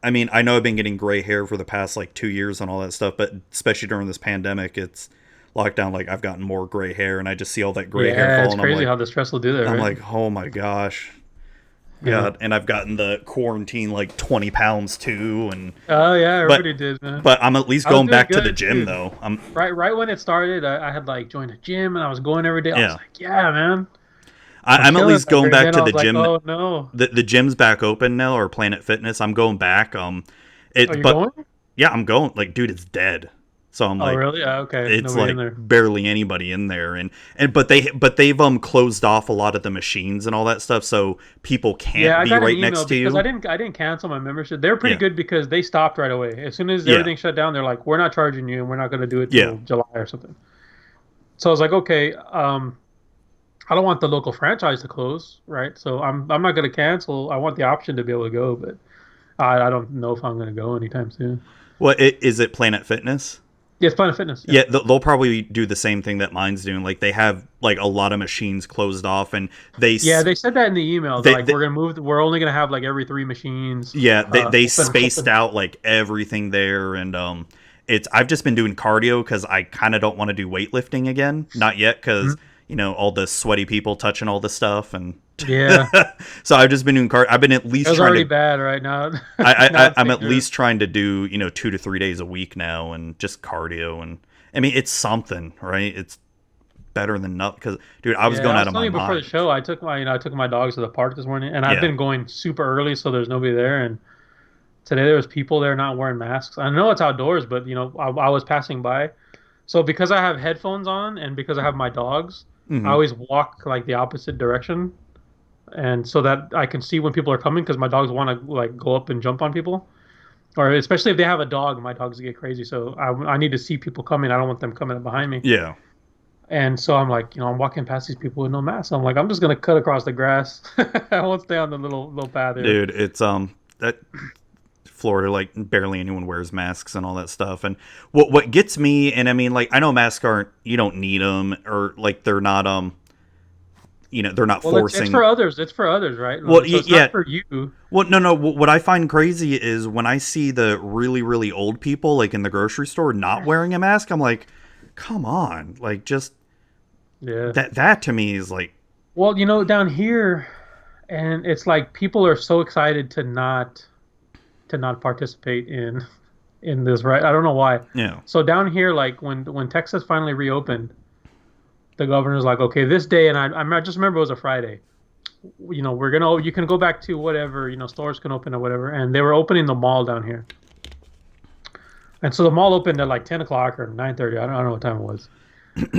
I mean I know I've been getting gray hair for the past like 2 years and all that stuff, but especially during this pandemic, it's lockdown. Like I've gotten more gray hair, and I just see all that gray hair falling. It's crazy how the stress will do that. I'm right? like, oh my gosh, God! And I've gotten the quarantine like 20 pounds too, and everybody did, man. But I'm at least going back to the gym though. I'm right when it started. I had like joined a gym, and I was going every day. I was like, yeah, man. I'm at least going back to the gym. Oh no! The gym's back open now, or Planet Fitness. I'm going back. Going? Yeah, I'm going. Like, dude, it's dead. So I'm Oh, like, really? Yeah, okay. it's Nobody like in there. barely anybody in there, and they've closed off a lot of the machines and all that stuff, so people Yeah, can't I be got an right email next to because you. I didn't cancel my membership. They were pretty Yeah, good because they stopped right away. As soon as yeah, everything shut down, they're like, "We're not charging you, and we're not going to do it yeah. till July or something." So I was like, "Okay, I don't want the local franchise to close, right? So I'm not going to cancel. I want the option to be able to go, but I don't know if I'm going to go anytime soon." Is it Planet Fitness? Yeah, it's Planet Fitness. Yeah. Yeah, they'll probably do the same thing that mine's doing. Like they have like a lot of machines closed off, and Yeah, they said that in the email. They're they, like, they we're gonna move. We're only gonna have like every 3 machines. yeah they spaced Open. out like everything there, and it's I've just been doing cardio because I kind of don't want to do weightlifting again, not yet, because all the sweaty people touching all the stuff, and Yeah, so I've just been doing cardio. I've been at it least was trying already to. bad right now. Now I'm it's at least trying to do 2 to 3 days a week now, and just cardio, and I mean it's something, right? It's better than nothing. Because dude, I was going I out was of telling my you before the mind. show. I took my dogs to the park this morning, and I've Yeah, been going super early, so there's nobody there. And today there was people there not wearing masks. I know it's outdoors, but I was passing by. So because I have headphones on and because I have my dogs, I hmm, always walk like the opposite direction, and so that I can see when people are coming because my dogs want to like go up and jump on people. Or especially if they have a dog, my dogs get crazy. So I need to see people coming. I don't want them coming up behind me. yeah, And so I'm like, I'm walking past these people with no mask. I'm like, I'm just gonna cut across the grass. I won't stay on the little path here. dude, it's that Florida, like barely anyone wears masks and all that stuff. And what gets me, and I mean, like I know masks aren't, you don't need them, or like they're not they're not Well, it's forcing. for others. It's for others, right? Well, So it's yeah. not for you. Well, no. What I find crazy is when I see the really, really old people, like in the grocery store, not wearing a mask. I'm like, come on, like just Yeah. that to me is like, Well, down here, and it's like people are so excited to not participate in this, right? I don't know why. yeah, So down here, like when Texas finally reopened, the governor's like, okay, this day, and I just remember it was a Friday. You can go back to whatever, stores can open or whatever, and they were opening the mall down here. And so the mall opened at like 10 o'clock or 9:30. I don't know what time it was.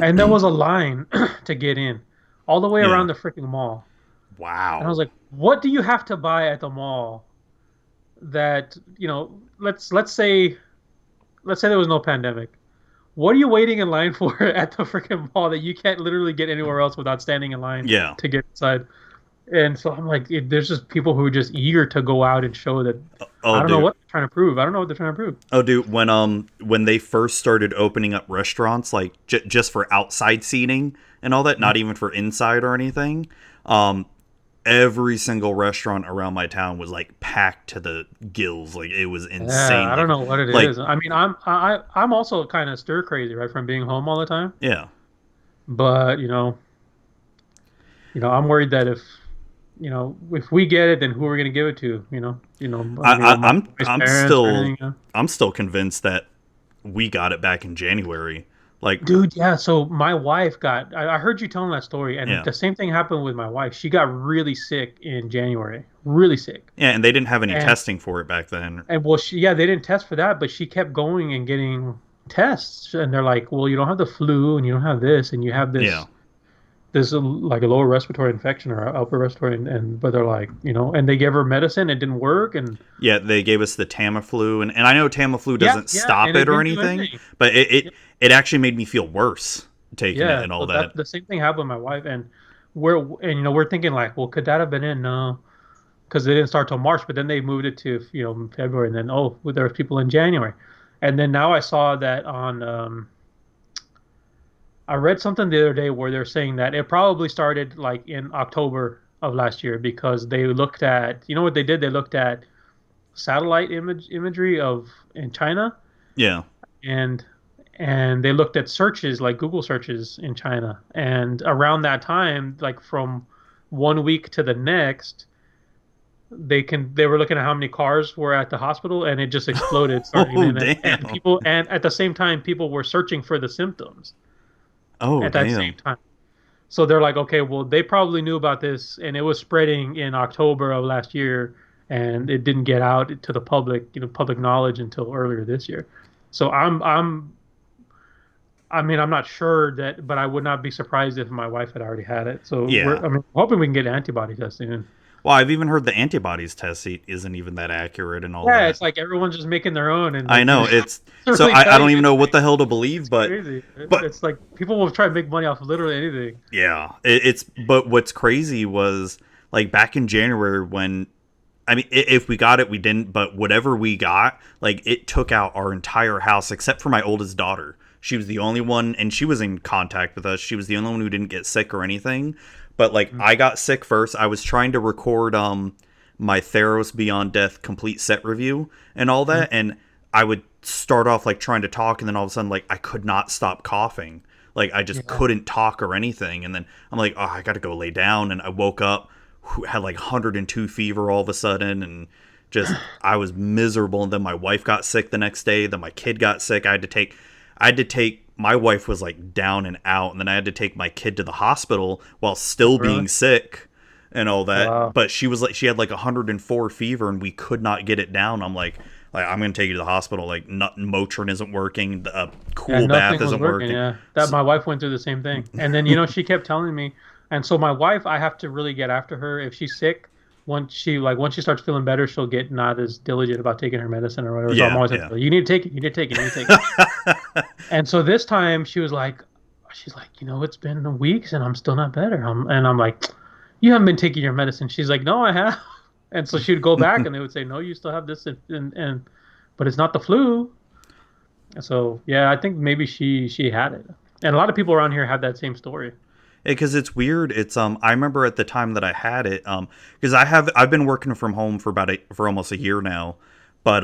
And there was a line to get in all the way yeah. around the freaking mall. And I was Wow. like, what do you have to buy at the mall that, let's say there was no pandemic. What are you waiting in line for at the freaking mall that you can't literally get anywhere else without standing in line Yeah. to get inside? And so I'm like, there's just people who are just eager to go out and show that. I Oh, don't know dude. what they're trying to prove. I don't know what they're trying to prove. Oh, dude. When they first started opening up restaurants, like just for outside seating and all that, not even for inside or anything, every single restaurant around my town was like packed to the gills. Like it was insane. Yeah, I don't know what it like, is. I mean, I'm also kind of stir crazy, right, from being home all the time. yeah. But I'm worried that if we get it, then who are we gonna give it to? My I'm parents or still anything. I'm still convinced that we got it back in January. Like, Dude, yeah. So my wife got. I heard you telling that story, and yeah, the same thing happened with my wife. She got really sick in January, really sick. yeah, and they didn't have any And testing for it back then. and well, they didn't test for that, but she kept going and getting tests, and they're like, well, you don't have the flu, and you don't have this, and you have this. Yeah, Like a lower respiratory infection or upper respiratory, but they're like, and they gave her medicine, it didn't work, and yeah, they gave us the Tamiflu, and I know Tamiflu doesn't stop and it or didn't do anything, anything. but it actually made me feel worse taking it and all So that. the same thing happened with my wife, and we're thinking like, well, could that have been in? No, because they didn't start till March, but then they moved it to February, and then well, there were people in January, and then now I saw that on. I read something the other day where they're saying that it probably started like in October of last year because they looked at, what they did? They looked at satellite imagery of in China, Yeah, and they looked at searches like Google searches in China, and around that time, like from 1 week to the next, they were looking at how many cars were at the hospital, and it just exploded, starting oh and damn, people, and at the same time, people were searching for the symptoms oh at that damn, same time. So they're like, okay, well, they probably knew about this, and it was spreading in October of last year, and it didn't get out to the public, public knowledge until earlier this year. So I'm I mean, I'm not sure that, but I would not be surprised if my wife had already had it. So Yeah. I mean, hoping we can get antibody testing. Well, I've even heard the antibodies test isn't even that accurate and all Yeah, that. it's like everyone's just making their own, and I like, know it's so really I don't even know anything. what the hell to believe, but Crazy. but It's like people will try to make money off of literally anything. yeah, but what's crazy was like back in January when I mean if we got it we didn't, but whatever we got, like it took out our entire house except for my oldest daughter. She was the only one, and she was in contact with us. She was the only one who didn't get sick or anything. But like I got sick first. I was trying to record my Theros Beyond Death complete set review and all that, and I would start off like trying to talk, and then all of a sudden like I could not stop coughing. Like I just couldn't talk or anything, and then I'm like, oh, I got to go lay down, and I woke up, had like 102 fever all of a sudden, and just I was miserable. And then my wife got sick the next day. Then my kid got sick. I had to take my wife was like down and out, and then I had to take my kid to the hospital while still being sick and all that. Wow. But she had like 104 fever, and we could not get it down. I'm like I'm gonna take you to the hospital. Like Motrin isn't working. The cool bath isn't working. Yeah, that my wife went through the same thing. And then she kept telling me, and so my wife, I have to really get after her if she's sick. Once she starts feeling better, she'll get not as diligent about taking her medicine or whatever. So I'm always like, you need to take it. You need to take it. You need to take it. And so this time she's like, it's been weeks and I'm still not better. And I'm like, you haven't been taking your medicine. She's like, no, I have. And so she'd go back and they would say, no, you still have this, but it's not the flu. So yeah, I think maybe she had it, and a lot of people around here have that same story. Because it's weird. It's I remember at the time that I had it, because I've been working from home for almost a year now, but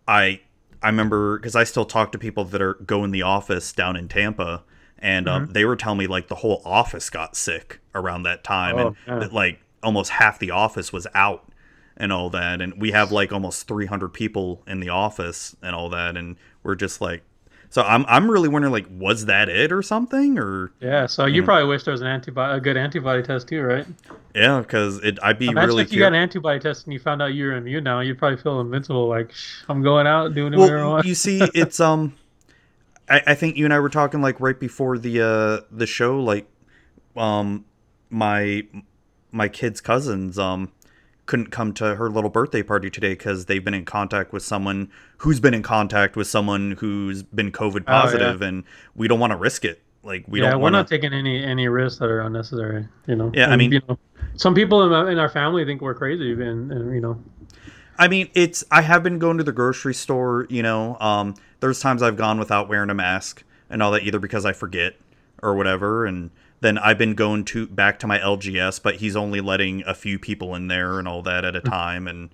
I remember because I still talk to people that go in the office down in Tampa, and they were telling me like the whole office got sick around that time, that like almost half the office was out and all that, and we have like almost 300 people in the office and all that, and we're just like. So I'm really wondering, like, was that it or something, or yeah? So you probably wish there was a good antibody test too, right? Yeah, because I'd be Imagine really. If you got an antibody test and you found out you were immune now, you'd probably feel invincible. Like I'm going out doing whatever I want. You see, it's I think you and I were talking like right before the show, like my kid's cousins couldn't come to her little birthday party today because they've been in contact with someone who's been in contact with someone who's been COVID positive, and we don't want to risk it. Like we're not taking any risks that are unnecessary. Yeah, and, I mean, some people in our family think we're crazy, and I mean, I have been going to the grocery store. There's times I've gone without wearing a mask and all that, either because I forget or whatever, and then I've been going back to my LGS, but he's only letting a few people in there and all that at a time, and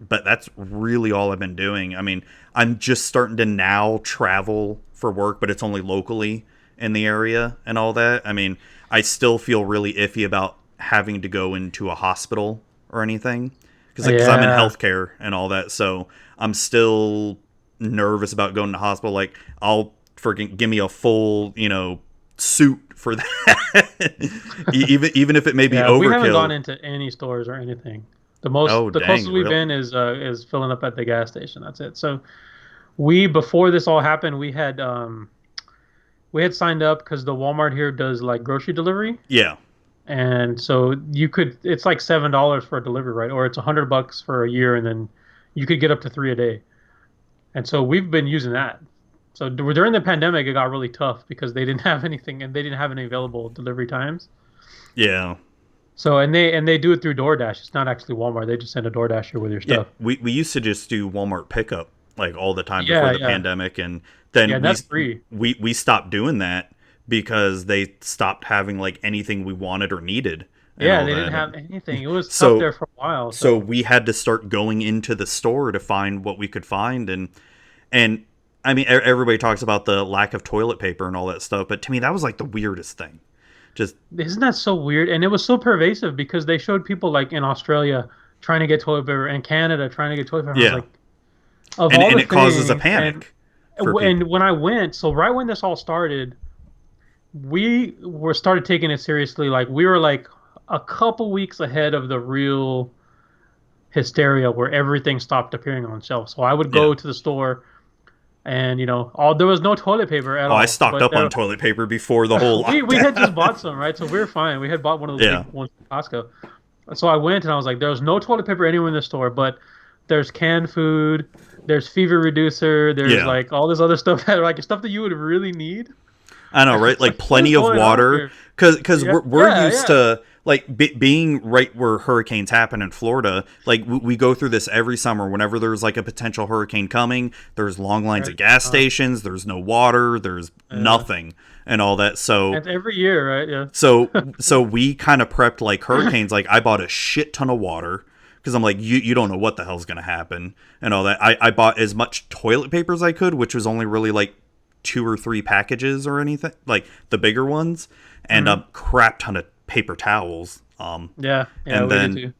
but that's really all I've been doing. I mean, I'm just starting to now travel for work, but it's only locally in the area and all that. I mean, I still feel really iffy about having to go into a hospital or anything because I'm in healthcare and all that, so I'm still nervous about going to hospital. Like, I'll freaking give me a full, suit for that, even if it may be overkill. We haven't gone into any stores or anything. The closest we've been is filling up at the gas station. That's it. So before this all happened, we had signed up because the Walmart here does like grocery delivery. Yeah. And so it's like $7 for a delivery, right? Or it's $100 for a year, and then you could get up to 3 a day. And so we've been using that. So during the pandemic, it got really tough because they didn't have anything, and they didn't have any available delivery times. Yeah. So and they do it through DoorDash. It's not actually Walmart. They just send a DoorDasher with your stuff. Yeah, we used to just do Walmart pickup like all the time before the pandemic, and then that's free. We stopped doing that because they stopped having like anything we wanted or needed. Yeah, they didn't have anything. It was tough there for a while. So we had to start going into the store to find what we could find, and I mean, everybody talks about the lack of toilet paper and all that stuff, but to me, that was like the weirdest thing. Isn't that so weird? And it was so pervasive because they showed people like in Australia trying to get toilet paper and Canada trying to get toilet paper. Yeah. I was like, and it causes a panic. And when I went, so right when this all started, we started taking it seriously. Like we were like a couple weeks ahead of the real hysteria where everything stopped appearing on shelves. So I would go to the store and all there was no toilet paper at all. I stocked but up on toilet paper before the whole we had just lockdown. bought some, right? So we were fine. We had bought one of those Yeah. big ones from Costco. So I went and I was like, there's no toilet paper anywhere in the store, but there's canned food, there's fever reducer, there's Yeah. like all this other stuff that like stuff that you would really need. I know, right? Like plenty of going on water, here? because Yeah. we're Yeah, used to like being right where hurricanes happen in Florida. Like we go through this every summer. Whenever there's like a potential hurricane coming, there's long lines at gas stations. There's no water. There's nothing and all that. So It's every year, right? Yeah. so we kind of prepped like hurricanes. Like I bought a shit ton of water. Because I'm like, you don't know what the hell's going to happen and all that. I bought as much toilet paper as I could, which was only really like 2 or 3 packages or anything, like the bigger ones, and a crap ton of paper towels. Yeah, and we then, did too.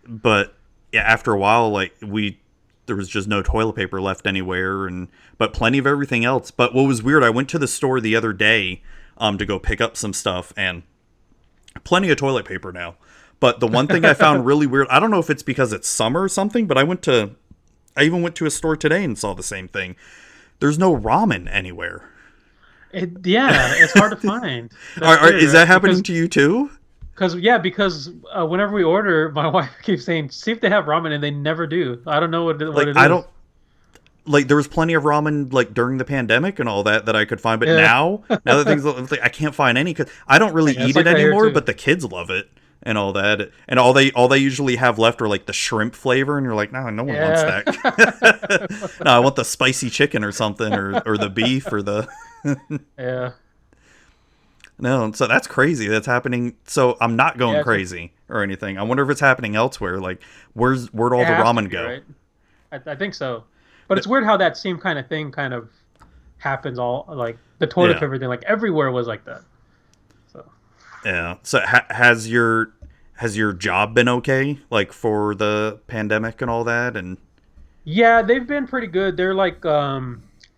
But yeah, after a while, like there was just no toilet paper left anywhere, but plenty of everything else. But what was weird, I went to the store the other day to go pick up some stuff, and plenty of toilet paper now. But the one thing I found really weird, I don't know if it's because it's summer or something, but I even went to a store today and saw the same thing. There's no ramen anywhere. It's hard to find. Is that happening to you too? Because whenever we order, my wife keeps saying, "See if they have ramen," and they never do. I don't know what it is. I don't. Like there was plenty of ramen like during the pandemic and all that I could find, but now that things like, I can't find any because I don't really eat it anymore. But the kids love it and all that, and all they usually have left are like the shrimp flavor, and you're like, no one wants that. No, I want the spicy chicken or something, or the beef or the yeah. No, so that's crazy. That's happening. So I'm not going crazy or anything. I wonder if it's happening elsewhere. Like where'd all the ramen go? Right? I think so. But it's weird how that same kind of thing kind of happens all like the toilet paper thing. Like everywhere was like that. So yeah. So has your job been okay? Like for the pandemic and all that? And yeah, they've been pretty good. They're like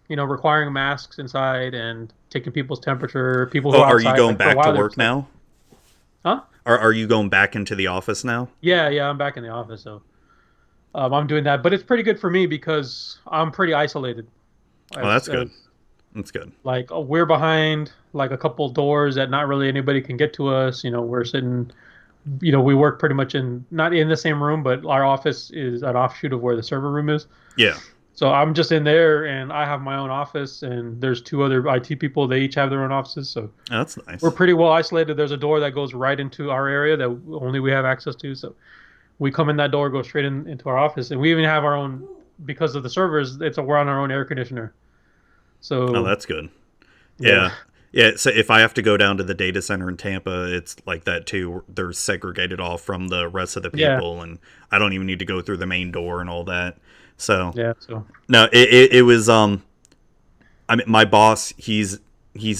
requiring masks inside and taking people's temperature. People who are outside, you going like, back to work now? Huh? Are you going back into the office now? Yeah, I'm back in the office, so I'm doing that. But it's pretty good for me because I'm pretty isolated. Oh, that's good. That's good. Like we're behind like a couple doors that not really anybody can get to us. We're sitting. We work pretty much not in the same room, but our office is an offshoot of where the server room is. Yeah. So I'm just in there, and I have my own office, and there's 2 other IT people. They each have their own offices, so that's nice. We're pretty well isolated. There's a door that goes right into our area that only we have access to. So we come in that door, go straight into our office, and we even have our own because of the servers. We're on our own air conditioner. So that's good. Yeah. So if I have to go down to the data center in Tampa, it's like that too. They're segregated off from the rest of the people, and I don't even need to go through the main door and all that. So no, it was I mean my boss he's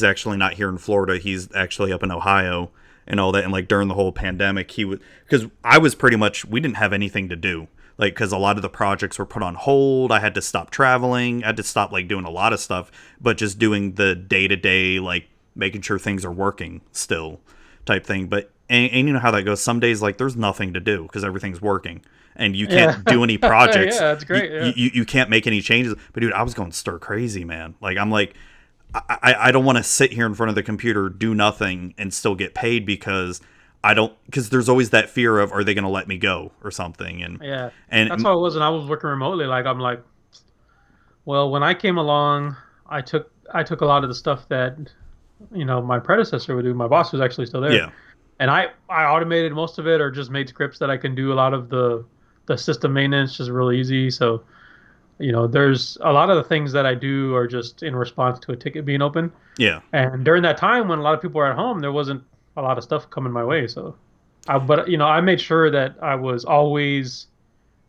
actually not here in Florida, he's actually up in Ohio and all that, and like during the whole pandemic because I was pretty much we didn't have anything to do, like because a lot of the projects were put on hold. I had to stop traveling, I had to stop like doing a lot of stuff, but just doing the day-to-day like making sure things are working still type thing. But and you know how that goes, some days like there's nothing to do because everything's working and you can't do any projects. Yeah, that's great. You can't make any changes. But dude, I was going stir crazy, man. Like I'm like, I don't want to sit here in front of the computer, do nothing, and still get paid because there's always that fear of, are they going to let me go or something? And that's how it was. And I was working remotely. Like I'm like, well, when I came along, I took a lot of the stuff that my predecessor would do. My boss was actually still there. Yeah. And I automated most of it, or just made scripts that I can do a lot of the system maintenance just real easy. So, there's a lot of the things that I do are just in response to a ticket being open. Yeah. And during that time when a lot of people were at home, there wasn't a lot of stuff coming my way. So, I made sure that I was always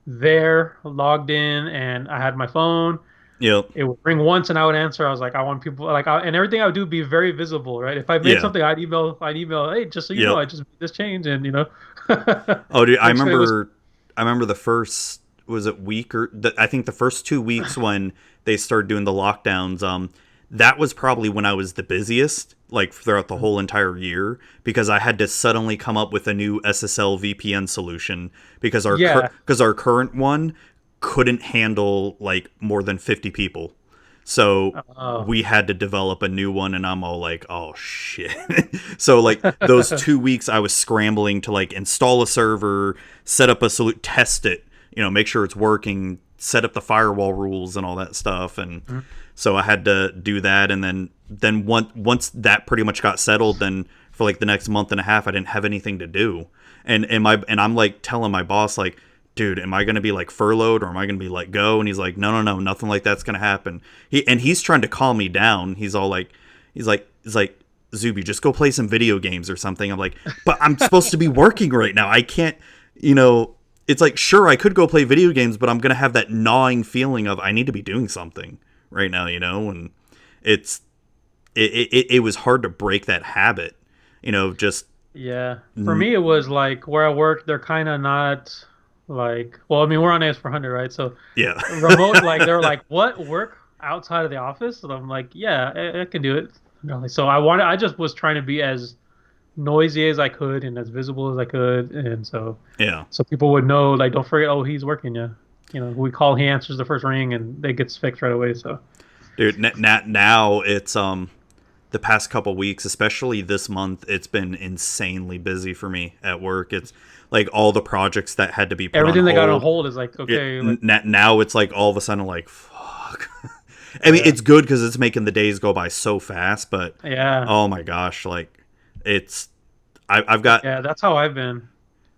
there, logged in, and I had my phone. Yep. It would ring once and I would answer. I was like, I want people and everything I would do be very visible, right? If I made something, I'd email, hey, just so you know, I just made this change, and Oh, dude, I remember the first week I think the first 2 weeks when they started doing the lockdowns. That was probably when I was the busiest, like throughout the whole entire year, because I had to suddenly come up with a new SSL VPN solution because our current one couldn't handle like more than 50 people. So Oh. we had to develop a new one, and I'm all like, oh shit. So like those 2 weeks I was scrambling to like install a server, set up a test it, make sure it's working, set up the firewall rules and all that stuff. And so I had to do that. And then once that pretty much got settled, then for like the next month and a half, I didn't have anything to do. And I'm like telling my boss, like, dude, am I going to be like furloughed or am I going to be let go? And he's like, no, nothing like that's going to happen. He's trying to calm me down. He's like, Zuby, just go play some video games or something. I'm like, but I'm supposed to be working right now. I can't, it's like, sure, I could go play video games, but I'm going to have that gnawing feeling of I need to be doing something right now, and it was hard to break that habit, just. Yeah. For me, it was like where I work, they're kind of not like, well, I mean, we're on AS400, right? So yeah, remote, like they're like, what, work outside of the office? And I'm like, yeah, I can do it. So I just was trying to be as noisy as I could and as visible as I could, and so people would know, like, don't forget, oh, he's working. We call, he answers the first ring, and it gets fixed right away. So, dude, now it's the past couple weeks, especially this month, it's been insanely busy for me at work. It's like all the projects that had to be put everything on that hold. got on hold is like, okay. Now it's like all of a sudden, like, fuck. I mean, it's good because it's making the days go by so fast, but oh my gosh, like I've got that's how I've been.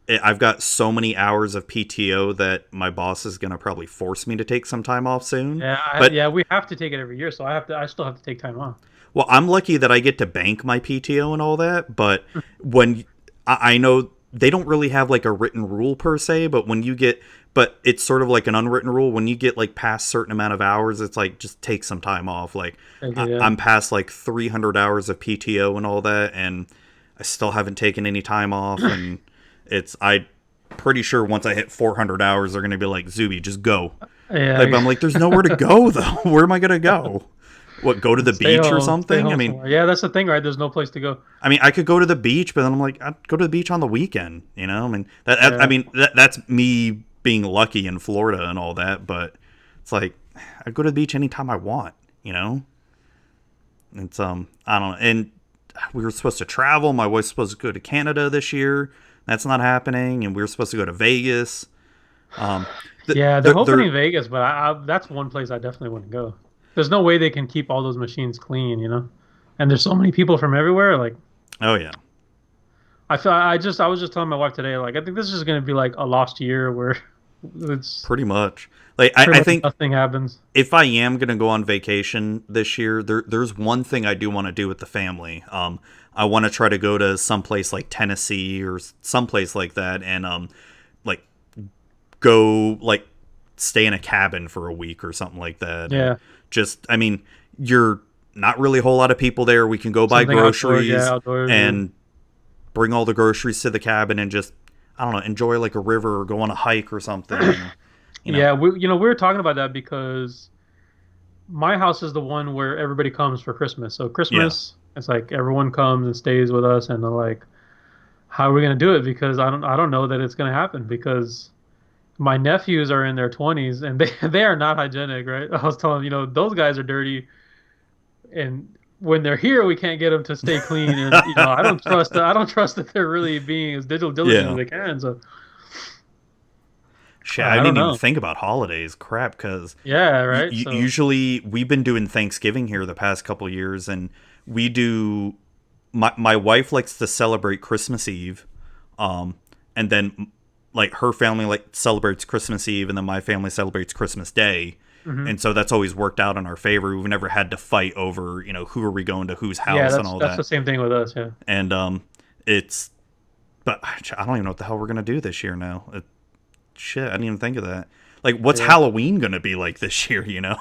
I've got so many hours of PTO that my boss is gonna probably force me to take some time off soon. We have to take it every year, so I still have to take time off. Well, I'm lucky that I get to bank my PTO and all that, but when I know they don't really have like a written rule per se, but it's sort of like an unwritten rule. When you get like past certain amount of hours, it's like, just take some time off. Like I'm past like 300 hours of PTO and all that, and I still haven't taken any time off. And I'm pretty sure once I hit 400 hours, they're going to be like, Zuby, just go. Yeah. Like, I'm like, there's nowhere to go though. Where am I going to go? What, go to the beach or something? I mean, yeah, that's the thing, right? There's no place to go. I mean, I could go to the beach, but then I'm like, I'd go to the beach on the weekend, I mean, that's me being lucky in Florida and all that, but it's like, I go to the beach anytime I want, It's, I don't know. And we were supposed to travel. My wife's supposed to go to Canada this year. That's not happening. And we were supposed to go to Vegas. They're opening Vegas, but that's one place I definitely want to go. There's no way they can keep all those machines clean, And there's so many people from everywhere. Like, oh yeah. I was just telling my wife today, like, I think this is going to be like a lost year where it's pretty much. Like, I think nothing happens. If I am going to go on vacation this year, there's one thing I do want to do with the family. I want to try to go to someplace like Tennessee or someplace like that, and like go like stay in a cabin for a week or something like that. Yeah. I mean, you're not really a whole lot of people there. We can go buy groceries outdoors, and bring all the groceries to the cabin and just, I don't know, enjoy like a river or go on a hike or something. Yeah, we were talking about that because my house is the one where everybody comes for Christmas. So Christmas, it's like everyone comes and stays with us, and they're like, how are we going to do it? Because I don't know that it's going to happen, because my nephews are in their 20s and they are not hygienic, right? I was telling them, those guys are dirty, and when they're here, we can't get them to stay clean. And I don't trust that they're really being as diligent as they can. So shit, I didn't even think about holidays. Crap, because right. Usually we've been doing Thanksgiving here the past couple of years, and we do. My wife likes to celebrate Christmas Eve, and then like her family like celebrates Christmas Eve, and then my family celebrates Christmas Day. Mm-hmm. And so that's always worked out in our favor. We've never had to fight over, who are we going to whose house and all that. That's the same thing with us, yeah. And but I don't even know what the hell we're gonna do this year now. Shit, I didn't even think of that. Like, what's Halloween gonna be like this year? I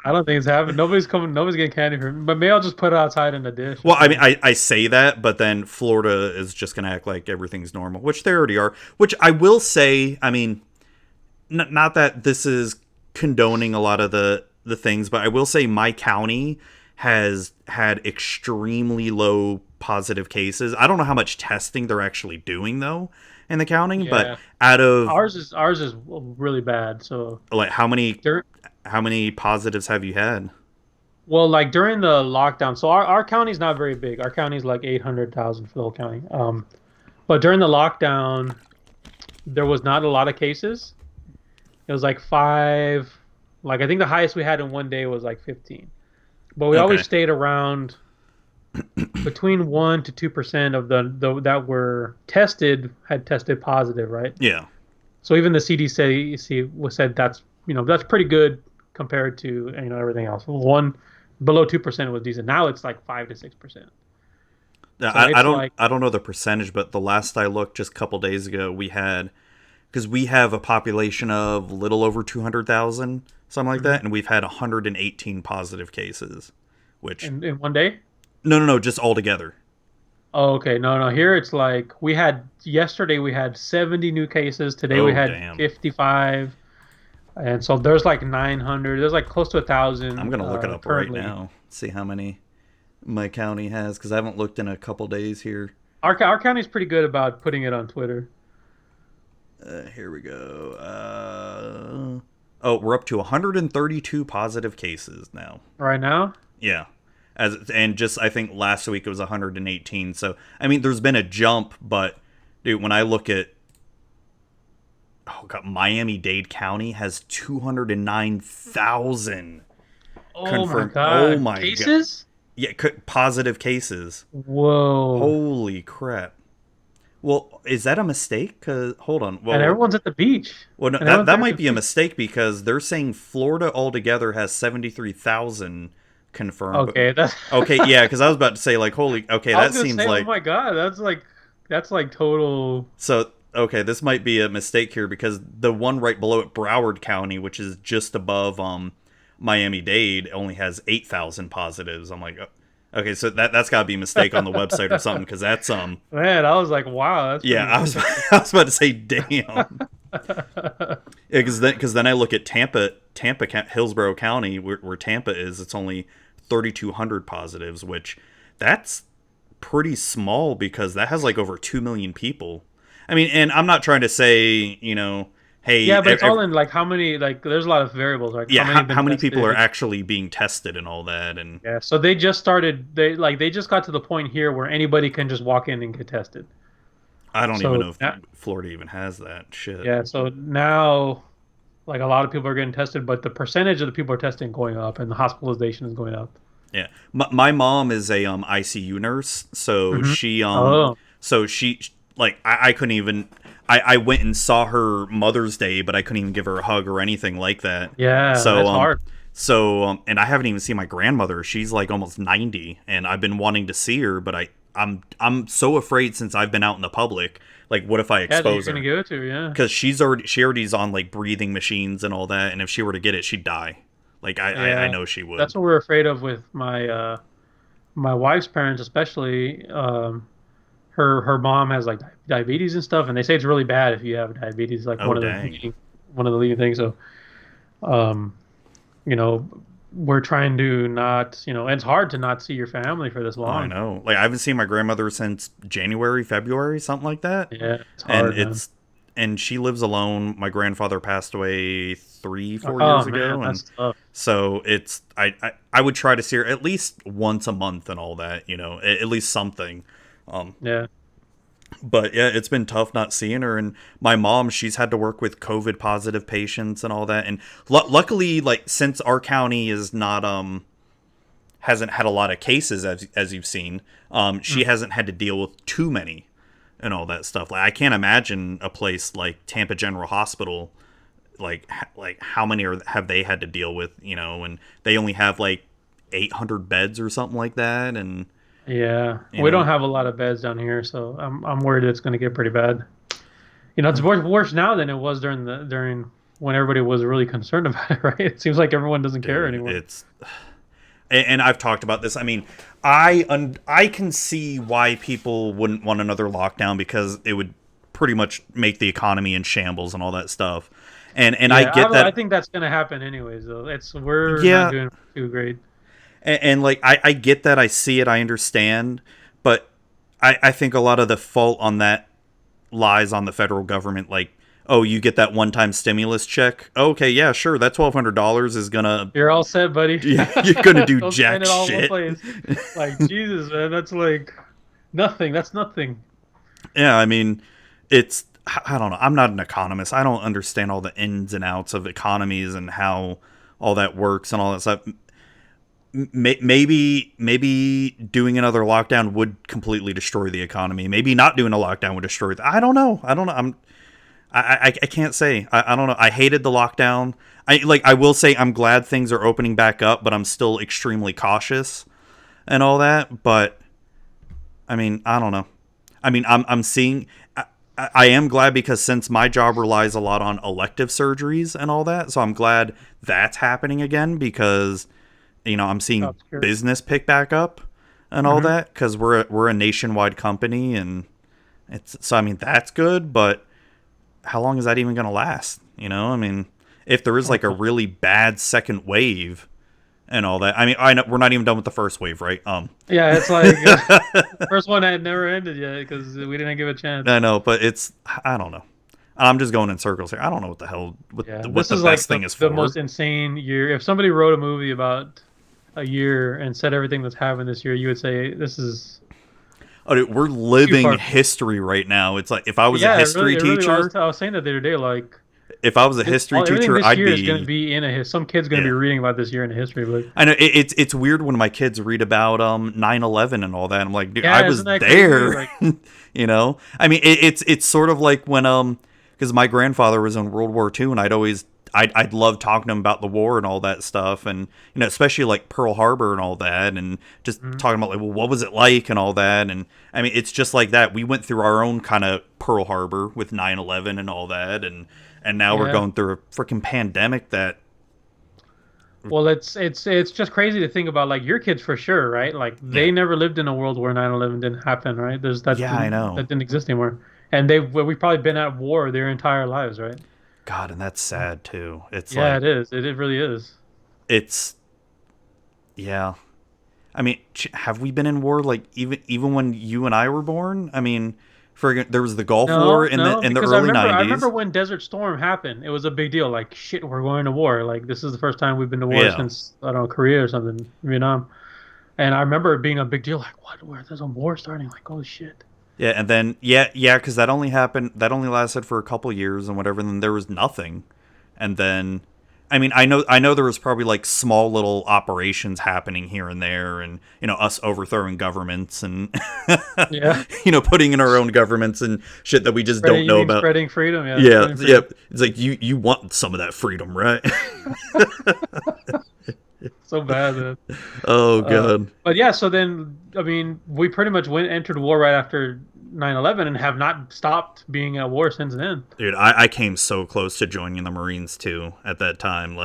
don't think it's happening. Nobody's getting candy from me. But maybe I'll just put it outside in a dish. Well, I mean, I say that, but then Florida is just gonna act like everything's normal, which they already are. Which I will say, I mean, not that this is condoning a lot of the things, but I will say my county has had extremely low positive cases. I don't know how much testing they're actually doing though in the county, but out of ours is really bad. So like how many positives have you had? Well, like during the lockdown, so our county's not very big. Our county's like 800,000 for the whole county. But during the lockdown, there was not a lot of cases. It was like five. Like I think the highest we had in one day was like 15. But we always Okay. stayed around between 1 to 2% of the that were tested had tested positive, right? Yeah. So even the CDC was said that's that's pretty good compared to everything else. One below 2% was decent. Now it's like 5 to 6%. Yeah, So I it's don't like I don't know the percentage, but the last I looked just a couple days ago, we had, because we have a population of little over 200,000, something like that, and we've had 118 positive cases, which in one day. no, just all together. Oh, okay. No. Here it's like yesterday we had 70 new cases. Today we Oh, had damn. 55, and so there's like 900. There's like close to 1,000. I'm gonna look it up currently. right now, see how many my county has, because I haven't looked in a couple days here. Our county's pretty good about putting it on Twitter. Here we go. Oh, we're up to 132 positive cases now. Right now. Yeah. And just I think last week it was 118. So I mean, there's been a jump, but dude, when I look at, oh god, Miami-Dade County has 209,000 Oh confirmed. my god. Oh my Cases? god. Yeah, positive cases. Whoa. Holy crap. Well, is that a mistake? 'Cause hold on. Well, And everyone's at the beach. well, no, And everyone's that there might for be a free. mistake, because they're saying Florida altogether has 73,000 confirmed. Okay, that's Okay, yeah, because I was about to say, like, holy, okay, I that was gonna seems say, like, oh my god, that's like total. so, okay, this might be a mistake here, because the one right below it, Broward County, which is just above Miami-Dade, only has 8,000 positives. I'm like, okay, so that's got to be a mistake on the website or something, because that's, Man, I was like, wow, that's yeah, I was, I was about to say, damn. Because then I look at Tampa, Hillsborough County, where Tampa is, it's only 3,200 positives, which that's pretty small, because that has like over 2 million people. I mean, and I'm not trying to say, hey, yeah, but it's all in like how many, like there's a lot of variables, like yeah, have been how many people are tested. actually being tested and all that, and Yeah, so they just started. They just got to the point here where anybody can just walk in and get tested. I don't So even know if that- Florida even has that shit. Yeah, so now like a lot of people are getting tested, but the percentage of the people are testing going up, and the hospitalization is going up. Yeah, my mom is a ICU nurse, so Mhm. she Oh, so she, like, I couldn't even, I went and saw her Mother's Day, but I couldn't even give her a hug or anything like that. yeah, So that's hard. and I haven't even seen my grandmother. She's like almost 90, and I've been wanting to see her, but I'm so afraid, since I've been out in the public. Like, what if I Yeah, that expose you're her? gonna give it to her, yeah. Because she already's on like breathing machines and all that, and if she were to get it, she'd die. Like, I Yeah. know she would. That's what we're afraid of with my wife's parents, especially. Her mom has like diabetes and stuff, and they say it's really bad if you have diabetes. Like Oh, dang. one of the leading things. So, um, you know, we're trying to not, and it's hard to not see your family for this Oh, I long. know. Like, I haven't seen my grandmother since January, February, something like that. Yeah, it's And hard. Man. and she lives alone. My grandfather passed away 3-4 Oh years man, ago, and that's tough. so it's I would try to see her at least once a month and all that, at least something. Yeah. But yeah, it's been tough not seeing her. And my mom, she's had to work with COVID positive patients and all that. And luckily, like, since our county is not hasn't had a lot of cases, as you've seen, she hasn't had to deal with too many and all that stuff. Like, I can't imagine a place like Tampa General Hospital, like how many have they had to deal with, and they only have like 800 beds or something like that. And Yeah, You we know. don't have a lot of beds down here, so I'm worried it's going to get pretty bad. It's worse now than it was during when everybody was really concerned about it, right? It seems like everyone doesn't care Dude, anymore. it's and I've talked about this. I mean, I can see why people wouldn't want another lockdown, because it would pretty much make the economy in shambles and all that stuff. And Yeah, I get that. I think that's going to happen anyways, though. We're Yeah. not doing too great. And like, I get that, I see it, I understand, but I think a lot of the fault on that lies on the federal government. Like, oh, you get that one-time stimulus check. Okay, yeah, sure. That $1,200 is gonna. You're all set, buddy. Yeah, you're gonna do Don't jack spend it all in one shit. place. Like, Jesus, man, that's like nothing. That's nothing. Yeah, I mean, it's. I don't know. I'm not an economist. I don't understand all the ins and outs of economies and how all that works and all that stuff. Maybe doing another lockdown would completely destroy the economy. Maybe not doing a lockdown would destroy. I don't know. I can't say. I don't know. I hated the lockdown. I will say I'm glad things are opening back up, but I'm still extremely cautious and all that. But I mean, I don't know. I mean, I'm seeing. I am glad because since my job relies a lot on elective surgeries and all that, so I'm glad that's happening again because, you know, I'm seeing business pick back up and all that because we're a nationwide company and it's so I mean that's good, but how long is that even going to last? You know, I mean, if there is like a really bad second wave and all that, I mean, I know we're not even done with the first wave, right? Yeah, it's like first one had never ended yet because we didn't give a chance. I know, but I don't know. I'm just going in circles here. I don't know what the hell what the best thing is for. The most insane year. If somebody wrote a movie about a year and said everything that's happened this year, you would say this is. Oh, dude, we're living history right now. It's like if I was a history teacher. I was saying that the other day, like. If I was a history teacher, this I'd year be. Is going to be some kid's going to be reading about this year in a history book. I know it's weird when my kids read about 9/11 and all that. I'm like, dude, I was there. Like, you know, I mean, it's sort of like when because my grandfather was in World War II, and I'd love talking to him about the war and all that stuff, and you know, especially like Pearl Harbor and all that, and just talking about like, well, what was it like and all that, and I mean, it's just like that. We went through our own kind of Pearl Harbor with 9/11 and all that, and now we're going through a freaking pandemic that. Well, it's just crazy to think about, like your kids for sure, right? Like they never lived in a world where 9/11 didn't happen, right? I know that didn't exist anymore, and we've probably been at war their entire lives, right? God, and that's sad too. It's it is. It really is. It's I mean, have we been in war like even when you and I were born? I mean, there was the Gulf War in the early 90s. I remember when Desert Storm happened. It was a big deal. Like, shit, we're going to war. Like, this is the first time we've been to war since, I don't know, Korea or something, Vietnam. And I remember it being a big deal. Like, what? There's a war starting? Like, oh, shit. Yeah, and then, because that only lasted for a couple years and whatever, and then there was nothing. And then, I mean, I know there was probably like small little operations happening here and there, and you know, us overthrowing governments and you know, putting in our own governments and shit that we just don't know about. Spreading freedom, It's like you want some of that freedom, right? So bad, man. Oh god. But yeah, so then I mean, we pretty much entered war right after 9/11 and have not stopped being at war since then. Dude, I came so close to joining the Marines too at that time,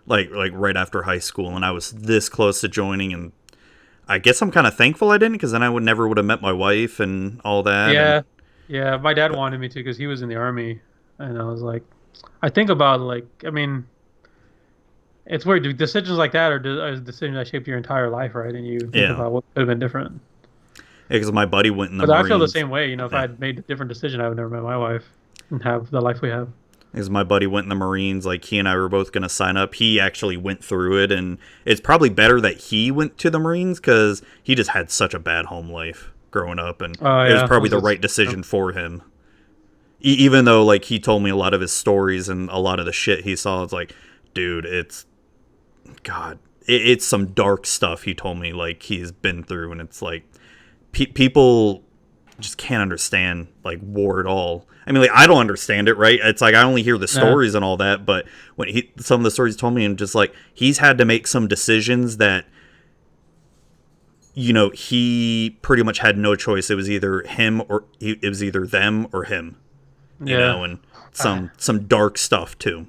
like right after high school, and I was this close to joining, and I guess I'm kind of thankful I didn't, because then I never would have met my wife and all that. Yeah. My dad wanted me to because he was in the Army, and I was like, I think about like, I mean, it's weird. Decisions like that are decisions that shape your entire life, right? And you think about what could have been different. Yeah, because my buddy went in the Marines. I feel the same way. You know, if I had made a different decision, I would never met my wife and have the life we have. Because my buddy went in the Marines, like he and I were both going to sign up. He actually went through it, and it's probably better that he went to the Marines because he just had such a bad home life growing up, and it was probably the right decision for him. Even though, like, he told me a lot of his stories and a lot of the shit he saw, it's like, dude, it's some dark stuff he told me, like, he's been through, and it's like, people just can't understand, like, war at all. I mean, like, I don't understand it, right? It's like I only hear the stories and all that, but when some of the stories he told me, and just like he's had to make some decisions that, you know, he pretty much had no choice. It was either him or it was either them or him, you know, and some dark stuff too.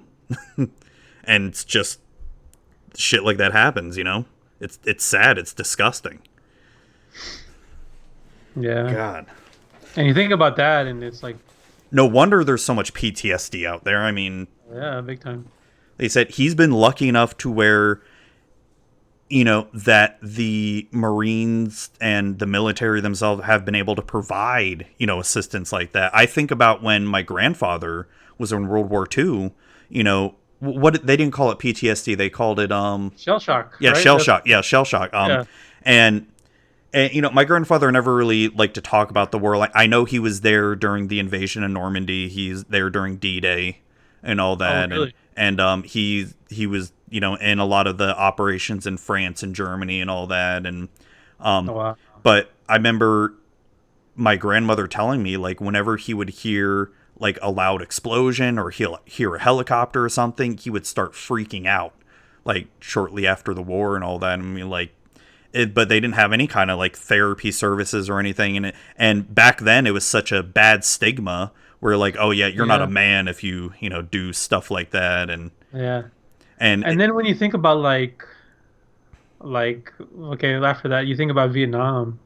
And it's just shit like that happens, you know. It's sad. It's disgusting. Yeah. God. And you think about that, and it's like, no wonder there's so much PTSD out there. I mean, yeah, big time. They said he's been lucky enough to where that the Marines and the military themselves have been able to provide, assistance like that. I think about when my grandfather was in World War II, what they didn't call it PTSD, they called it shell shock. Yeah, right? shell shock. Yeah, shell shock. Yeah. And my grandfather never really liked to talk about the war. Like, I know he was there during the invasion of Normandy. He's there during D-Day and all that. Oh, really? And he was, in a lot of the operations in France and Germany and all that. And Oh, wow. but I remember my grandmother telling me, like, whenever he would hear like a loud explosion or he'll hear a helicopter or something, he would start freaking out, like shortly after the war and all that. I mean, like, but they didn't have any kind of like therapy services or anything. And back then it was such a bad stigma where like, oh yeah, you're not a man if you, do stuff like that. And Yeah. and then when you think about like okay, after that you think about Vietnam,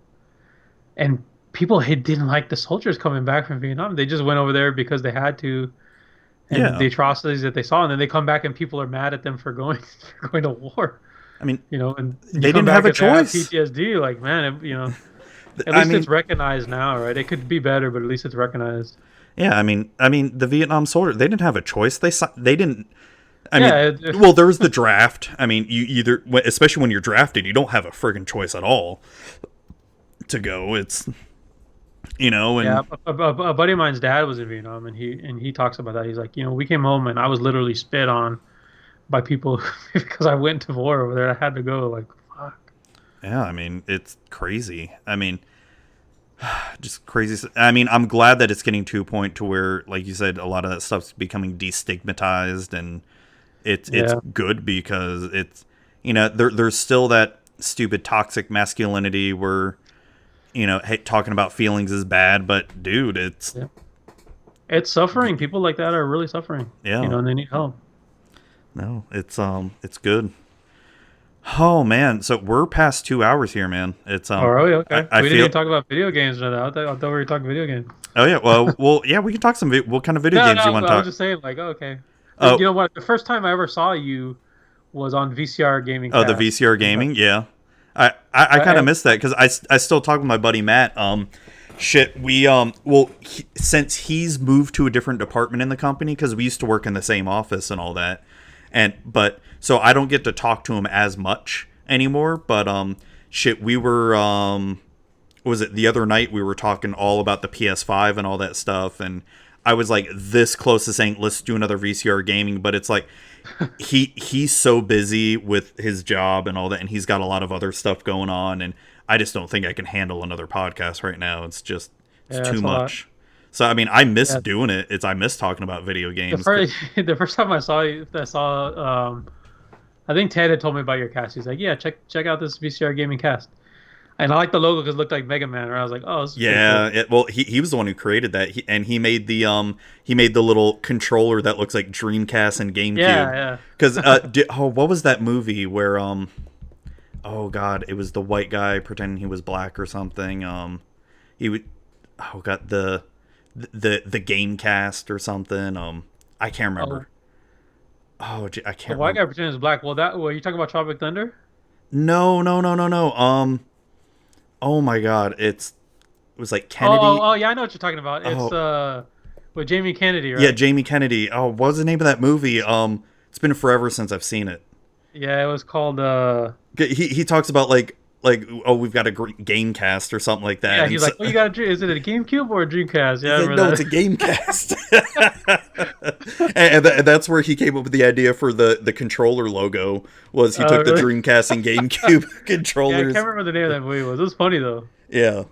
and people didn't like the soldiers coming back from Vietnam. They just went over there because they had to, and the atrocities that they saw, and then they come back and people are mad at them for going to war. I mean, and they didn't have a choice. PTSD, like, man, at least it's recognized now, right? It could be better, but at least it's recognized. Yeah, I mean, the Vietnam soldiers, they didn't have a choice. They didn't. Well, there was the draft. I mean, you either, especially when you're drafted, you don't have a friggin' choice at all to go. It's, and yeah, a buddy of mine's dad was in Vietnam, and he talks about that. He's like, we came home and I was literally spit on by people because I went to war over there. I had to go. Like, fuck. Yeah, I mean, it's crazy. I mean, just crazy. I mean, I'm glad that it's getting to a point to where, like you said, a lot of that stuff's becoming destigmatized, and it's good because it's, there's still that stupid toxic masculinity where, hey, talking about feelings is bad, but dude, it's suffering. People like that are really suffering. Yeah, and they need help. No, it's good. Oh man, so we're past 2 hours here, man. It's Oh, really? Okay. We didn't even talk about video games or that. I thought we were talking video games. Oh yeah, well, yeah, we can talk some. What kind of video games you want to talk? I was just saying, like, okay. You know what? The first time I ever saw you was on VCR gaming. Oh, the VCR gaming, yeah. I kind of missed that because I still talk with my buddy Matt. Since he's moved to a different department in the company, because we used to work in the same office and all that. But so I don't get to talk to him as much anymore. But we were was it the other night we were talking all about the PS5 and all that stuff, and I was like this close to saying let's do another VCR gaming, but it's like he's so busy with his job and all that, and he's got a lot of other stuff going on, and I just don't think I can handle another podcast right now. It's just too much. So, I mean, I miss doing it. I miss talking about video games. The first time I saw you, I think Ted had told me about your cast. He's like, yeah, check out this VCR gaming cast. And I like the logo because it looked like Mega Man. And I was like, oh, this is cool. Well, he was the one who created that. He made the little controller that looks like Dreamcast and GameCube. Yeah. Because what was that movie where oh god, it was the white guy pretending he was black or something. He would the Gamecast or something. I can't remember. I can't. The white guy pretending he was black. Well, you talking about Tropic Thunder? No. Oh my god, it was like Kennedy. Oh yeah, I know what you're talking about. It's with Jamie Kennedy, right? Yeah, Jamie Kennedy. Oh, what was the name of that movie? It's been forever since I've seen it. Yeah, it was called. He talks about like we've got a Gamecast or something like that. Yeah, he's like, well, you got a dream. Is it a GameCube or a Dreamcast? Yeah, no, it's a Gamecast. and that's where he came up with the idea for the controller logo. Was he took the Dreamcast and GameCube controllers? Yeah, I can't remember the name of that movie. It was funny though. Yeah.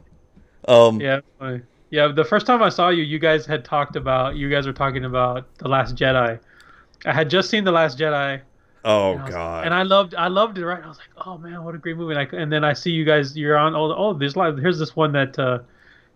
Yeah, funny. Yeah, the first time I saw you, you guys were talking about The Last Jedi. I had just seen The Last Jedi. Oh god! And I loved it. Right? I was like, oh man, what a great movie! And then I see you guys. You're on. Here's this one that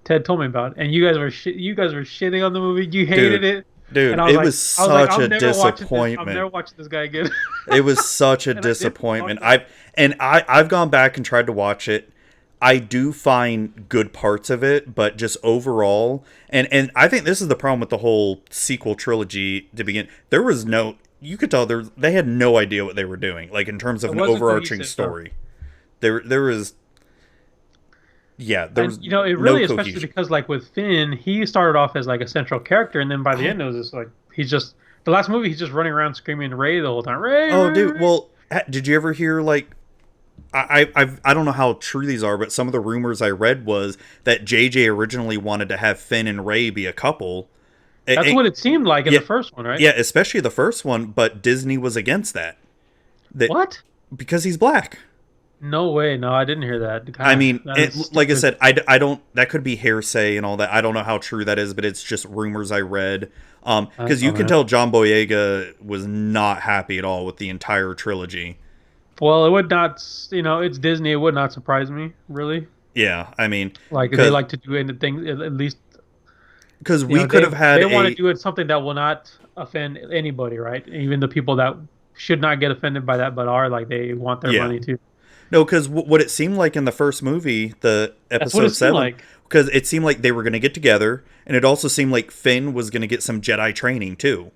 Ted told me about. And you guys were shitting on the movie. You hated it, dude. It was such a disappointment. I'm never watching this guy again. It was such a disappointment. I've gone back and tried to watch it. I do find good parts of it, but just overall, and I think this is the problem with the whole sequel trilogy to begin. There was no you could tell they had no idea what they were doing, like in terms of It an wasn't overarching cohesive, no. story. There was, yeah, there was And it no really, especially cohesion. because like with Finn, he started off as like a central character, and then by the end it was just like he's just the last movie he's just running around screaming Ray the whole time. Ray, Oh, Ray, dude. Ray. Well, did you ever hear like I don't know how true these are, but some of the rumors I read was that JJ originally wanted to have Finn and Ray be a couple. That's what it seemed like in yeah, the first one, right? yeah, especially the first one, but Disney was against that. What? Because he's black. No way. No, I didn't hear that. God, I mean, that is like I stupid. said, I don't. That could be hearsay and all that. I don't know how true that is, but it's just rumors I read. Because you Oh, can man. tell John Boyega was not happy at all with the entire trilogy. Well, it would not. It's Disney. It would not surprise me, really. Yeah, I mean, Like they like to do anything at least. because we could have had They want to a do it something that will not offend anybody, right? Even the people that should not get offended by that, but are like they want their yeah. money too. No, because what it seemed like in the first movie, the That's what episode it seemed 7, like. because it seemed like they were going to get together, and it also seemed like Finn was going to get some Jedi training too.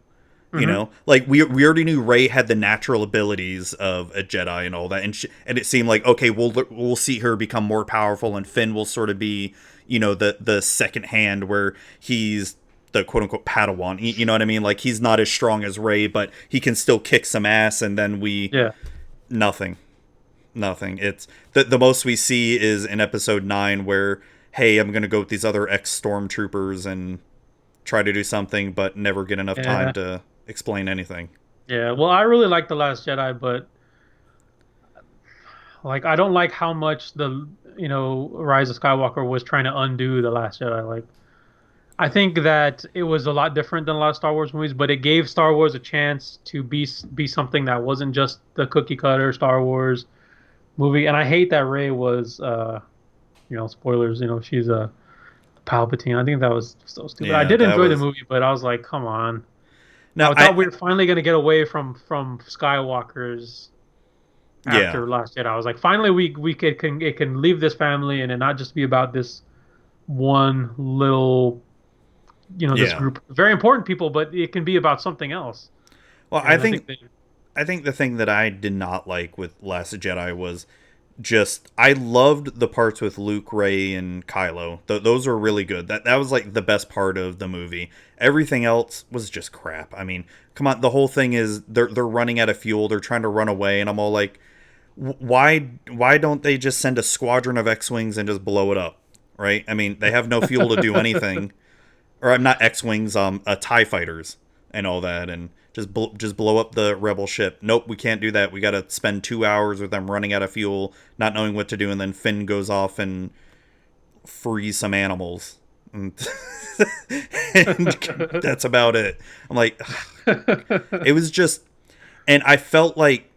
You Mm-hmm. know, like we already knew Rey had the natural abilities of a Jedi and all that, and it seemed like okay, we'll see her become more powerful, and Finn will sort of be the second hand where he's the quote unquote Padawan. You know what I mean? Like he's not as strong as Rey, but he can still kick some ass, and then Yeah. nothing. It's the most we see is in episode 9 where hey, I'm gonna go with these other ex stormtroopers and try to do something, but never get enough time Yeah. to explain anything. Yeah. Well, I really like The Last Jedi, but like I don't like how much the Rise of Skywalker was trying to undo The Last Jedi. Like I think that it was a lot different than a lot of Star Wars movies, but it gave Star Wars a chance to be something that wasn't just the cookie cutter Star Wars movie. And I hate that Rey was spoilers, she's a Palpatine. I think that was so stupid. I Yeah, did that enjoy the was. movie, but I was like, come on. Now I thought we were finally going to get away from Skywalkers yeah, after Last Jedi. I was like, finally it can leave this family and it not just be about this one little this yeah. group of very important people, but it can be about something else. Well, And I think the thing that I did not like with Last Jedi was just I loved the parts with Luke, Rey, and Kylo. Those were really good. That was like the best part of the movie. Everything else was just crap. I mean, come on, the whole thing is they're running out of fuel. They're trying to run away, and I'm all like, why don't they just send a squadron of X-wings and just blow it up? Right? I mean, they have no fuel to do anything. Or I'm not X-wings, TIE fighters and all that, and just blow up the rebel ship. Nope, we can't do that. We got to spend 2 hours with them running out of fuel, not knowing what to do, and then Finn goes off and frees some animals. And, and that's about it. I'm like, it was just, and I felt like,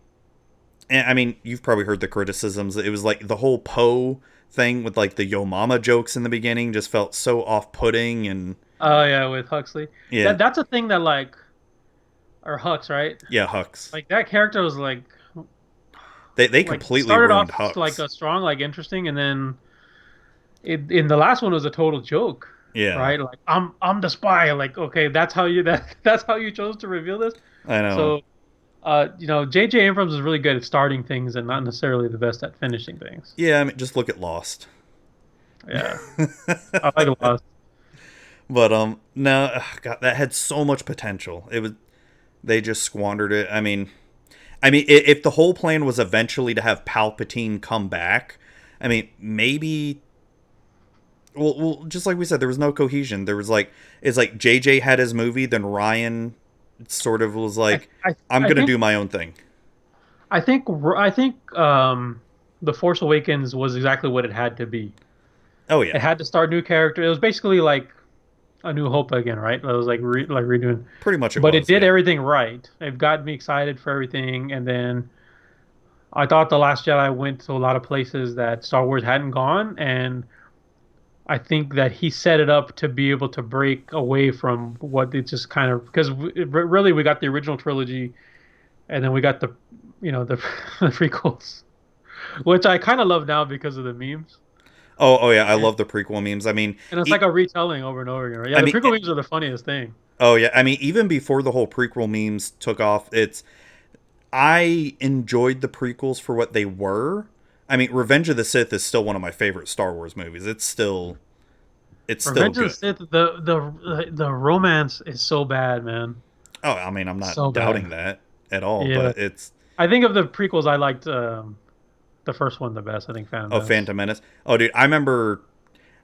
and I mean, you've probably heard the criticisms. It was like the whole Poe thing with like the Yo Mama jokes in the beginning just felt so off-putting and. Oh yeah, with Huxley. Yeah. That's a thing that or Hux, right? Yeah, Hux. Like that character was like They completely started ruined off Hux. like a strong, like interesting, and then in the last one it was a total joke. Yeah. Right. Like I'm the spy. Like okay, that's how you that's how you chose to reveal this. I know. So J.J. Abrams is really good at starting things and not necessarily the best at finishing things. Yeah, I mean, just look at Lost. Yeah, I like Lost. But no, God, that had so much potential. They just squandered it. I mean, if the whole plan was eventually to have Palpatine come back, I mean, maybe. Well, just like we said, there was no cohesion. There was it's like JJ had his movie, then Ryan sort of was like, I'm gonna do my own thing. I think The Force Awakens was exactly what it had to be. Oh yeah, It had to start new character. It was basically like A New Hope again, right? It was like redoing. pretty much. But it did everything right. It got me excited for everything, and then I thought The Last Jedi went to a lot of places that Star Wars hadn't gone, and I think that he set it up to be able to break away from what it just kind of because really we got the original trilogy, and then we got the the prequels, which I kind of love now because of the memes. Oh yeah, I love the prequel memes. I mean, And it's like a retelling over and over again, right? Yeah, I the mean, prequel memes are the funniest thing. oh yeah, I mean, even before the whole prequel memes took off, I enjoyed the prequels for what they were. I mean, Revenge of the Sith is still one of my favorite Star Wars movies. It's still Revenge of the good. Sith, the romance is so bad, man. Oh, I mean, I'm not So doubting bad. that at all, Yeah. but it's I think of the prequels, I liked the first one the best. I think Phantom oh, Menace. Phantom Menace. Oh, dude, I remember.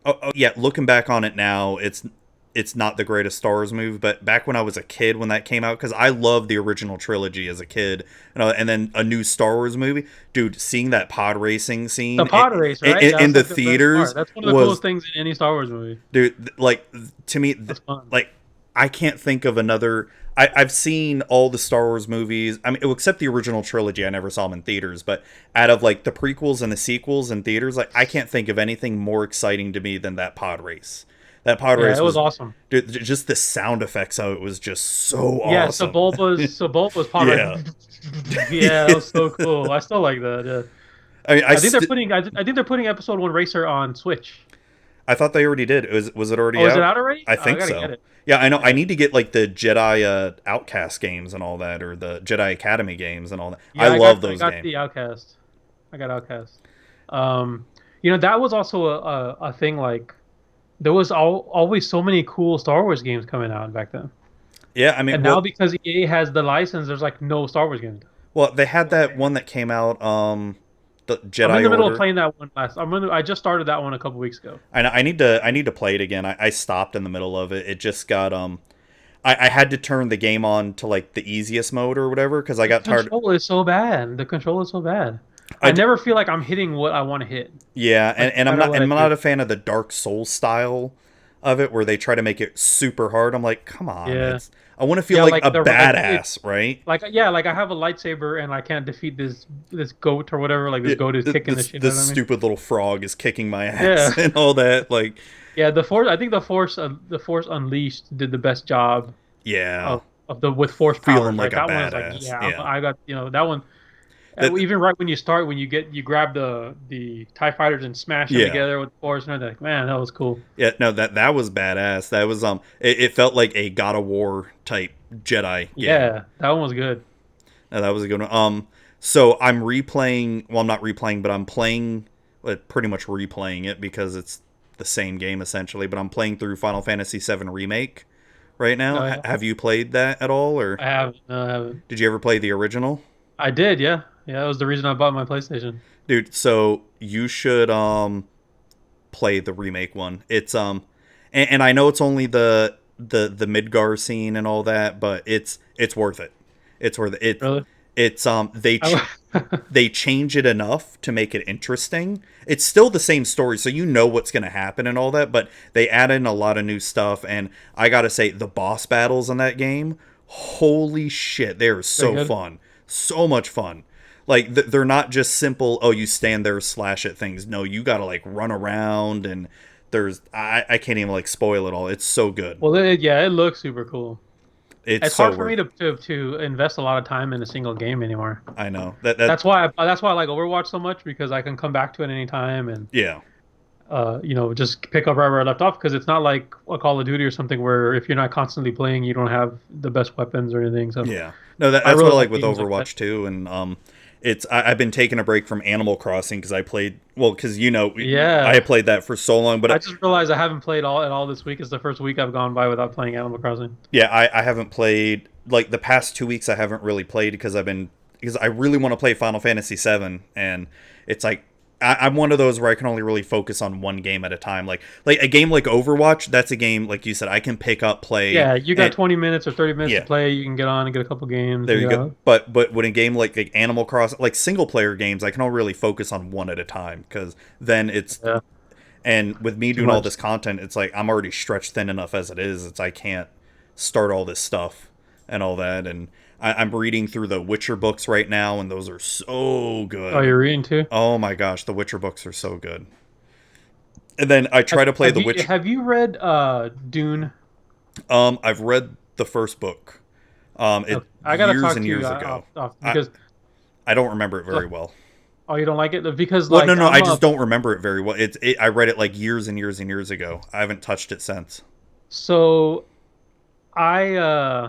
Oh yeah, looking back on it now, it's not the greatest Star Wars movie, but back when I was a kid when that came out, because I loved the original trilogy as a kid, and then a new Star Wars movie, dude, seeing that pod racing scene The pod race, right? in That's the like the best theaters part. That's one of the was, coolest things in any Star Wars movie. dude, like to me, That's fun. like I can't think of another. I've seen all the Star Wars movies. I mean, except the original trilogy, I never saw them in theaters. But out of like the prequels and the sequels in theaters, like I can't think of anything more exciting to me than that pod race. That pod race It was awesome. dude, just the sound effects of it was just so Yeah, awesome. Sebulba's pod Yeah. race. Yeah, that was so cool. I still like that. Yeah. I mean, I think they're putting. I think they're putting Episode 1 Racer on Switch. I thought they already did. Was it already Oh, out? is it out already? I I think gotta so. get it. Yeah, I know. I need to get like the Jedi Outcast games and all that, or the Jedi Academy games and all that. Yeah, I love I those got games. the Outcast. I got Outcast. That was also a thing. Like there was always so many cool Star Wars games coming out back then. Yeah, I mean, And now because EA has the license, there's like no Star Wars games. well, they had that one that came out, the Jedi I'm in the middle Order. of playing that one last. I just started that one a couple weeks ago. I need to play it again. I stopped in the middle of it. It just got I had to turn the game on to like the easiest mode or whatever because I got The tired. control is so bad. The control is so bad. I never feel like I'm hitting what I want to hit. Yeah, and I'm no matter not what I do. a fan of the Dark Souls style of it where they try to make it super hard. I'm like, come on, Yeah. I want to feel Yeah, like like a the- badass, right? Like I have a lightsaber and I can't defeat this goat or whatever. Like this goat is kicking the shit out This of me. stupid little frog is kicking my ass and all that. Like, Yeah, the Force. I think the Force Unleashed did the best job yeah, of the with Force Feeling powers. like Right? a That badass, one was like, yeah. I got that one. Even right when you start, when you grab the TIE fighters and smash them Yeah. together with Force, and everything. Like, man, that was cool. yeah. No, that was badass. That was it felt like a God of War type Jedi game. Yeah, that one was good. No, that was a good one. So I'm replaying. Well, I'm not replaying, but I'm playing. Pretty much replaying it because it's the same game essentially. But I'm playing through Final Fantasy VII Remake right now. Oh, yeah. Have you played that at all, or I haven't. No, I haven't. did you ever play the original? I did. Yeah, yeah. That was the reason I bought my PlayStation. Dude, so you should play the remake one. It's and I know it's only the Midgar scene and all that, but it's worth it. It's worth it. Really? It's they change it enough to make it interesting. It's still the same story, so you know what's going to happen and all that, but they add in a lot of new stuff, and I got to say the boss battles in that game, holy shit, they are so good. fun. So much fun. Like they're not just simple, oh, you stand there slash at things. No, you got to like run around, and there's I can't even like spoil it all. It's so good. Well, it looks super cool. It's so hard for worth me to invest a lot of time in a single game anymore. I know. That's why I like Overwatch so much, because I can come back to it anytime and yeah. just pick up right where I left off, because it's not like a Call of Duty or something where if you're not constantly playing, you don't have the best weapons or anything. So Yeah. No, that's really what I like like with games like Overwatch too, and I've been taking a break from Animal Crossing because I played because Yeah. I played that for so long, but I just realized I haven't played at all this week. It's the first week I've gone by without playing Animal Crossing. yeah, I haven't played like the past 2 weeks. I haven't really played because I really want to play Final Fantasy VII, and it's like I'm one of those where I can only really focus on one game at a time. Like a game like Overwatch, that's a game like you said I can pick up, play. Yeah, you got and- 20 minutes or 30 minutes Yeah. to play. You can get on and get a couple games. There you Yeah. go. But when a game like Animal Crossing, like single player games, I can only really focus on one at a time because then it's. Yeah. And with me doing all much. this content, it's like I'm already stretched thin enough as it is. I can't start all this stuff and all that. And I'm reading through the Witcher books right now, and those are so good. Oh, you're reading too? Oh my gosh, the Witcher books are so good. And then I try to play The Witcher. Have you read Dune? I've read the first book. I gotta years talk and to you years ago. because I don't remember it very well. Oh, you don't like it because Well, like no, I just don't remember it very well. I read it like years and years and years ago. I haven't touched it since. So I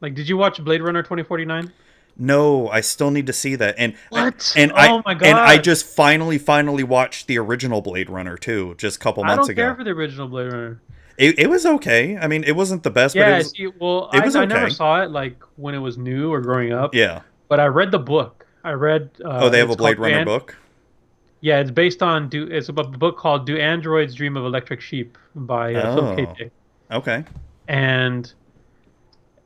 like. Did you watch Blade Runner 2049? No, I still need to see that. What? I Oh my and I God. just finally watched the original Blade Runner too, just a couple I months don't ago. care for the original Blade Runner. It was okay. I mean, it wasn't the best, but Yeah, see, well, it was I never okay. saw it like when it was new or growing up, Yeah. but I read the book. I read. Oh, they have It's a Blade called Runner book? Yeah, it's based on. It's about a book called "Do Androids Dream of Electric Sheep" by Philip K. Oh. Dick, Okay. and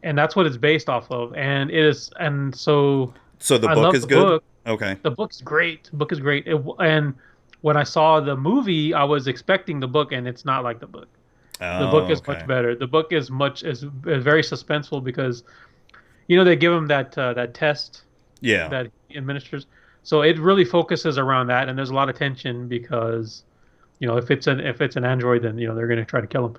that's what it's based off of. And it is, and so So the I book love is the good? book. Okay. The book's great. The book is great. And when I saw the movie, I was expecting the book, and it's not like the book. The Oh, book is okay. much better. The book is very suspenseful because they give him that test Yeah. that he administers. So it really focuses around that, and there's a lot of tension because if it's an android, then they're going to try to kill him.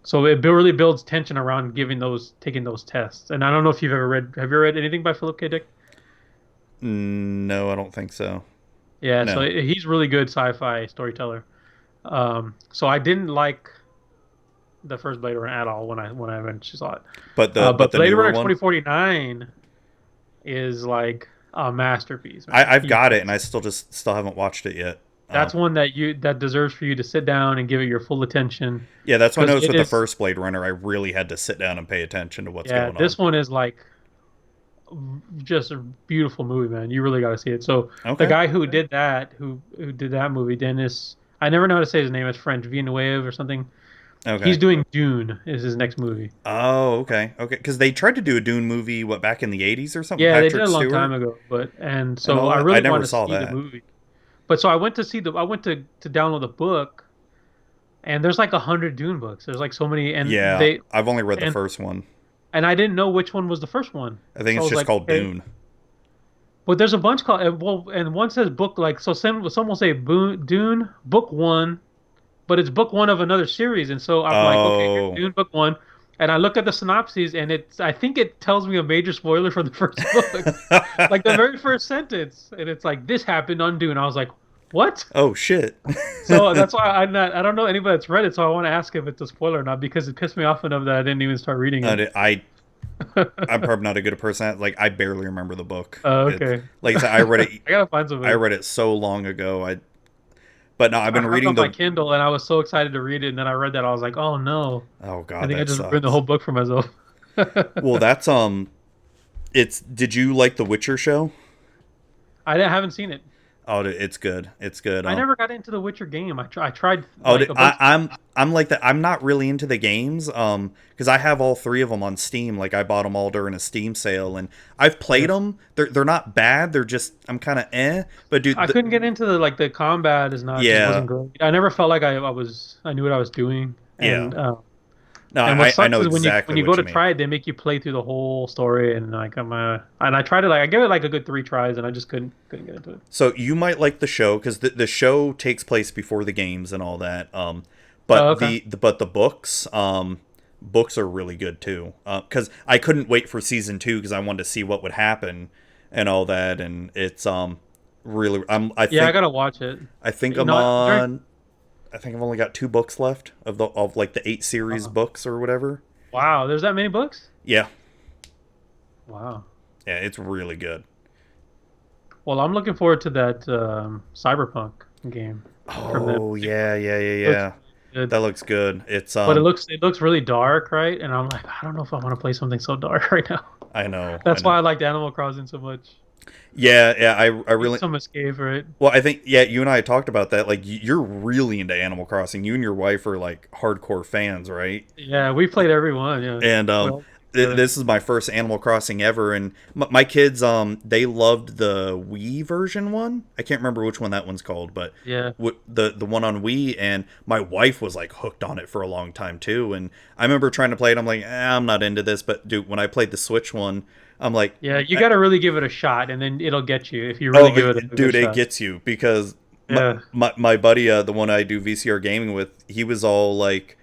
So it really builds tension around taking those tests. And I don't know if you've ever read. Have you read anything by Philip K. Dick? No, I don't think so. Yeah, so No. he's really good sci-fi storyteller. So I didn't like the first Blade Runner at all when I eventually saw it. But But the Blade newer Runner one? 2049 is like a masterpiece, man. I've got it, and I still haven't watched it yet. That's one that deserves for you to sit down and give it your full attention. Yeah, that's what I 'Cause noticed it with the is- first Blade Runner. I really had to sit down and pay attention to what's Yeah, going on. this one is like just a beautiful movie, man. You really got to see it. So Okay. the guy who did that, who did that movie, Dennis, I never know how to say his name. It's French, Villeneuve or something. Okay. He's doing Dune is his next movie. Oh, okay. Because they tried to do a Dune movie, back in the 80s or something? Yeah, they Patrick did a long Stewart? time ago, and all so I that? really I never wanted to saw see that. the movie. But so I went to download the book, and there's like 100 Dune books. There's like so many, and Yeah, I've only read the and- first one. and I didn't know which one was the first one. I think So it's just like, called okay. Dune. But there's a bunch called and one says book like so. Some will say Dune book one, but it's book one of another series, and so I'm like, okay, Oh. here's Dune book one, and I look at the synopses, and I think it tells me a major spoiler from the first book, like the very first sentence, and it's like this happened on Dune. I was like, what? Oh, shit. So that's why I don't know anybody that's read it, so I want to ask if it's a spoiler or not because it pissed me off enough that I didn't even start reading it. I'm probably not a good person. Like, I barely remember the book. Oh, okay. Like I said, I read it. I gotta find something. I read it so long ago. But no, I've been I reading on my Kindle, and I was so excited to read it, and then I read that I was like, oh no. Oh god, I think I that just sucks. ruined the whole book for myself. Well, that's Did you like the Witcher show? haven't seen it. Oh, it's good. It's good. I never got into the Witcher game. I tried. Oh, like, a bunch- I'm like that. I'm not really into the games, because I have all three of them on Steam. Like I bought them all during a Steam sale, and I've played them. They're not bad. They're just I'm kind of But dude, I couldn't get into the combat is not. Yeah. Wasn't great. I never felt like I knew what I was doing. And, Yeah. No, and what sucks I know is exactly when you what go to mean. try it, they make you play through the whole story, and like and I tried it I gave it like a good 3 tries, and I just couldn't get into it. So you might like the show because the show takes place before the games and all that. But okay. the books are really good too. Because I couldn't wait for season 2 because I wanted to see what would happen and all that. And it's really I gotta watch it. I think You I'm know, on. I think I've only got 2 books left of like the 8 series books or whatever. Wow, there's that many books? Yeah, Wow. yeah, it's really good. Well, I'm looking forward to that Cyberpunk game. from them. Oh yeah. Good. That looks good. It's But it looks really dark, right? And I'm like, I don't know if I want to play something so dark right now. I know. That's why I liked Animal Crossing so much. Yeah. I really. Some escape, right? Well, I think you and I talked about that. Like you're really into Animal Crossing. You and your wife are like hardcore fans, right? Yeah, we played every one. Yeah. And this is my first Animal Crossing ever, and my kids they loved the Wii version one. I can't remember which one that one's called, but Yeah. the one on Wii, and my wife was like hooked on it for a long time too. And I remember trying to play it. I'm like, I'm not into this, but dude, when I played the Switch one, I'm like, Yeah, you got to really give it a shot, and then it'll get you if you really give it a dude, good it shot. gets you because Yeah. my buddy, the one I do VCR gaming with, he was all like,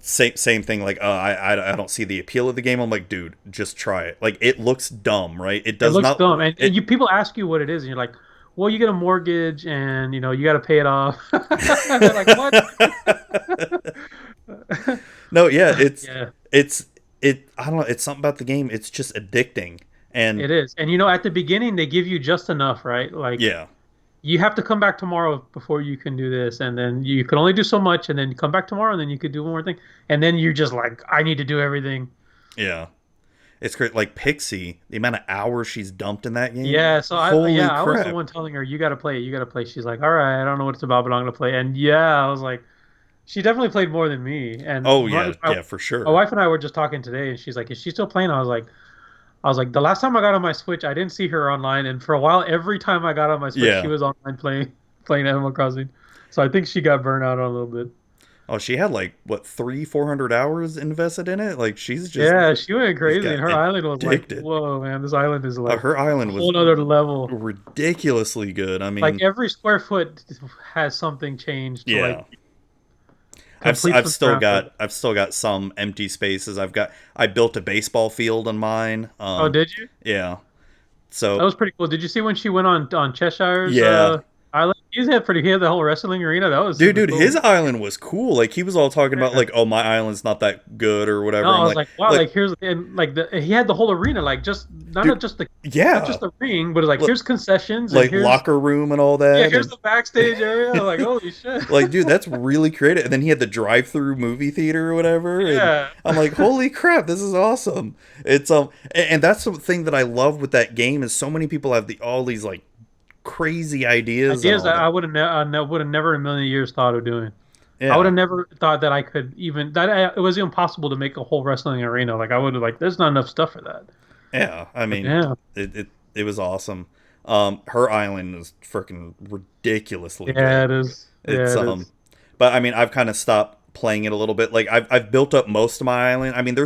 same thing. Like, I don't see the appeal of the game. I'm like, dude, just try it. Like, it looks dumb, right? It It does looks not. dumb, and it- people ask you what it is, and you're like, well, you get a mortgage and you got to pay it off. And they're like, what? No, yeah, Yeah, I don't know, it's something about the game. It's just addicting. And it is. And at the beginning they give you just enough, right? Like yeah. you have to come back tomorrow before you can do this, and then you can only do so much, and then you come back tomorrow, and then you could do one more thing, and then you're just like, I need to do everything. Yeah. It's great. Like Pixie, the amount of hours she's dumped in that game. Yeah, so Holy I was the crap. one telling her, you got to play it, you got to play. She's like, all right, I don't know what it's about, but I'm gonna play. And yeah, I was like, she definitely played more than me. And Oh yeah, yeah, for my sure. wife and I were just talking today, and she's like, is she still playing? I was like, the last time I got on my Switch, I didn't see her online, and for a while, every time I got on my Switch, Yeah. she was online playing Animal Crossing. So I think she got burned out on a little bit. Oh, she had like what 300-400 hours invested in it. Like she's just Yeah, she went crazy, got and her island was like, addicted. whoa, man, this island is like her island a was whole other level. ridiculously good. I mean, Like every square foot has something changed. To yeah. like I've complete from still ground up. got some empty spaces. I built a baseball field on mine. Oh, did you? Yeah. That So was pretty cool. Did you see when she went on Cheshire's yeah. island? He had the whole wrestling arena. That was Dude, super cool. his island was cool. Like he was all talking about like, oh, my island's not that good or whatever. No, I'm I was like, wow, like, like here's and like he had the whole arena, like just Dude, not just the ring, but it's like Look, here's concessions, like and here's locker room and all that. yeah, here's and- the backstage area. Like holy shit, like, dude, that's really creative. And then he had the drive-through movie theater or whatever. And yeah. I'm like, holy crap, this is awesome. It's and that's the thing that I love with that game is so many people have all these like crazy ideas. Ideas and all that I would have never in a million years thought of doing. Yeah. I would have never thought that I could even it was impossible to make a whole wrestling arena. Like I would have there's not enough stuff for that. Yeah, I mean, Yeah. it was awesome. Her island is freaking ridiculously Yeah, good. it is. It's Yeah, it is. but I mean, I've kind of stopped playing it a little bit. Like I've built up most of my island. I mean, I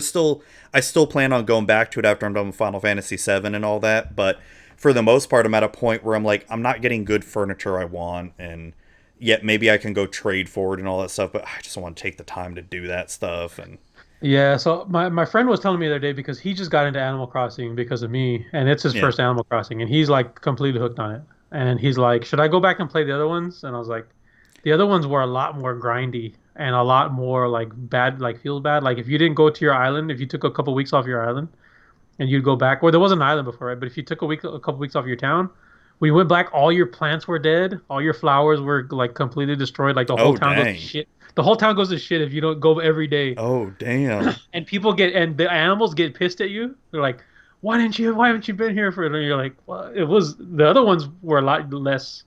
still plan on going back to it after I'm done with Final Fantasy VII and all that. But for the most part, I'm at a point where I'm like, I'm not getting good furniture I want, and yet maybe I can go trade for it and all that stuff. But I just don't want to take the time to do that stuff. And Yeah, so my friend was telling me the other day because he just got into Animal Crossing because of me, and it's his Yeah. first Animal Crossing, and he's like completely hooked on it. And he's like, should I go back and play the other ones? And I was like, the other ones were a lot more grindy and a lot more like bad, like feel bad. Like if you didn't go to your island, if you took a couple weeks off your island and you'd go back, or there was an island before, right? But if you took a couple weeks off your town, when you went back, all your plants were dead, all your flowers were like completely destroyed. Like the whole Oh, town goes dang. to shit. The whole town goes to shit if you don't go every day. oh damn, And the animals get pissed at you. They're like, why haven't you been here for it? And you're like, well, the other ones were a lot less.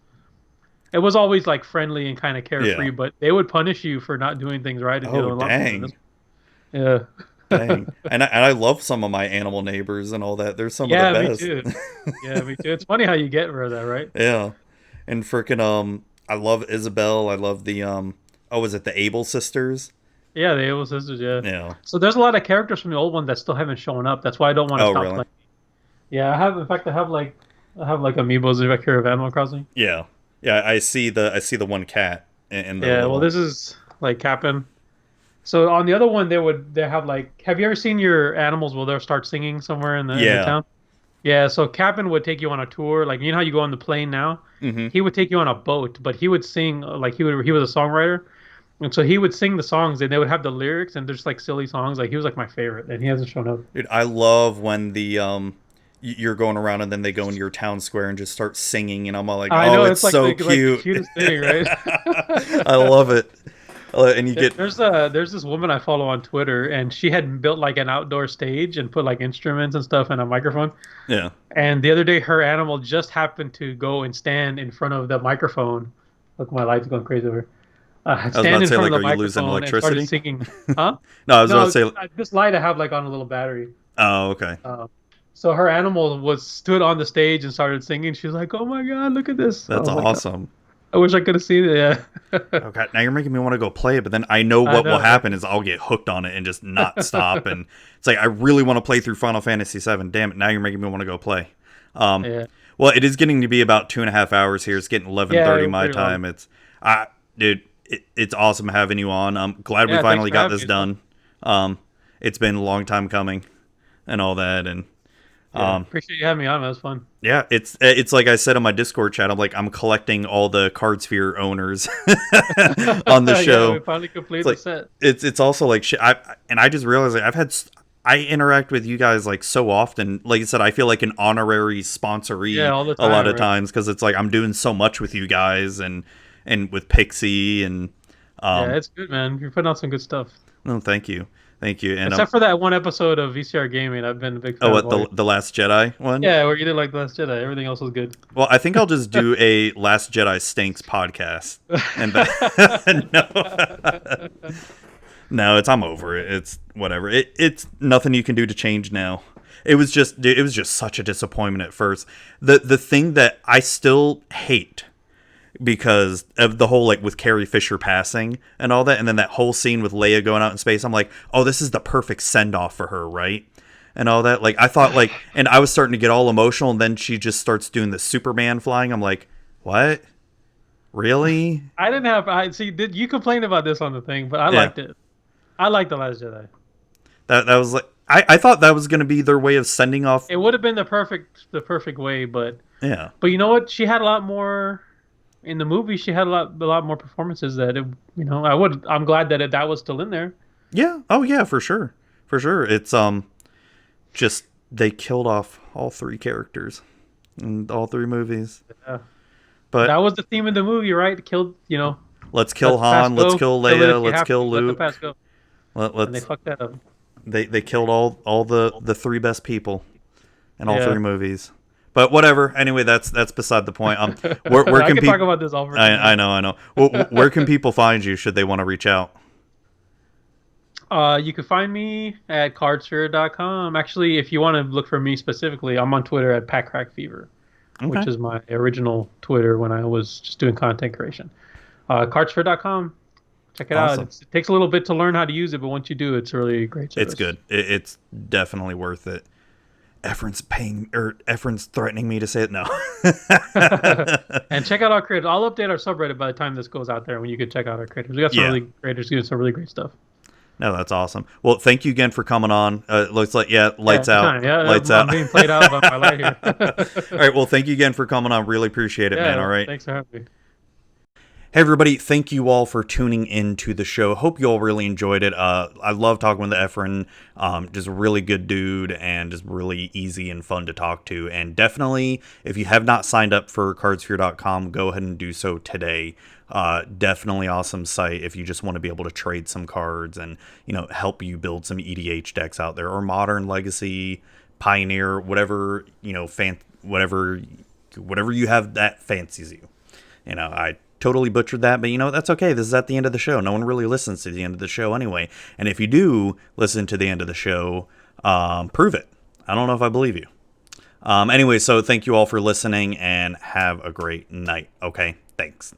It was always like friendly and kind of carefree, Yeah. but they would punish you for not doing things right. And oh dang, Yeah. dang. And I love some of my animal neighbors and all that. They're some Yeah, of the me best. too. Yeah, me too. It's funny how you get rid of that, right? Yeah, and freaking I love Isabel. I love the is it the Able sisters? Yeah, the Able Sisters, yeah. Yeah. So there's a lot of characters from the old one that still haven't shown up. That's why I don't want to Oh, stop really? playing. Yeah, in fact I have like amiibos back here of Animal Crossing. Yeah. Yeah, I see the one cat in the Yeah, little- well, this is like Cap'n. So on the other one, they have like, have you ever seen your animals? Will they start singing somewhere in the Yeah. town? Yeah. So Cap'n would take you on a tour, like you know how you go on the plane now. Mhm. He would take you on a boat, but he would sing like he was a songwriter, and so he would sing the songs, and they would have the lyrics, and there's like silly songs. Like he was like my favorite, and he hasn't shown up. Dude, I love when the you're going around and then they go into your town square and just start singing and I'm all like, I oh, know it's like so the cute. cutest thing, right? I love it. And you get There's this woman I follow on Twitter, and she had built like an outdoor stage and put like instruments and stuff and a microphone. yeah. And the other day, her animal just happened to go and stand in front of the microphone. Look, my light's going crazy over. about Stand to in say, front like, of the are you losing microphone and electricity? started singing. Huh? No, I was No, about to say this light I have like on a little battery. oh, okay. So her animal stood on the stage and started singing. She was like, "Oh my god, look at this!" I That's was like, awesome. I wish I could have seen it. Yeah. Oh god, now you're making me want to go play it, but then I know I what will know. happen is I'll get hooked on it and just not stop. And it's like I really want to play through Final Fantasy VII. Damn it, now you're making me want to go play. Yeah. Well, it is getting to be about 2.5 hours here. It's getting 11:30 Yeah, my pretty long. time. It's dude, it's awesome having you on. I'm glad we Yeah, finally thanks for got this having done. It's been a long time coming and all that, and Yeah, appreciate you having me on. That was fun. Yeah, it's like I said on my Discord chat. I'm collecting all the Cardsphere owners on the show. Yeah, we finally completed It's the like set. it's also like shit. I just realized like I interact with you guys like so often. Like I said, I feel like an honorary sponsoree All the a lot time, of right? times because it's like I'm doing so much with you guys and with Pixie and Yeah, it's good, man. You're putting out some good stuff. no, thank you. And Except for that one episode of VCR Gaming, I've been a big fan oh, of what all the Last Jedi one? Yeah, where you did like The Last Jedi. Everything else was good. Well, I think I'll just do a Last Jedi Stinks podcast. And no, I'm over it. It's whatever. It's nothing you can do to change now. It was just such a disappointment at first. The thing that I still hate because of the whole like with Carrie Fisher passing and all that, and then that whole scene with Leia going out in space. I'm like, oh, this is the perfect send off for her, right? And all that. Like I thought, like, and I was starting to get all emotional, and then she just starts doing the Superman flying. I'm like, what? Really? I see. You complained about this on the thing, but I liked it. I liked The Last Jedi. That was like I thought that was going to be their way of sending off. It would have been the perfect way, but yeah. But you know what? She had a lot more in the movie. She had a lot more performances that I'm glad that that was still in there. Yeah. Oh yeah, for sure. For sure. It's just they killed off all three characters in all three movies. Yeah. But that was the theme of the movie, right? Killed, let's kill Han, let's kill Leia, let's kill Luke. Let the past go. And they fucked that up. They killed all the three best people in all three movies. But whatever. Anyway, that's beside the point. Where I can can people talk about this all for I know. Well, where can people find you should they want to reach out? You can find me at cardsphere.com. Actually, if you want to look for me specifically, I'm on Twitter at PatCrackFever, which is my original Twitter when I was just doing content creation. Cardsphere.com. Check it out. It takes a little bit to learn how to use it, but once you do, it's a really great service. It's good. It's definitely worth it. Efren's threatening me to say it. No. And check out our creators. I'll update our subreddit by the time this goes out there when you can check out our creators. We got some really creators doing some really great stuff. No, that's awesome. Well, thank you again for coming on. Looks like, lights out. Lights out. I'm being played out by my light here. All right. Well, thank you again for coming on. Really appreciate it, man. All right. Thanks for having me. Hey everybody, thank you all for tuning in to the show. Hope you all really enjoyed it. I love talking with Efren. Just a really good dude and just really easy and fun to talk to. And definitely, if you have not signed up for cardsphere.com, go ahead and do so today. Definitely awesome site if you just want to be able to trade some cards and, help you build some EDH decks out there or Modern, Legacy, Pioneer, whatever, whatever you have that fancies you. I totally butchered that, but that's okay. This is at the end of the show. No one really listens to the end of the show anyway. And if you do listen to the end of the show, prove it. I don't know if I believe you. Anyway, so thank you all for listening and have a great night. Okay, thanks.